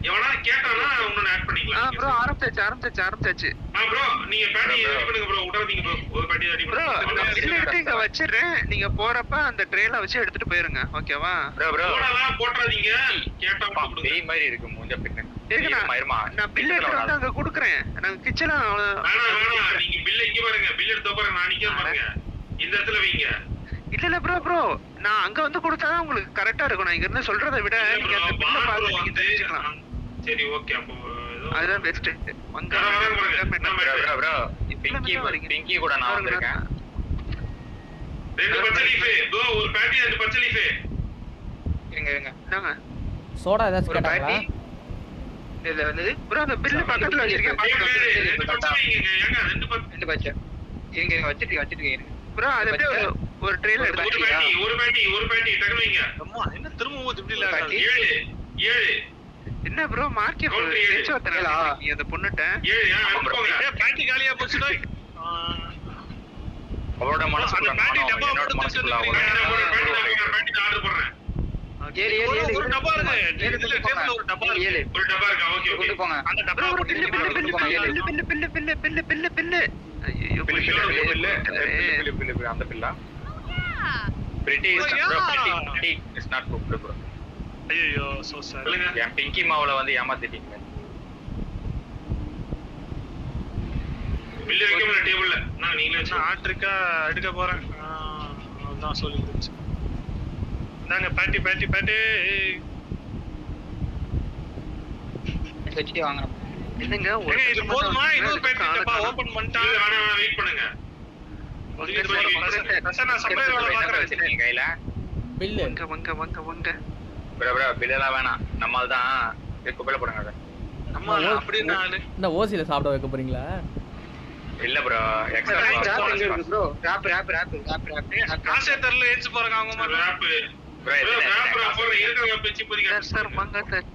எவனா கேட்டானா இன்னொன்னு ஆட் பண்ணிக்கலாம். ப்ரோ ஆரம்பிச்சாச்சு. ப்ரோ நீங்க பாட்டி ரெடி பண்ணுங்க ப்ரோ. உடனே ப்ரோ ஒரு பாட்டி ரெடி ப்ரோ பண்ணுங்க. பில் எடுத்து இங்க வச்சிரேன். நீங்க போறப்ப அந்த ட்ரேல வச்சு எடுத்துட்டு போயிருங்க. ஓகேவா? ப்ரோ போடலாம் போட்றாதீங்க. கேட்டா கொடுங்க. பேய் மாதிரி இருக்கு மூஞ்ச பின்ன. இருமா நான் பில் எடுத்து வந்து அங்க குடுக்குறேன். நான் கிச்சன்ல வேணாம் நீங்க பில் இங்க பாருங்க. பில் எடுத்து பாருங்க. நான் நிக்க பாருங்க. இந்த இடத்துல வைங்க. இல்ல ப்ரோ நான் அங்க வந்து கொடுத்தாதான் உங்களுக்கு கரெக்டா இருக்கும். நான் இங்க இருந்து சொல்றதை விட நீங்க அந்த பில்ல பார்த்து நீங்க தெரிஞ்சுக்கலாம். சரி ஓகே அப்போ அதுதான் பெஸ்ட். ப்ரோ பிங்கி கூட நான் வந்திருக்கேன். 2 பச்சை லீஃப். ப்ரோ ஒரு பாட்டி 2 பச்சை லீஃப். இருங்க என்னங்க சோடா ஏதாச்சும் கேட்டாங்களா? இதுல வந்து ப்ரோ அந்த பில் பக்கத்துல வச்சிருக்கேன். 2 பச்சை வைங்க. ஏங்க 2 பச்சை. இருங்க வச்சிட்டு ப்ரோ அது அப்படியே ஒரு ட்ரேல எடுத்து ஒரு பாட்டி டக்கு வைங்க. அம்மா என்ன திரும்பவும் இப்படி இல்ல 7 என்ன ப்ரோ மார்க்கெட் பேச்சுவார்த்தை நீ அந்த பொண்ணுட்ட 7 பாட்டி காலியா போச்சுடா. அவரோட மனசு என்னோட மனசுக்குள்ள பாட்டி ஆர்டர் பண்றேன். ஒரு டப்பா இருக்கு. இதுல டேபிள்ல ஒரு டப்பா இருக்கு. ஒரு டப்பா இருக்கா? ஓகே கொண்டு போங்க. அந்த டப்பா போட்டு பில்லு ஐயோ பில்லு அந்த பில்லா patty is not cooked bro. ஐயோ சோ சாரி. என் பிங்கி மாவுல வந்து ஏமாத்திட்டீங்க. பில்லு வைக்க முடியல டேபிள்ல. நான் நீங்களே நான் ஆட்ரிக்கா எடுக்க போறேன். அதான் சொல்லிருந்துச்சு. நாங்க பாட்டி வச்சிட்டு வாங்குறோம். என்னங்க இது போதுமா? இன்னொரு பாட்டி டப்பா ஓபன் பண்ணிட்டா. வேணாம் வெயிட் பண்ணுங்க. நான் சப்ளையர் வேலை பாக்குறேன். வச்சிருக்கீங்க கையில பில்லு வாங்க ப்ரோ பில்லெல்லாம் வேணாம். நம்மால் தான் குப்பையில போடுங்க அதை. நம்ம அப்படின்னா இந்த ஓசில சாப்பிட வைக்க போறீங்களா? இல்ல ப்ரோ எக்ஸ்ட்ரா ப்ரோ ராப் காசே தெரியல ஏச்சு போறாங்க அவங்க மாதிரி. ராப் ப்ரோ சார் வாங்க சார்.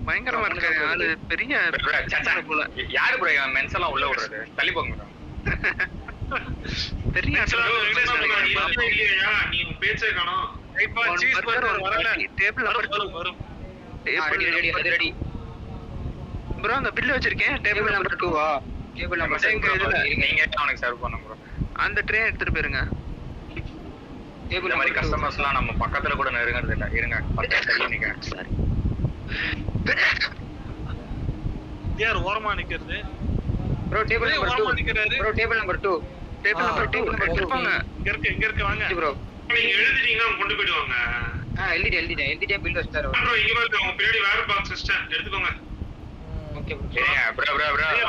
பயங்கரமா இருக்காரு ஆளு. பெரிய யாரு ப்ரோ மென்ஸ் எல்லாம் உள்ள விடுறது? தள்ளி போங்க பெரிய நீ பேச்சே காணோம். இப்போ சீஸ் பர்கர் வரல. டேபிள் நம்பர் வரும். ரெடி ப்ரோ அந்த பில் வச்சிருக்கேன். டேபிள் நம்பர் 2வா? டேபிள் நம்பர் 2 நீங்க அவனுக்கு சர்வ் பண்ணுங்க ப்ரோ. அந்த ட்ரே எடுத்துட்டு போயிருங்க. டேபிள் இந்த மாதிரி கஸ்டமர்ஸ்லாம் நம்ம பக்கத்துல கூட நெருங்கிறது இல்ல. இருங்க பக்கத்துல நீங்க சரி. யார் ஓரமா நிக்கிறது? ப்ரோ டேபிள் நம்பர் 2 ஓரமா நிக்கிறாரு. ப்ரோ டேபிள் நம்பர் 2 போங்க. இங்க இருக்கு வாங்க. ப்ரோ நீங்க எழுதிட்டீங்கன்னா கொண்டு போய்டுவாங்க. எழுதிட்டேன் பில் வச்சாரு. ப்ரோ இங்க பாருங்க அவங்க பின்னாடி வேற பாக்ஸ் சிஸ்டம் எடுத்துக்கோங்க. Okay bro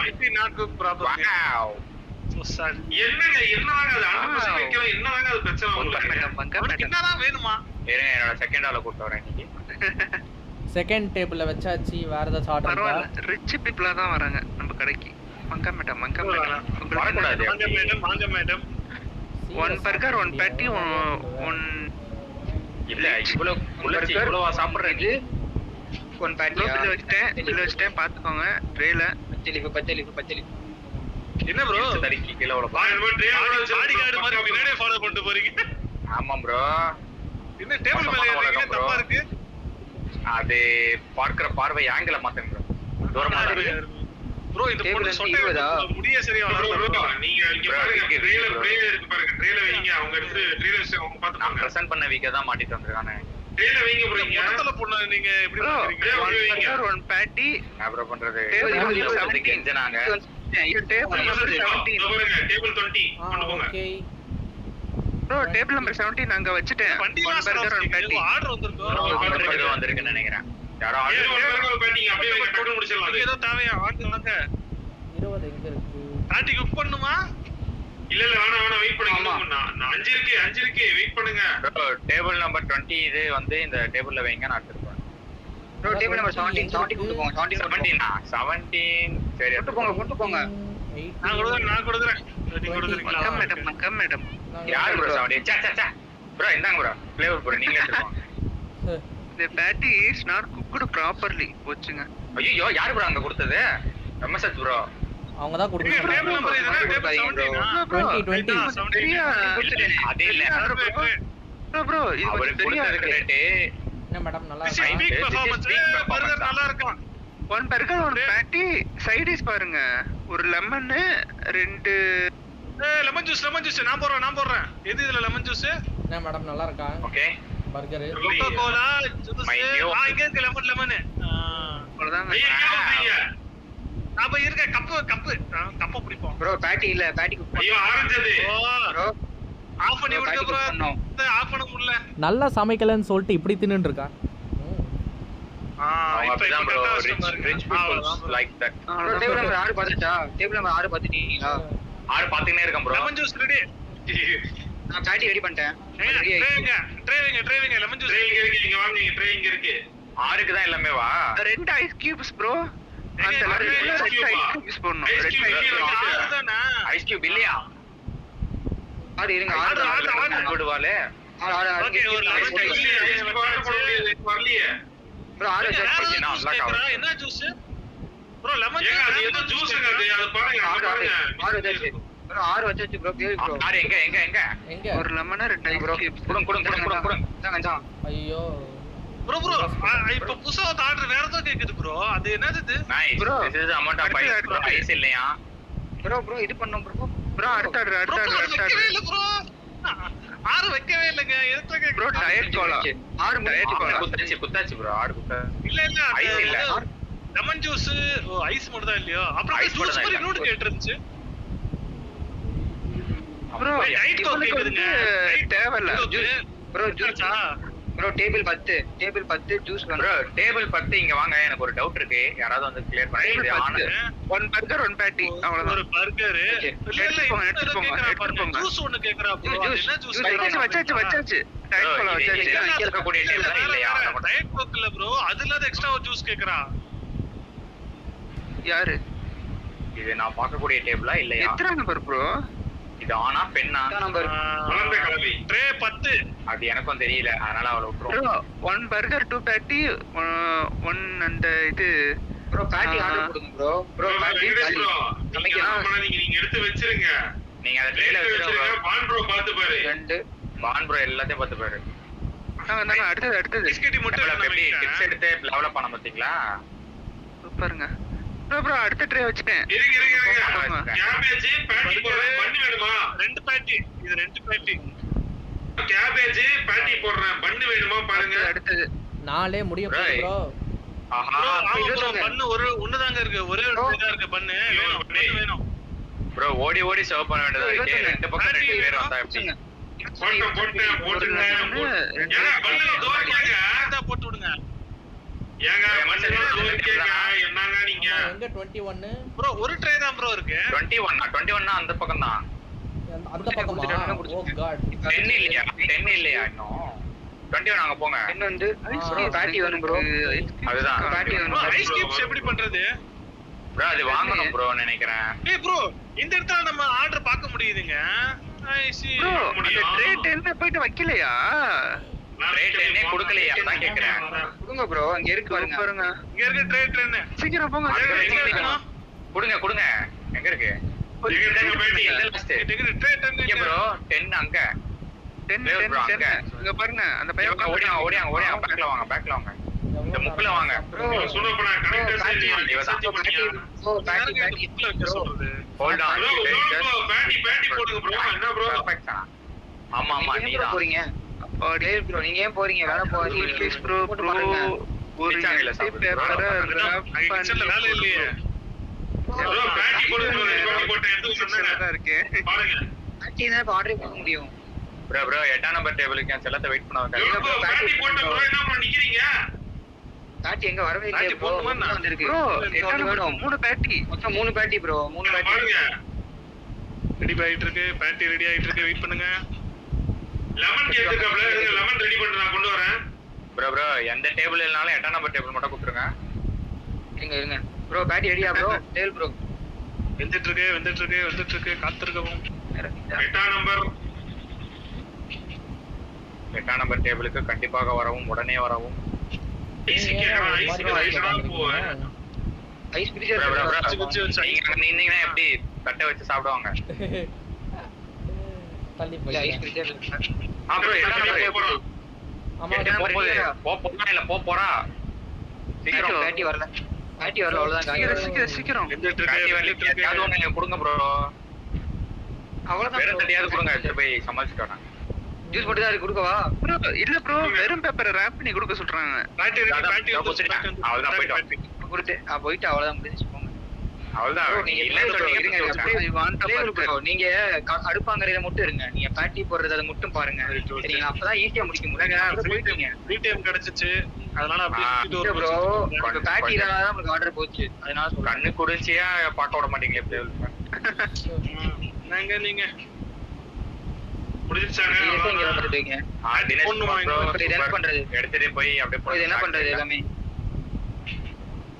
IP not good proper. Wow so sad. என்னவாங்க அது 100% வைக்கலாம். என்னவாங்க அது பிரச்சனை உங்களுக்கு? என்னதான் வேணுமா? இருங்க என்னோட செகண்ட் ஆள கூட்டி வரேன் இன்னைக்கு. செகண்ட் டேபிள்ல வச்சாச்சு. வேற ஏதாவது ஆர்டர் இருக்கா? பரவாயில்ல ரிச் பீப்பிளா தான் வராங்க நம்ம கடைக்கு. மங்கா மேடம் வரக்கூடாது. வாங்க மேடம் 1 burger 1 patty 1 இல்ல இவ்வளவா சாப்பிடுறீங்க? 1 patty இதுல வச்சிட்டேன் பாத்துக்கோங்க ட்ரேல. பச்சலி என்ன ப்ரோ தடிக்கு கீழ உள்ள பாடி கார்டு மாதிரி பின்னாடியே ஃபாலோ பண்ணிட்டு போறீங்க. ஆமா ப்ரோ. என்ன டேபிள் மேல ஏறீங்க தப்பா இருக்கு. அது பார்க்குற பார்வை ஆங்கில மாத்தங்க ப்ரோ. தூரமா ப்ரோ இந்த பொண்ணு சொட்டை முடிய சரியா வளரல. நீங்க இங்க பாருங்க ட்ரேல இருக்கு பாருங்க. ட்ரேல வைங்க. அவங்க எடுத்து ட்ரேல அவங்க பாத்து நான் பிரசன்ட் பண்ண வீக்க தான் மாட்டிட்டு வந்திருக்கானே. ட்ரேல வைங்க ப்ரோ. இங்க மொத்தல பொண்ணு நீங்க எப்படி பாக்குறீங்க? 1 patty நான் ப்ரோ பண்றது கெஞ்சனாங்க. டேபிள் நம்பர் 17 பாருங்க டேபிள் 20 கொண்டு போங்க. ஓகே ப்ரோ டேபிள் நம்பர் 17 நாங்க வச்சிட்டேன். 1 burger 1 patty ஆர்டர் வந்திருக்கு. ஏதோ வந்திருக்குன்னு நினைக்கிறேன். யாரோ ஆர்டர் டேபிள் பேட்டிங் அப்படியே டோட்டல் முடிச்சிடலாம். ஏதோ தேவையா வாங்க 20 எங்க இருக்கு? பாட்டி குக் பண்ணுமா? இல்ல வேணாம் வெயிட் பண்ணுங்க. நான் 5 இருக்கு வெயிட் பண்ணுங்க. டேபிள் நம்பர் 20 இது வந்து இந்த டேபிள்ல வைங்க நான் எடுத்துறேன். ப்ரோ டேபிள் நம்பர் 17 கொண்டு போங்க. 17 சரி கொண்டு போங்க. நான் கொடுக்குறேன். நீங்க கொடுக்குறீங்களா? மக்கம் மேடம் யார் ப்ரோ 17 சே ப்ரோ இந்தாங்க ப்ரோ ஃப்ளேவர் ப்ரோ நீங்களே எடுத்துக்கோங்க. the patty is not cooked properly போச்சுங்க. ஐயோ யார் ப்ரோ அங்க கொடுத்தது? எம்எஸ்எச் ப்ரோ. அவங்க தான் கொடுத்தாங்க. டேபிள் நம்பர் இதுனா டேபிள் 17 அதே இல்ல ப்ரோ இது அவரு கொஞ்சம் பெரிய கொடுத்ததுக்கு ரேட் என்ன மேடம் நல்லா This is இருக்கா? big performance. பர்கர் நல்லா இருக்கும். 1 burger 1 patty side dish பாருங்க. ஒரு லெமன் 2 லெமன் ஜூஸ் நான் போடுறேன். எது இதுல லெமன் ஜூஸ்? என்ன மேடம் நல்லா இருக்கா? Okay burger Coca Cola juice. My new- இங்க இருக்கு லெமன். அவ்வளவுதான். அப்ப இருக்க கப்ப பிடிப்போம். ப்ரோ பேட்டி இல்ல பேட்டி குக் ஐயோ ஆரஞ்சது. ப்ரோ ஆஃப் பண்ணி விடுங்க ப்ரோ. ஆஃப் பண்ண முடியல. நல்லா சமைக்கலன்னு சொல்லிட்டு இப்படி தின்னுட்டு இருக்கா. அவங்க இப்ப அப்படிதான் ப்ரோ கரெக்டா rich peoples like that. Bro table number 6 பாத்துட்டா? டேபிள் நம்பர் 6 பாத்துட்டீங்களா? ஆறு பாத்துக்கினே இருக்கேன் ப்ரோ. Lemon juice ready. நான் பேட்டி ரெடி பண்ணிட்டேன். ட்ரைவிங்க லெமன் ஜூஸ். ட்ரே இங்க இருக்கு. நீங்க வாங்க. ட்ரே இங்க இருக்கு. ஆறுக்கு தான் எல்லாமே வா. 2 ice cubes bro. அந்த லெமன்ல 2 ice cubes போடணும். Ice 2 cube ice இல்லையா? cubes. அதுதானா? ஐஸ் கியூப் இல்லையா? ஆறு இருங்க. ஆறு. போடுவாலே. ஓகே ஒரு லெமன் இல்லையே, ice cube order பண்ண முடியாது. இது வரலையே. ப்ரோ ஆறு வேற வச்சாச்சு. ஏதாவது நான் juice unlock கேக்குறா? என்ன ஜூஸ்? ப்ரோ லெமன் ஏங்க அது ஏதோ ஜூஸ்ங்க அது. அது பாருங்க. ஆறு அது ஆறு பாருங்க. ஆறு வச்சாச்சு. ப்ரோ ஆறு வச்சாச்சு ப்ரோ. கேளு ப்ரோ. ஆறு எங்க எங்க? ஒரு லெமன் 2 ice cubes. குடுங்க. இந்தாங்க. ஐயோ ப்ரோ இப்ப புதுசா ஒரு ஆர்டர் வேற ஏதோ கேக்குது ப்ரோ. அது என்னது இது? Nice. Bro. This is amount of ice. அடுத்து. ஐஸ் இல்லையா? ப்ரோ இது பண்ணோம் ப்ரோ. ப்ரோ அடுத்த ப்ரோ ஆர்டர் வைக்கவே இல்ல ப்ரோ. ஆறு வைக்கவே இல்லங்க. எதுக்கு கேக்குது? Bro diet cola. ஆறு டயட் கோலா. குத்தாச்சு ப்ரோ. ஆறு குத்தா. இல்ல ஐஸ் இல்ல. Lemon juice. ஓ ஐஸ் மட்டும் தான் இல்லையோ? அப்புறம் Ice ஜூஸ் மட்டும் தான் மாதிரி இல்ல. இன்னொரு கேட்டிருந்துச்சு. ப்ரோ டயட் கோக் கேக்குதுங்க. தேவையில்ல. Bro juice. Bro table 10 juice bro வேணும். டேபிள் 10 இங்க வாங்க. எனக்கு ஒரு டவுட் இருக்கு. யாராவது வந்து கிளியர் பண்ணிடுது. ஆனா 1 burger 1 patty ஒரு அவ்வளவுதான். பர்கர். Okay. எடுத்துட்டு போங்க. ஜூஸ் ஒன்னு கேக்குறா ப்ரோ. Juice, என்ன ஜூஸ்? வச்சாச்சு. டயட் கோலா வச்சாச்சு. இங்க இருக்கக்கூடிய டேபிள் இல்லையா? டயட் கோக் இல்ல ப்ரோ. அது இல்லாத எக்ஸ்ட்ரா ஒரு ஜூஸ் கேக்குறா. யாரு? இது நான் பார்க்கக்கூடிய டேபிளா இல்லையா? எத்தனை நம்பர் ப்ரோ? இது ஆனா பெண்ணா? நம்பர் வளர்ந்த கலவி. ட்ரே 10. அது எனக்கும் தெரியல. அதனால அவளை ப்ரோ விட்டுருவோம். 1 burger 2 patty 1 அந்த இது ப்ரோ பேட்டி ஆர்டர் கொடுங்க ப்ரோ. ப்ரோ பேட்டி வெங்கடேஷ் ப்ரோ. நீங்க சமைக்கலாம். ஆமா, நீங்க எடுத்து வச்சிருங்க. நீங்க அதை ட்ரேல எடுத்து வச்சிருங்க. வச்சிருங்க. பான் ப்ரோ பாத்து பாரு. 2 பான் ப்ரோ எல்லாத்தையும் பார்த்து பாரு. நாங்க அடுத்தது பிஸ்கெட் மட்டும் எப்படி டிப்ஸ் நம்ம எடுத்து லெவலப் பண்ண பாத்தீங்களா? சூப்பருங்க. ப்ரோ அடுத்த ட்ரே வச்சிட்டேன். இருங்க. கேபேஜ் பேட்டி போடுறேன். பண்ணு வேணுமா? 2 பேட்டி. இது 2 பேட்டி. கேபேஜ் பேட்டி போடுறேன். பண்ணு வேணுமா பாருங்க. அடுத்தது நாளே முடிய போகுது ப்ரோ. ஆஹா. ப்ரோ ஆமா ப்ரோ இருங்க. பண்ணு ஒன்னு தாங்க இருக்கு. ஒரே ஒரு இதா இருக்கு பண்ணு. வேணும். ப்ரோ ஓடி சர்வ் பண்ண வேண்டியதா இருக்கு. ரெண்டு பக்கம் 2 பேர் வந்தா எப்படி? போட்டுங்க. ஏங்க பண்ணுங்க தோர்க்கங்க. இதா போட்டு விடுங்க. ஏங்க பண்ணுங்க தோர்க்கங்க. என்னங்க நீங்க? எங்க 21? ப்ரோ ஒரு ட்ரே தான் ப்ரோ இருக்கு. 21 அந்த பக்கம் தான். அந்த பக்கமா? ஓ காட். 10 இல்லையா? 10 இல்லையா இன்னும்? 21 அங்க போங்க. என்ன வந்து ப்ரோ பேட்டி வேணும் ப்ரோ. அதுதான். பேட்டி ப்ரோ வேணும். ஐஸ் கியூப்ஸ் எப்படி பண்றது? ப்ரோ அது வாங்கணும் ப்ரோ நினைக்கிறேன். ஏய் ப்ரோ இந்த இடத்துல நம்ம ஆர்டர் பார்க்க முடியுதுங்க. ஐ சி ப்ரோ அந்த ட்ரேட் என்ன போயிட்டு வைக்கலையா? ரேட் என்ன கொடுக்கலையா தான் கேக்குறேன். கொடுங்க ப்ரோ, அங்க இருக்கு பாருங்க. பாருங்க இங்க இருக்க ட்ரேட் என்ன? சீக்கிரம் போங்க. கொடுங்க கொடுங்க. எங்க இருக்கு? டிக்கெட் ட்ரேட் என்ன? இங்க ப்ரோ 10 அங்க 10 இங்க பாருங்க அந்த பையன் ஓடியாங்க பேக்ல வாங்க. இந்த முக்குல வாங்க. ப்ரோ சுனப்ப நான் கனெக்டர் சரி மெசேஜ் பண்ணியா. ப்ரோ பேட்டி புக்ல வைக்க சொல்றது. Hold on. ப்ரோ பேட்டி போடுங்க ப்ரோ. என்ன ப்ரோ? ஆமா நீங்க நீதான் போறீங்க? அப்படி ப்ரோ நீங்க ஏன் போறீங்க? வேற போறீங்க ப்ளீஸ் ப்ரோ ஒரு கிச்சன்ல சாப்பிடு. பேப்பரை கிச்சன்ல வேலை இல்லையே. ப்ரோ பேட்டி போடுங்க ப்ரோ. பேட்டி போட்டு எடுத்து சொன்னேன். இருக்கு. பாருங்க. பேட்டி தான் ஆர்டர் பண்ண முடியும். ப்ரோ 8ஆம் நம்பர் டேபிளுக்கு என் செல்லத்தை வெயிட் பண்ண வைக்காதீங்க. ப்ரோ பேட்டி போட்ட ப்ரோ என்ன ப்ரோ நிக்கிறீங்க? பேட்டி எங்க வரவே இல்லையே பேட்டி ப்ரோ. போடுமா? வந்திருக்கு. ப்ரோ வேணும். 3 பேட்டி. மொத்தம் 3 பேட்டி ப்ரோ. 3 பேட்டி. பாருங்க. ரெடி ஆயிட்டு இருக்கு. பேட்டி ரெடி ஆயிட்டு இருக்கு. வெயிட் பண்ணுங்க. லெமன் கேக் இருக்கப்ல. லெமன் ரெடி பண்ணி நான் கொண்டு வரேன். ப்ரோ எந்த டேபிள் இல்லனாலும் 8ஆம் நம்பர் டேபிள் மட்டும் கொடுத்துருங்க. இருங்க ப்ரோ பேட்டி ரெடியா ப்ரோ? டேல் ப்ரோ வந்துட்டு இருக்கு. காத்திருக்கவும். 8ஆம் நம்பர் 8ஆம் நம்பர் டேபிளுக்கு கண்டிப்பாக வரவும், உடனே வரவும். ஐஸ் போவேன். ஐஸ் ஃப்ரீசர் நீங்க இருந்தீங்கன்னா எப்படி தட்டை வச்சு சாப்பிடுவாங்க? தள்ளி இல்ல ஐஸ் ஃப்ரீசர் இருக்கு. ப்ரோ 8ஆம் நம்பர் டேபிள் ஆமா போறா சீக்கிரம் பேட்டி வரல அவ்வளவுதான். சீக்கிரம் வந்துட்டு பேட்டி வரல. ஏதாவது ஒண்ணு கொடுங்க ப்ரோ. அவ்வளவுதான். வேற தட்டியாவது கொடுங்க. எடுத்து போய் சமாளிச்சுட்டு வராங்க. ஜூஸ் மட்டும் தான் இருக்கு, கொடுக்கவா? ப்ரோ இல்ல ப்ரோ வெறும் பேப்பரை ரேப் பண்ணி கொடுக்க சொல்றாங்க. பேட்டி அவ்வளவுதான் போயிட்டு கொடுத்து போயிட்டு அவ்வளவுதான் முடிஞ்சு போங்க. அவ்வளவுதான். நீங்க இல்லன்னு இருங்க, சொல்றீங்க. நீங்க அடுப்பாங்கரையில மட்டும் இருங்க. நீங்க பேட்டி போடுறது அதை மட்டும் பாருங்க. சரிங்களா? அப்பதான் ஈஸியா முடிக்க முடியும். போயிட்டீங்க ஃப்ரீ டைம் கிடைச்சிச்சு. அதனால அப்படியே ப்ரோ இப்ப பேட்டி இல்லாத உங்களுக்கு ஆர்டர் போச்சு. அதனால சொல்றேன். கண்ணு குடிச்சியா பார்க்க விட மாட்டீங்களே எப்படி? நீங்க முடிஞ்சிச்சாங்க. இங்க வந்துட்டீங்க. இது என்ன பண்றது? எடுத்துட்டு போய் அப்படியே இது என்ன பண்றது? எல்லாமே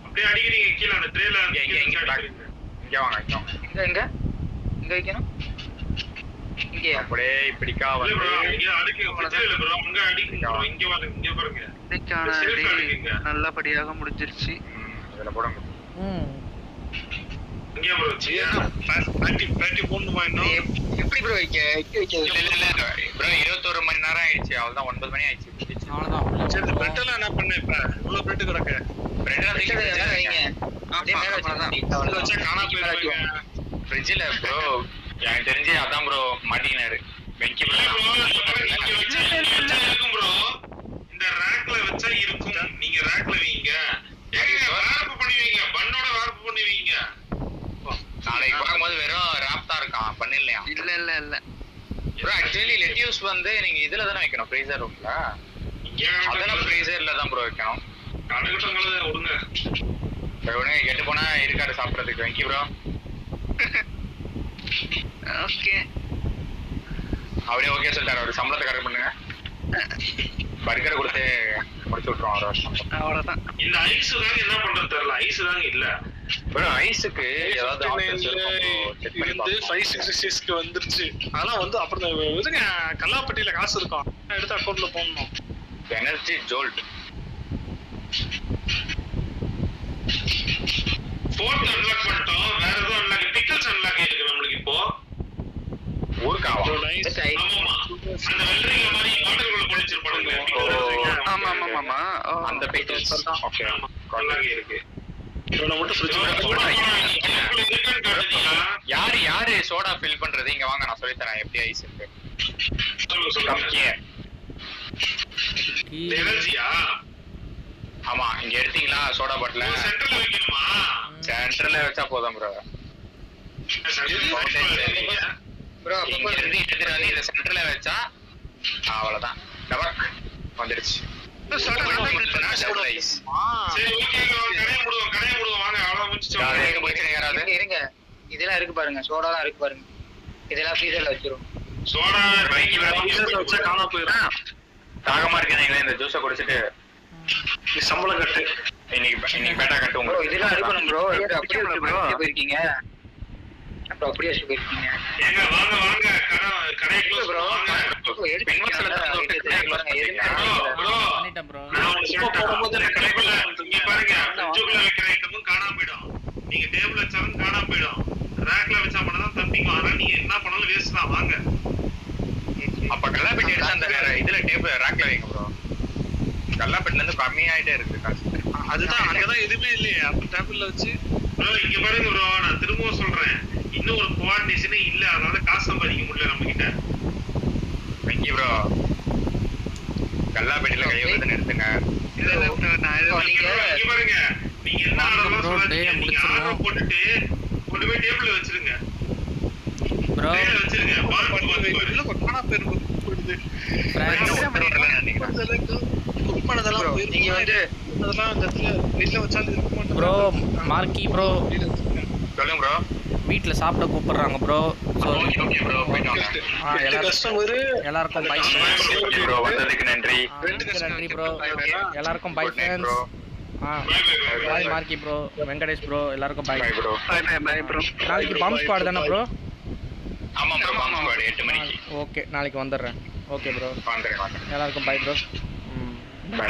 அப்படியே அடிக்கிறீங்க கீழ அந்த ட்ரேல. இங்க வாங்க. எங்க வைக்கணும்? இங்க அப்படியே இப்படிக்கா இல்ல வந்து ப்ரோ இங்க அடிக்குங்க. பிரச்சனை இல்ல ப்ரோ. அங்க அடிக்குங்க ப்ரோ. இங்க வாங்க. இங்க பாருங்க. இன்னைக்கான நல்லபடியாக முடிஞ்சிருச்சு. இதுல போடுங்க. இங்க ப்ரோ வச்சு. பேட்டி போடணுமா இன்னும்? எப்படி ப்ரோ வைக்க இல்ல ப்ரோ 21 மணி நேரம் ஆயிடுச்சு. அவ்வளவுதான் 9 மணி ஆயிடுச்சு. அவ்வளவுதான். சரி பிரெட் எல்லாம் என்ன பண்ண? இப்ப இவ்வளவு பிரெட் கிடக்கு. ஃப்ரிட்ஜ்ல ப்ரோ எனக்கு தெரிஞ்சு அதான் ப்ரோ மாட்டினாரு. வெங்கி இருக்கும் ப்ரோ. இந்த ரேக்ல வச்சா இருக்கும். நீங்க ரேக்ல வைங்க. வார்ப் பண்ணுவீங்க. பண்ணோட வார்ப் பண்ணுவீங்க. நாளைக்கு பார்க்கும்போது வெறும் ராப் தான் இருக்கான். பண்ணிடலையா? இல்ல ப்ரோ ஆக்சுவலி லெட்யூஸ் வந்து நீங்க இதுல தானே வைக்கணும். ஃப்ரீசர் ரூம்ல. அதெல்லாம் ஃப்ரீசர்ல தான் ப்ரோ வைக்கணும். கணக்கிட்டங்கள விடுங்க. உடனே கெட்டு போனா இருக்காரு சாப்பிடறதுக்கு. வெங்கி ப்ரோ ஓகே அப்படியே ஓகே சொல்லிட்டாரு. அவர் சம்பளத்தை கரெக்ட் பண்ணுங்க. பர்கர் கொடுத்து முடிச்சு விட்டுருவோம் ஒரு வருஷம். அவ்வளவுதான். இந்த ஐஸ் தாங்க என்ன பண்றது தெரியல. ஐஸ் தாங்க இல்ல ப்ரோ. ஐஸுக்கு ஏதாவது ஆப்ஷன்ஸ் இருக்கும் ப்ரோ. செக் பண்ணி வந்து 566க்கு வந்துருச்சு. அதெல்லாம் வந்து அப்புறம் இதுங்க கல்லாப்பட்டியில காசு இருக்கும். எடுத்து அக்கவுண்ட்ல போடணும். எனர்ஜி ஜோல்ட் ஃபோர்த் அன்லாக் பண்ணிட்டோம். வேற ஏதோ அன்லாக் பிக்கல்ஸ் அன்லாக் இருக்கு நம்மளுக்கு இப்போ. ஊர்காவா? ஆமாமா. அந்த வெள்ளரிங்க மாதிரி பாட்டில்குள்ள போடிச்சிருப்பாங்க. ஆமா அந்த பிக்கல்ஸ். ஓகே அன்லாக் இருக்கு. இவனை மட்டும் ஃப்ரிட்ஜ் யாரு சோடா ஃபில் பண்றது? இங்க வாங்க நான் சொல்லி தரேன் எப்படி ஐஸ் இருக்கு. சொல்லுங்க. எனர்ஜியா? ஆமா இங்க எடுத்தீங்களா சோடா பாட்டில? சென்டர்ல வைக்கணுமா? சென்டர்ல வச்சா போதும் ப்ரோ. ப்ரோ இங்க இருந்து எடுத்துட்டு வந்து இந்த சென்டர்ல வச்சா அவ்வளவுதான். டபக் வந்துருச்சு. Double ice. சரி ஓகே கடையை மூடுவோம் வாங்க. அவ்வளவு முடிச்சிச்சு. யாராவது இருங்க இதெல்லாம் இருக்கு பாருங்க. சோடாலாம் இருக்கு பாருங்க. இதெல்லாம் ஃப்ரீசர்ல வச்சிரும். சோடா வச்சா காணா போயிடும். தாகமா இருக்கீங்களா? இந்த ஜூஸை குடிச்சிட்டு நீ சம்பளம் கட்டு. இன்னைக்கு பேட்டா கட்டுவோம் ப்ரோ இதெல்லாம் இருக்கணும் ப்ரோ. அப்படியே ப்ரோ போயிருக்கீங்க. அப்ப அப்படியே போயிருக்கீங்க. ஏங்க வாங்க வாங்க கடை க்ளோஸ் ப்ரோ வாங்க. பண்ணிட்டேன் ப்ரோ. நான் ஒரு ஷாட் போடும்போது நான் கடைக்குள்ள இங்க பாருங்க ஃப்ரிட்ஜுக்குள்ள வைக்கிற ஐட்டமும் காணாம போயிடும். நீங்க டேபிள்ல வச்சாலும் காணாம போயிடும். ரேக்ல வச்சா மட்டும் தான் தப்பிக்கும். ஆனா நீங்க என்ன பண்ணாலும் வேஸ்ட் தான். வாங்க. அப்ப கல்லாப்பெட்டி எடுத்து அந்த இதுல டேபிள் ரேக்ல வைங்க ப்ரோ. கல்லாப்பெட்டில இருந்து கம்மியாயிட்டே இருக்கு காசு. அதுதான் அங்கதான் எதுவுமே இல்லையே அப்ப டேபிள்ல வச்சு ப்ரோ இங்க பாருங்க ப்ரோ, நான் திரும்பவும் சொல்றேன், இன்னும் ஒரு கோஆர்டினேஷனே இல்ல, அதனால காசு சம்பாதிக்க முடியல நம்ம கிட்ட. வெங்கி ப்ரோ கல்லாப்பெட்டில கை வைத்து நிறுத்துங்க. இல்ல நான் இங்க பாருங்க, நீங்க என்ன ஆர்டர் bro, சொல்லாதீங்க. day நீங்க முடிச்சிருவோம். ஆர்டர் போட்டுட்டு கொண்டு போய் டேபிள்ல வச்சிருங்க. ப்ரோ டேபிள்ல வச்சிருங்க. இல்ல கொட்டானா பேர் போடுது உண்மையானதெல்லாம் நீங்க வந்து அதெல்லாம் அந்த இடத்துல வெளில வச்சாலும் இருக்க மாட்டோம் ப்ரோ மார்க்கி ப்ரோ சொல்லுங்க ப்ரோ. வீட்ல சாப்பிட கூப்பிடுறாங்க ப்ரோ. ஸோ ஓகே ப்ரோ போயிட்டு வாங்க. கஸ்டமர் எல்லாருக்கும் பை ஓகே ப்ரோ வந்ததுக்கு நன்றி. நன்றி ப்ரோ. எல்லாருக்கும் bye friends. Bye Markie bro, Venkatesh bro, எல்லாருக்கும் bye. Bye bro. Bye bro. நாளைக்கு பாம்ப் ஸ்குவாட் தானே ப்ரோ? ஆமா ப்ரோ பாம்பு ஸ்குவாட் 8 மணிக்கு. ஓகே நாளைக்கு வந்துடுறேன். ஓகே ப்ரோ, வாங்க வாங்க. எல்லாருக்கும் பை ப்ரோ. பை.